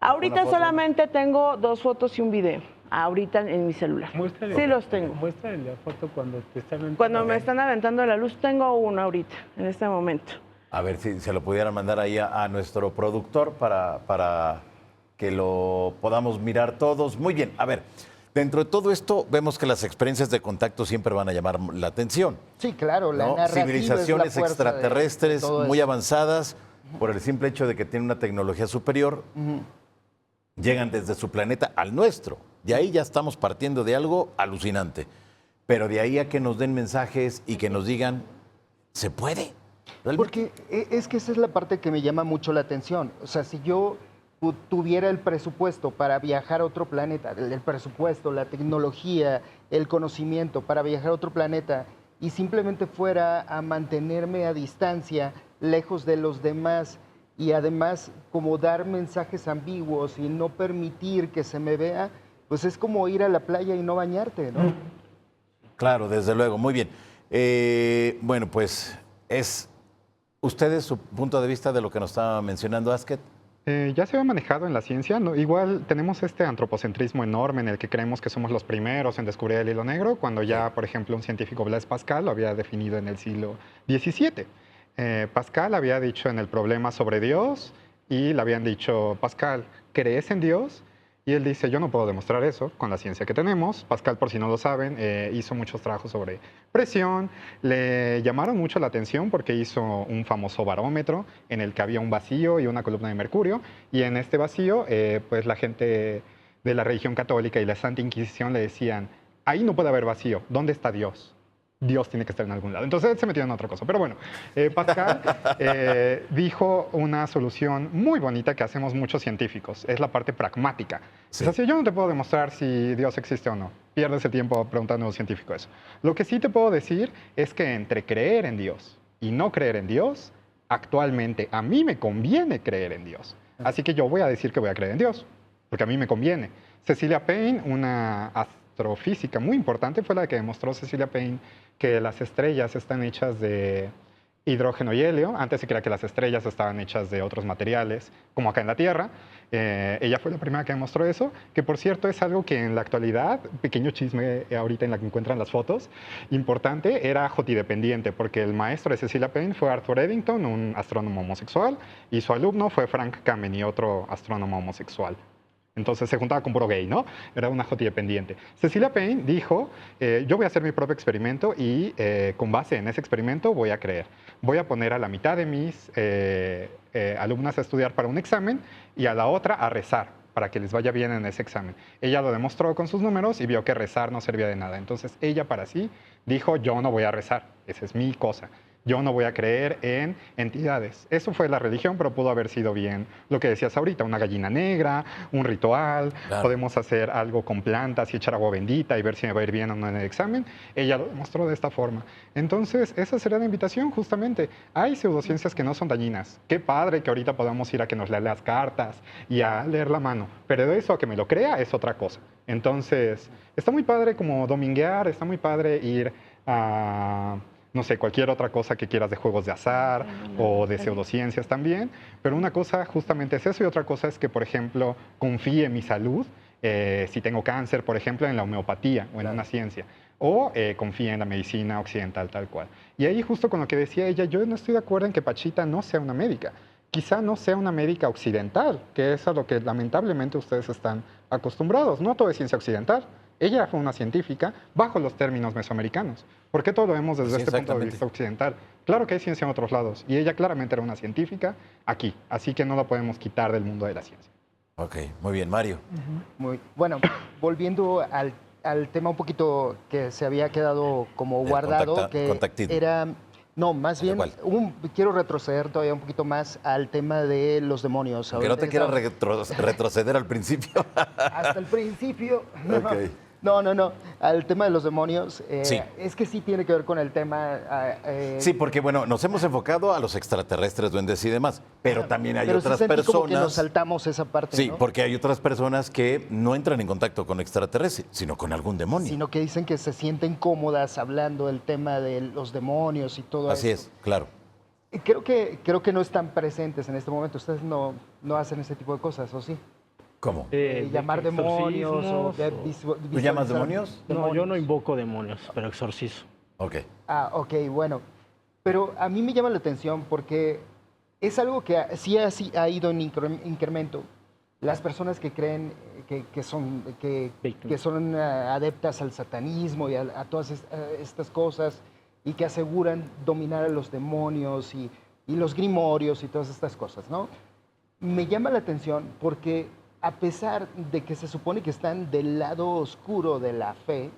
Ahorita ¿Una foto? solamente tengo 2 fotos y un video. Ahorita en mi celular. Muéstrale. Sí los tengo. Muéstrale la foto cuando te están... Cuando me están aventando la luz, tengo uno ahorita, en este momento. A ver si se lo pudieran mandar ahí a nuestro productor para que lo podamos mirar todos. Muy bien, a ver, dentro de todo esto vemos que las experiencias de contacto siempre van a llamar la atención. Sí, claro, la ¿no? narrativa Civilizaciones es la fuerza de extraterrestres todo muy eso. avanzadas por el simple hecho de que tienen una tecnología superior, llegan desde su planeta al nuestro. De ahí ya estamos partiendo de algo alucinante. Pero de ahí a que nos den mensajes y que nos digan, ¿se puede? ¿Realmente? Porque es que esa es la parte que me llama mucho la atención. O sea, si yo tuviera el presupuesto para viajar a otro planeta, el presupuesto, la tecnología, el conocimiento para viajar a otro planeta y simplemente fuera a mantenerme a distancia, lejos de los demás y además como dar mensajes ambiguos y no permitir que se me vea, pues es como ir a la playa y no bañarte, ¿no? Claro, desde luego, muy bien. Bueno, pues es ustedes su punto de vista de lo que nos estaba mencionando Asket. Ya se ha manejado en la ciencia, ¿no? Igual tenemos este antropocentrismo enorme en el que creemos que somos los primeros en descubrir el hilo negro, cuando ya, por ejemplo, un científico, Blaise Pascal, lo había definido en el siglo XVII. Pascal había dicho en el problema sobre Dios y le habían dicho, Pascal, ¿crees en Dios? Y él dice, yo no puedo demostrar eso con la ciencia que tenemos. Pascal, por si no lo saben, hizo muchos trabajos sobre presión. Le llamaron mucho la atención porque hizo un famoso barómetro en el que había un vacío y una columna de mercurio. Y en este vacío, pues la gente de la religión católica y la Santa Inquisición le decían, ahí no puede haber vacío, ¿dónde está Dios? Dios tiene que estar en algún lado. Entonces él se metió en otra cosa. Pero bueno, Pascal dijo una solución muy bonita que hacemos muchos científicos. Es la parte pragmática. Sí. Es así, yo no te puedo demostrar si Dios existe o no. Pierdes el tiempo preguntando a un científico eso. Lo que sí te puedo decir es que entre creer en Dios y no creer en Dios, actualmente a mí me conviene creer en Dios. Así que yo voy a decir que voy a creer en Dios, porque a mí me conviene. Cecilia Payne, una astrofísica muy importante, fue la que demostró Cecilia Payne que las estrellas están hechas de hidrógeno y helio. Antes se creía que las estrellas estaban hechas de otros materiales, como acá en la Tierra. Ella fue la primera que demostró eso, que por cierto es algo que en la actualidad, pequeño chisme ahorita en la que encuentran las fotos, importante, era jotidependiente, porque el maestro de Cecilia Payne fue Arthur Eddington, un astrónomo homosexual, y su alumno fue Frank Kameny, otro astrónomo homosexual. Entonces se juntaba con puro gay, ¿no? Era una jotidependiente. Cecilia Payne dijo, yo voy a hacer mi propio experimento y con base en ese experimento voy a creer. Voy a poner a la mitad de mis alumnas a estudiar para un examen y a la otra a rezar para que les vaya bien en ese examen. Ella lo demostró con sus números y vio que rezar no servía de nada. Entonces ella para sí dijo, yo no voy a rezar, esa es mi cosa. Yo no voy a creer en entidades. Eso fue la religión, pero pudo haber sido bien lo que decías ahorita, una gallina negra, un ritual, Claro. podemos hacer algo con plantas y echar agua bendita y ver si me va a ir bien o no en el examen. Ella lo demostró de esta forma. Entonces, esa sería la invitación justamente. Hay pseudociencias que no son dañinas. Qué padre que ahorita podamos ir a que nos lea las cartas y a leer la mano, pero de eso a que me lo crea es otra cosa. Entonces, está muy padre como dominguear, está muy padre ir a... no sé, cualquier otra cosa que quieras de juegos de azar o de pseudociencias también, pero una cosa justamente es eso y otra cosa es que, por ejemplo, confíe en mi salud, si tengo cáncer, por ejemplo, en la homeopatía o en una ciencia, o confíe en la medicina occidental tal cual. Y ahí justo con lo que decía ella, yo no estoy de acuerdo en que Pachita no sea una médica. Quizá no sea una médica occidental, que es a lo que lamentablemente ustedes están acostumbrados. No todo es ciencia occidental. Ella fue una científica bajo los términos mesoamericanos. ¿Por qué todo lo vemos desde Sí, este punto de vista occidental? Claro que hay ciencia en otros lados y ella claramente era una científica aquí, así que no la podemos quitar del mundo de la ciencia. Ok, muy bien, Mario. Muy bueno, volviendo al tema un poquito que se había quedado como guardado, que contactismo. era... No, más bien, ¿Cuál? quiero retroceder todavía un poquito más al tema de los demonios. Que no te quieras Ahorita retroceder al principio. hasta el principio. Ok. No. Al tema de los demonios, Sí. es que sí tiene que ver con el tema. Sí, porque bueno, nos hemos enfocado a los extraterrestres, duendes y demás, pero también hay pero otras sí sentí como que nos personas. saltamos esa parte, Sí, ¿no? porque hay otras personas que no entran en contacto con extraterrestres, sino con algún demonio. Sino que dicen que se sienten cómodas hablando del tema de los demonios y todo Así eso. es, claro. Creo que no están presentes en este momento. Ustedes no hacen ese tipo de cosas, ¿o sí? ¿Cómo? Llamar demonios o ¿Tú llamas demonios? No, yo no invoco demonios, pero exorcizo. Ok. Ah, ok, bueno. Pero a mí me llama la atención porque es algo que sí ha ido en incremento. Las personas que creen que son adeptas al satanismo y a todas estas cosas y que aseguran dominar a los demonios y los grimorios y todas estas cosas, ¿no? Me llama la atención porque a pesar de que se supone que están del lado oscuro de la fe,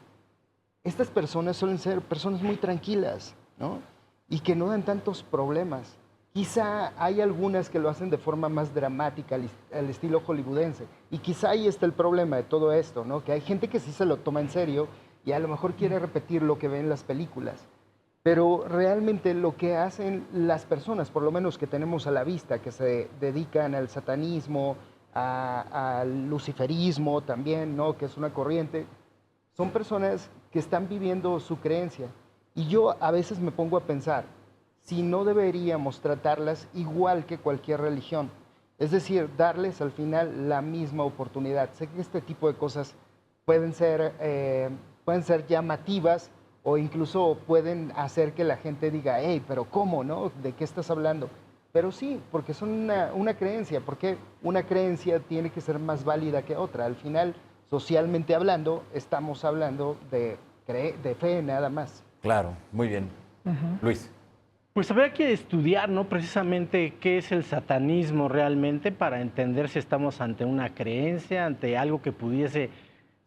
estas personas suelen ser personas muy tranquilas, ¿no? Y que no dan tantos problemas. Quizá hay algunas que lo hacen de forma más dramática, al estilo hollywoodense. Y quizá ahí está el problema de todo esto, ¿no? Que hay gente que sí se lo toma en serio y a lo mejor quiere repetir lo que ve en las películas. Pero realmente lo que hacen las personas, por lo menos que tenemos a la vista, que se dedican al satanismo, al luciferismo también, ¿no? Que es una corriente, son personas que están viviendo su creencia. Y yo a veces me pongo a pensar si no deberíamos tratarlas igual que cualquier religión. Es decir, darles al final la misma oportunidad. Sé que este tipo de cosas pueden ser llamativas o incluso pueden hacer que la gente diga, hey, pero ¿cómo, no? ¿De qué estás hablando? Pero sí, porque son una creencia, porque una creencia tiene que ser más válida que otra. Al final, socialmente hablando, estamos hablando de fe nada más. Claro, muy bien. Luis. Pues habría que estudiar, ¿no? Precisamente qué es el satanismo realmente para entender si estamos ante una creencia, ante algo que pudiese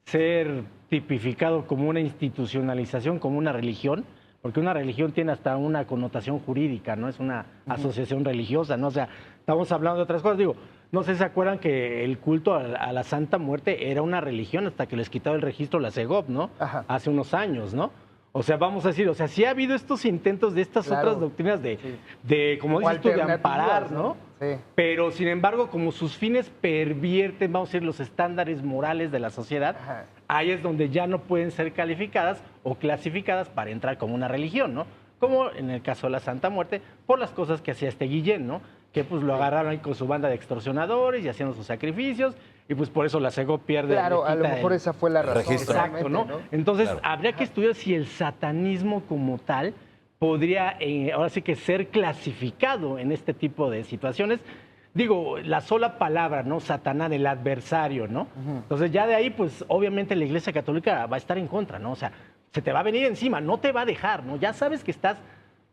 ser tipificado como una institucionalización, como una religión, porque una religión tiene hasta una connotación jurídica, ¿no? Es una asociación religiosa, ¿no? O sea, estamos hablando de otras cosas. Digo, no sé si se acuerdan que el culto a la Santa Muerte era una religión hasta que les quitaba el registro la CEGOP, ¿no? Ajá. Hace unos años, ¿no? O sea, vamos a decir, o sea, sí ha habido estos intentos de estas Claro. otras doctrinas Sí. de, como O dices tú, de alternativas, amparar, ¿no? Sí. Pero, sin embargo, como sus fines pervierten, vamos a decir, los estándares morales de la sociedad, Ajá. ahí es donde ya no pueden ser calificadas o clasificadas para entrar como una religión, ¿no? Como en el caso de la Santa Muerte, por las cosas que hacía este Guillén, ¿no? Que pues lo agarraron ahí con su banda de extorsionadores y haciendo sus sacrificios, y pues por eso la CEGOP pierde. Claro, le a lo quita mejor esa fue la razón. registro. Exacto, ¿no? realmente, Entonces, Claro. habría que estudiar si el satanismo como tal podría, ahora sí que ser clasificado en este tipo de situaciones. Digo, la sola palabra, ¿no? Satanás, el adversario, ¿no? Entonces, ya de ahí, pues, obviamente la Iglesia Católica va a estar en contra, ¿no? O sea, se te va a venir encima, no te va a dejar, ¿no? Ya sabes que estás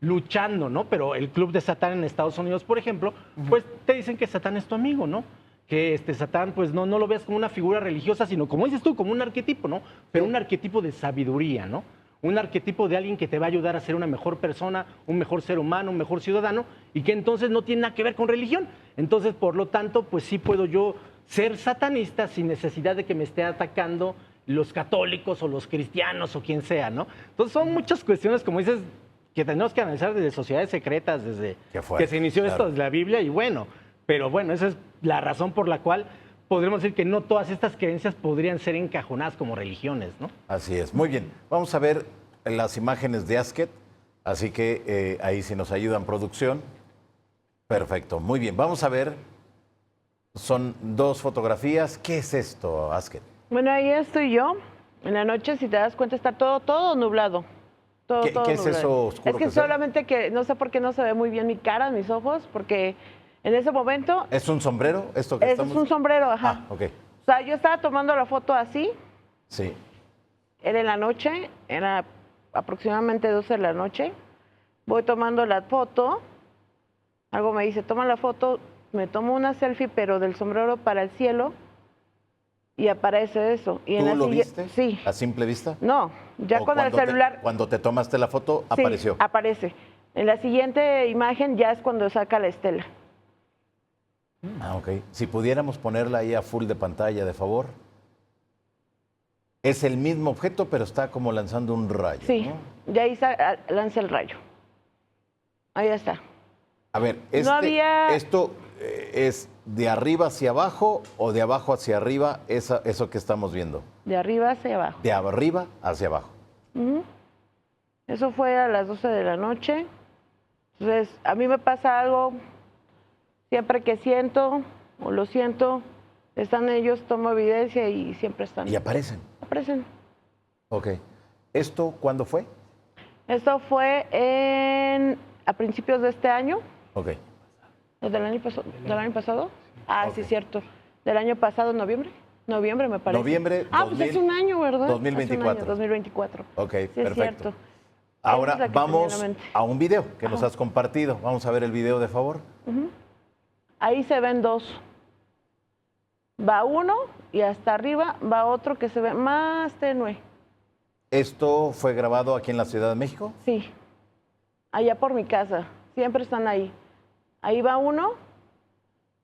luchando, ¿no? Pero el club de Satán en Estados Unidos, por ejemplo, pues te dicen que Satán es tu amigo, ¿no? Que Satán, pues no lo veas como una figura religiosa, sino como dices tú, como un arquetipo, ¿no? Pero un arquetipo de sabiduría, ¿no? Un arquetipo de alguien que te va a ayudar a ser una mejor persona, un mejor ser humano, un mejor ciudadano, y que entonces no tiene nada que ver con religión. Entonces, por lo tanto, pues sí puedo yo ser satanista sin necesidad de que me esté atacando los católicos o los cristianos o quien sea, ¿no? Entonces, son muchas cuestiones, como dices, que tenemos que analizar desde sociedades secretas, desde Qué fuerte, que se inició claro. esto desde la Biblia, y bueno, pero bueno, esa es la razón por la cual podremos decir que no todas estas creencias podrían ser encajonadas como religiones, ¿no? Así es. Muy bien. Vamos a ver las imágenes de Asket. Así que ahí si nos ayudan producción. Perfecto. Muy bien. Vamos a ver. Son dos fotografías. ¿Qué es esto, Asket? Bueno, ahí estoy yo. En la noche, si te das cuenta, está todo nublado. Todo ¿Qué es nublado. eso oscuro Es que que se ve? solamente que no sé por qué no se ve muy bien mi cara, mis ojos, porque en ese momento ¿Es un sombrero? ¿Esto que es estamos? un sombrero, ajá. Ah, ok. O sea, yo estaba tomando la foto así, Sí. era en la noche, era aproximadamente 12 de la noche. Voy tomando la foto, algo me dice, toma la foto, me tomo una selfie, pero del sombrero para el cielo, y aparece eso. Y ¿Tú la lo siguiente- viste? Sí. ¿A simple vista? No, ya ¿O con el cuando te- celular. cuando te tomaste la foto, Sí, apareció. aparece. En la siguiente imagen ya es cuando saca la estela. Ah, ok. Si pudiéramos ponerla ahí a full de pantalla, de favor. Es el mismo objeto, pero está como lanzando un rayo. Sí, ¿no? ya ahí lanza el rayo. Ahí está. A ver, había- ¿esto es de arriba hacia abajo o de abajo hacia arriba eso que estamos viendo? De arriba hacia abajo. De arriba hacia abajo. Ujú. Eso fue a las 12 de la noche. Entonces, a mí me pasa algo, siempre que siento o lo siento, están ellos, tomo evidencia y siempre están. Y aparecen. Aparecen. Ok. ¿Esto cuándo fue? Esto fue a principios de este año. Ok. ¿Del año pasado? ¿Del año pasado? Ah, sí, Ok. cierto. ¿Del año pasado, noviembre? Noviembre, me parece. Noviembre Ah, pues hace un año, ¿verdad? 2024. Hace un año, 2024. Ok, Sí, es perfecto. cierto. Ahora Esa es la que tenía en vamos la mente. a un video que nos has compartido. Vamos a ver el video, de favor. Ahí se ven dos. Va uno y hasta arriba va otro que se ve más tenue. ¿Esto fue grabado aquí en la Ciudad de México? Sí. Allá por mi casa. Siempre están ahí. Ahí va uno.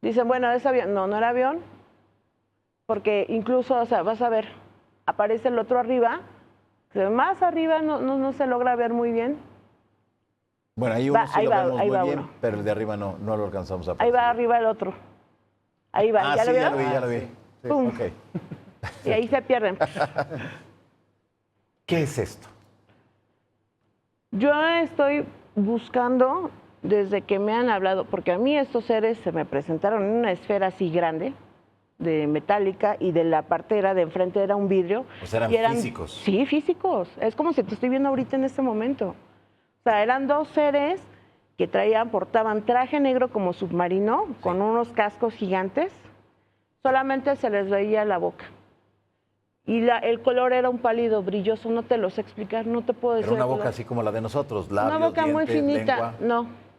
Dicen, bueno, es avión. No, no era avión. Porque incluso, o sea, vas a ver, aparece el otro arriba. Se ve más arriba, no se logra ver muy bien. Bueno, ahí uno Va, sí ahí lo va, vemos ahí muy va bien, uno. pero el de arriba no lo alcanzamos a Ahí va percibir. arriba el otro. Ahí va. Ah, ¿Ya sí, lo ya vieron? lo vi, ya lo vi. Sí, Pum. ok. Y ahí se pierden. ¿Qué es esto? Yo estoy buscando, desde que me han hablado, porque a mí estos seres se me presentaron en una esfera así grande, de metálica, y de la parte era de enfrente era un vidrio. O sea, eran y físicos. Sí, físicos. Es como si te estoy viendo ahorita en este momento. O sea, eran dos seres que portaban traje negro como submarino, con unos cascos gigantes. Solamente se les veía la boca. Y el color era un pálido brilloso, no te lo sé explicar, no te puedo decir. Era una el boca color. así como la de nosotros, labios, Una boca muy dientes, finita, lengua.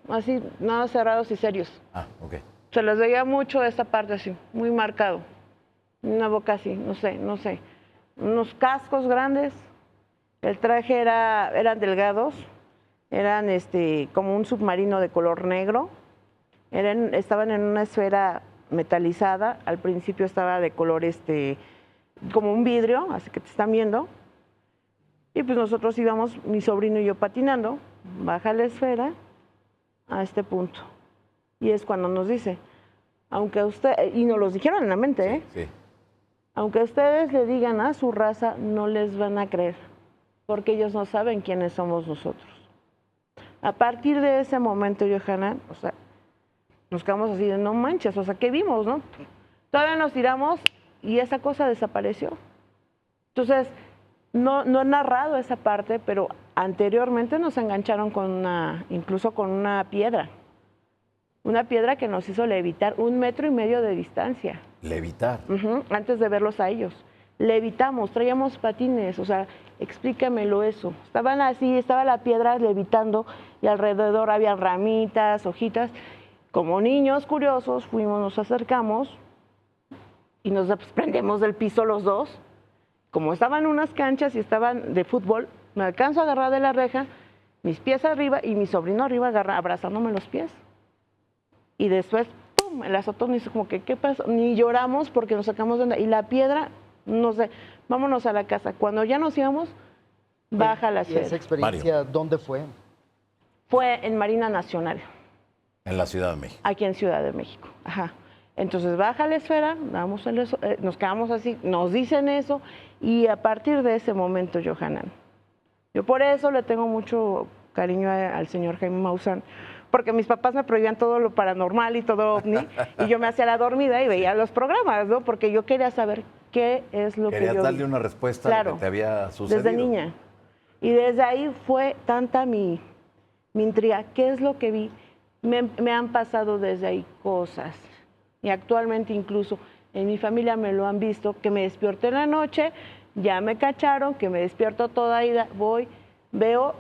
no, así, nada cerrados y serios. Ah, ok. Se les veía mucho esta parte así, muy marcado. Una boca así, no sé. Unos cascos grandes, el traje eran delgados, Eran como un submarino de color negro. Estaban en una esfera metalizada. Al principio estaba de color como un vidrio, así que te están viendo. Y pues nosotros íbamos, mi sobrino y yo patinando, baja la esfera a este punto. Y es cuando nos dice, aunque usted, y nos los dijeron en la mente, ¿eh? Sí. Aunque ustedes le digan a su raza, no les van a creer, porque ellos no saben quiénes somos nosotros. A partir de ese momento, Johanan, o sea, nos quedamos así de no manches, o sea, ¿qué vimos, no? Todavía nos tiramos y esa cosa desapareció. Entonces, no he narrado esa parte, pero anteriormente nos engancharon incluso con una piedra. Una piedra que nos hizo levitar 1,5 metros de distancia. Levitar. Antes de verlos a ellos. Levitamos, traíamos patines, o sea, explícamelo eso. Estaban así, estaba la piedra levitando y alrededor había ramitas, hojitas. Como niños curiosos fuimos, nos acercamos y nos desprendemos del piso los dos. Como estaban unas canchas y estaban de fútbol, me alcanzo a agarrar de la reja, mis pies arriba y mi sobrino arriba abrazándome los pies. Y después, ¡pum!, el azotón hizo como que, ¿qué pasó? Ni lloramos porque nos sacamos de onda. Y la piedra, no sé, vámonos a la casa. Cuando ya nos íbamos, baja la esfera. ¿Y esa experiencia dónde fue? Fue en Marina Nacional. En la Ciudad de México. Aquí en Ciudad de México, ajá. Entonces baja la esfera, nos quedamos así, nos dicen eso, y a partir de ese momento, Johanan, yo por eso le tengo mucho cariño al señor Jaime Maussan, porque mis papás me prohibían todo lo paranormal y todo ovni, y yo me hacía la dormida y veía los programas, ¿no? Porque yo quería saber qué es lo que yo vi. Querías darle una respuesta a lo que te había sucedido. Desde niña. Y desde ahí fue tanta mi intriga, ¿qué es lo que vi? Me han pasado desde ahí cosas. Y actualmente incluso en mi familia me lo han visto, que me despierto en la noche, ya me cacharon, que me despierto toda ida, voy, veo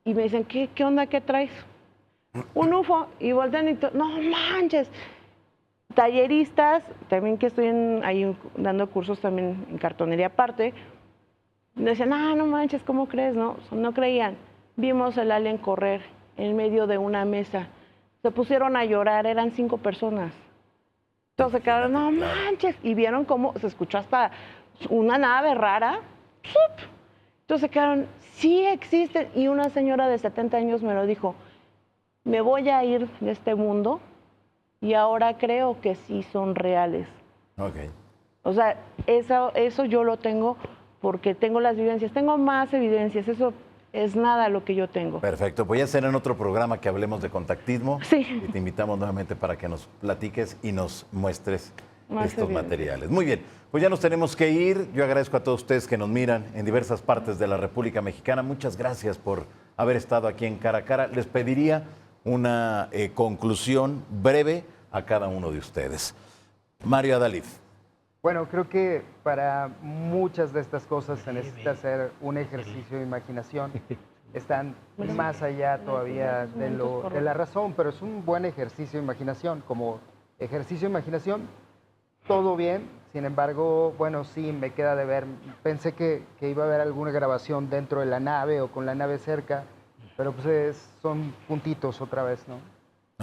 y me dicen, ¿qué onda, qué traes? Un UFO, y voltean y no manches. Talleristas, también que estoy ahí dando cursos también en cartonería aparte, me decían, no manches, ¿cómo crees? No creían. Vimos el alien correr en medio de una mesa. Se pusieron a llorar, eran 5 personas. Entonces se quedaron, no manches, y vieron cómo se escuchó hasta una nave rara. Entonces se quedaron, sí existen. Y una señora de 70 años me lo dijo, me voy a ir de este mundo y ahora creo que sí son reales. Okay. O sea, eso yo lo tengo porque tengo las vivencias, tengo más evidencias, eso es nada lo que yo tengo. Perfecto, pues ya será en otro programa que hablemos de contactismo. Sí. Y te invitamos nuevamente para que nos platiques y nos muestres Más estos evidencia. materiales. Muy bien, pues ya nos tenemos que ir. Yo agradezco a todos ustedes que nos miran en diversas partes de la República Mexicana. Muchas gracias por haber estado aquí en Cara a Cara. Les pediría una conclusión breve a cada uno de ustedes. Mario Adalid. Bueno, creo que para muchas de estas cosas se necesita hacer un ejercicio de imaginación. Están más allá todavía de la razón, pero es un buen ejercicio de imaginación. Como ejercicio de imaginación, todo bien. Sin embargo, bueno, sí, me queda de ver. Pensé que iba a haber alguna grabación dentro de la nave o con la nave cerca, pero pues son puntitos otra vez, ¿no?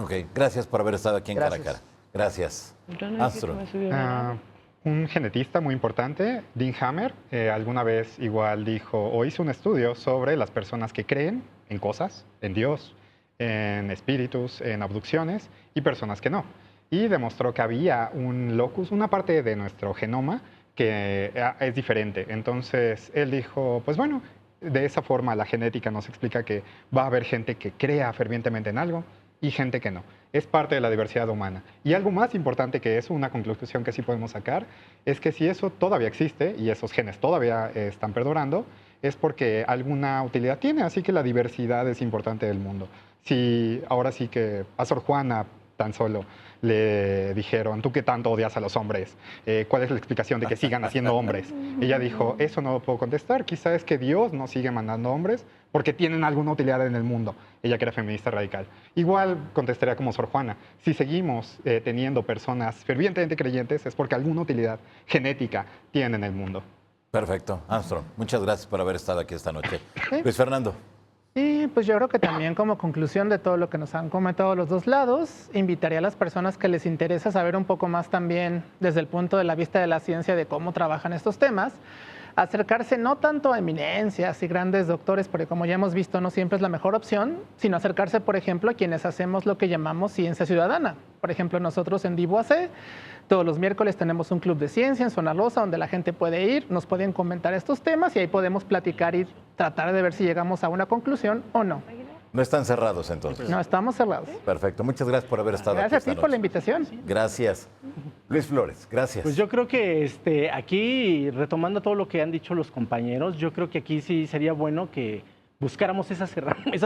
Ok, gracias por haber estado aquí en Cara a Gracias. Cara. Gracias. Yo no Astro. me subí a nada. Un genetista muy importante, Dean Hammer, alguna vez igual dijo o hizo un estudio sobre las personas que creen en cosas, en Dios, en espíritus, en abducciones y personas que no. Y demostró que había un locus, una parte de nuestro genoma que es diferente. Entonces él dijo, pues bueno, de esa forma la genética nos explica que va a haber gente que crea fervientemente en algo y gente que no. Es parte de la diversidad humana. Y algo más importante que eso, una conclusión que sí podemos sacar, es que si eso todavía existe y esos genes todavía están perdurando, es porque alguna utilidad tiene. Así que la diversidad es importante del mundo. Si ahora sí que a Sor Juana tan solo le dijeron, ¿tú qué tanto odias a los hombres? ¿Cuál es la explicación de que sigan haciendo hombres? Ella dijo, eso no lo puedo contestar. Quizá es que Dios no sigue mandando hombres porque tienen alguna utilidad en el mundo. Ella que era feminista radical. Igual contestaría como Sor Juana. Si seguimos teniendo personas fervientemente creyentes es porque alguna utilidad genética tienen en el mundo. Perfecto. Armstrong, muchas gracias por haber estado aquí esta noche. Luis Fernando. Y pues yo creo que también como conclusión de todo lo que nos han comentado los dos lados, invitaría a las personas que les interesa saber un poco más también desde el punto de la vista de la ciencia de cómo trabajan estos temas, acercarse no tanto a eminencias y grandes doctores, porque como ya hemos visto no siempre es la mejor opción, sino acercarse, por ejemplo, a quienes hacemos lo que llamamos ciencia ciudadana. Por ejemplo, nosotros en Divo AC, todos los miércoles tenemos un club de ciencia en Zona Rosa donde la gente puede ir, nos pueden comentar estos temas y ahí podemos platicar y tratar de ver si llegamos a una conclusión o no. No están cerrados entonces. No estamos cerrados. Perfecto. Muchas gracias por haber estado Gracias aquí a ti esta por la noche. invitación. Gracias. Luis Flores, gracias. Pues yo creo que aquí, retomando todo lo que han dicho los compañeros, yo creo que aquí sí sería bueno que buscáramos esas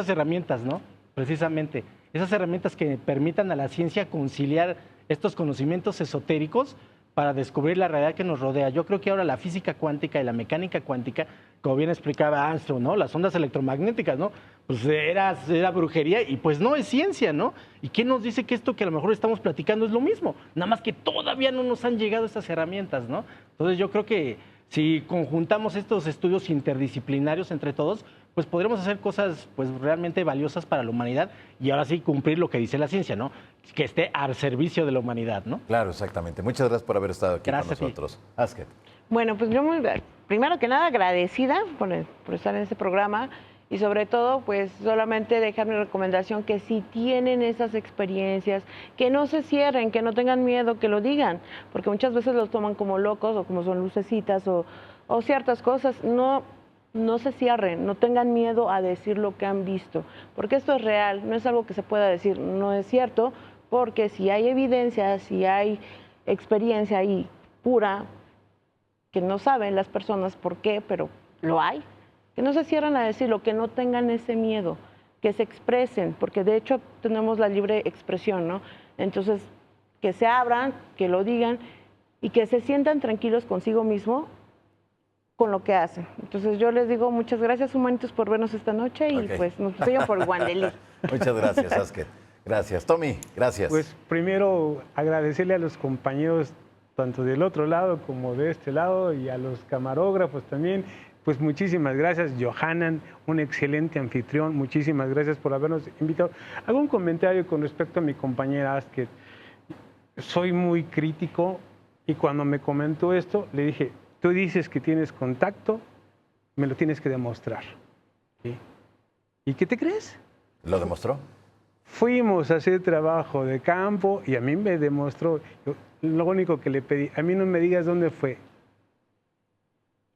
herramientas, ¿no? Precisamente, esas herramientas que permitan a la ciencia conciliar estos conocimientos esotéricos para descubrir la realidad que nos rodea. Yo creo que ahora la física cuántica y la mecánica cuántica, como bien explicaba Armstrong, ¿no? Las ondas electromagnéticas, ¿no? Pues era brujería y pues no es ciencia, ¿no? ¿Y quién nos dice que esto que a lo mejor estamos platicando es lo mismo? Nada más que todavía no nos han llegado esas herramientas, ¿no? Entonces yo creo que si conjuntamos estos estudios interdisciplinarios entre todos, pues podremos hacer cosas pues realmente valiosas para la humanidad y ahora sí cumplir lo que dice la ciencia, ¿no? Que esté al servicio de la humanidad, ¿no? Claro, exactamente. Muchas gracias por haber estado aquí Gracias con nosotros. Asket. Bueno, pues yo primero que nada agradecida por estar en este programa y sobre todo pues solamente dejar mi recomendación que si tienen esas experiencias, que no se cierren, que no tengan miedo, que lo digan, porque muchas veces los toman como locos o como son lucecitas o ciertas cosas. No se cierren, no tengan miedo a decir lo que han visto, porque esto es real, no es algo que se pueda decir, no es cierto, porque si hay evidencia, si hay experiencia ahí pura, que no saben las personas por qué, pero lo hay, que no se cierren a decirlo, que no tengan ese miedo, que se expresen, porque de hecho tenemos la libre expresión, ¿no? Entonces, que se abran, que lo digan y que se sientan tranquilos consigo mismo con lo que hacen. Entonces yo les digo muchas gracias, humanitos, por vernos esta noche y pues nos siguen por Guandelí. Muchas gracias, Asket. Gracias. Tommy, gracias. Pues primero agradecerle a los compañeros tanto del otro lado como de este lado y a los camarógrafos también. Pues muchísimas gracias, Johanan, un excelente anfitrión. Muchísimas gracias por habernos invitado. Hago un comentario con respecto a mi compañera Asket. Soy muy crítico y cuando me comentó esto le dije, tú dices que tienes contacto, me lo tienes que demostrar. ¿Sí? ¿Y qué te crees? ¿Lo demostró? Fuimos a hacer trabajo de campo y a mí me demostró. Lo único que le pedí, a mí no me digas dónde fue.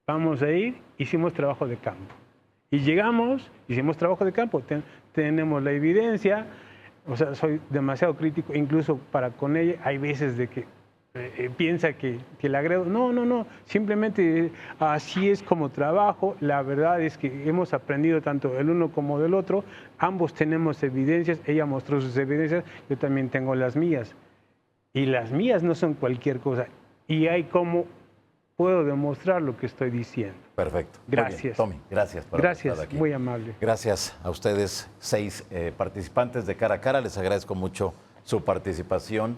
Vamos a ir, hicimos trabajo de campo. Y llegamos, hicimos trabajo de campo, tenemos la evidencia. O sea, soy demasiado crítico, incluso para con ella. Hay veces de que piensa que la agredo. No, simplemente así es como trabajo. La verdad es que hemos aprendido tanto del uno como del otro. Ambos tenemos evidencias, ella mostró sus evidencias, yo también tengo las mías. Y las mías no son cualquier cosa. Y hay cómo puedo demostrar lo que estoy diciendo. Perfecto. Gracias. Tommy, gracias por haber estado aquí. Muy amable. Gracias a ustedes, 6 participantes de Cara a Cara. Les agradezco mucho su participación.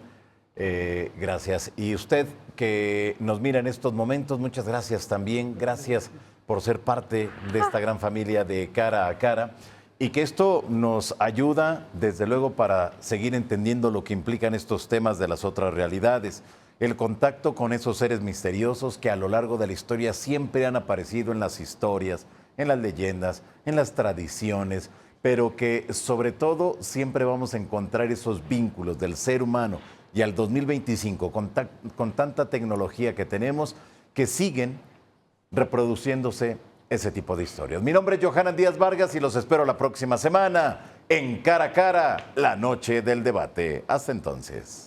Gracias. Y usted que nos mira en estos momentos, muchas gracias también. Gracias por ser parte de esta gran familia de Cara a Cara. Y que esto nos ayuda, desde luego, para seguir entendiendo lo que implican estos temas de las otras realidades. El contacto con esos seres misteriosos que a lo largo de la historia siempre han aparecido en las historias, en las leyendas, en las tradiciones, pero que sobre todo siempre vamos a encontrar esos vínculos del ser humano y al 2025, con tanta tecnología que tenemos, que siguen reproduciéndose ese tipo de historias. Mi nombre es Johanan Díaz Vargas y los espero la próxima semana en Cara a Cara, la noche del debate. Hasta entonces.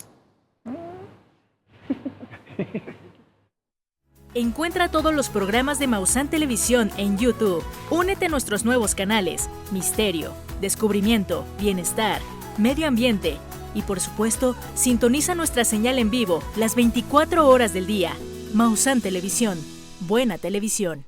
Encuentra todos los programas de Maussan Televisión en YouTube. Únete a nuestros nuevos canales: Misterio, Descubrimiento, Bienestar, Medio Ambiente y, por supuesto, sintoniza nuestra señal en vivo las 24 horas del día. Maussan Televisión. Buena televisión.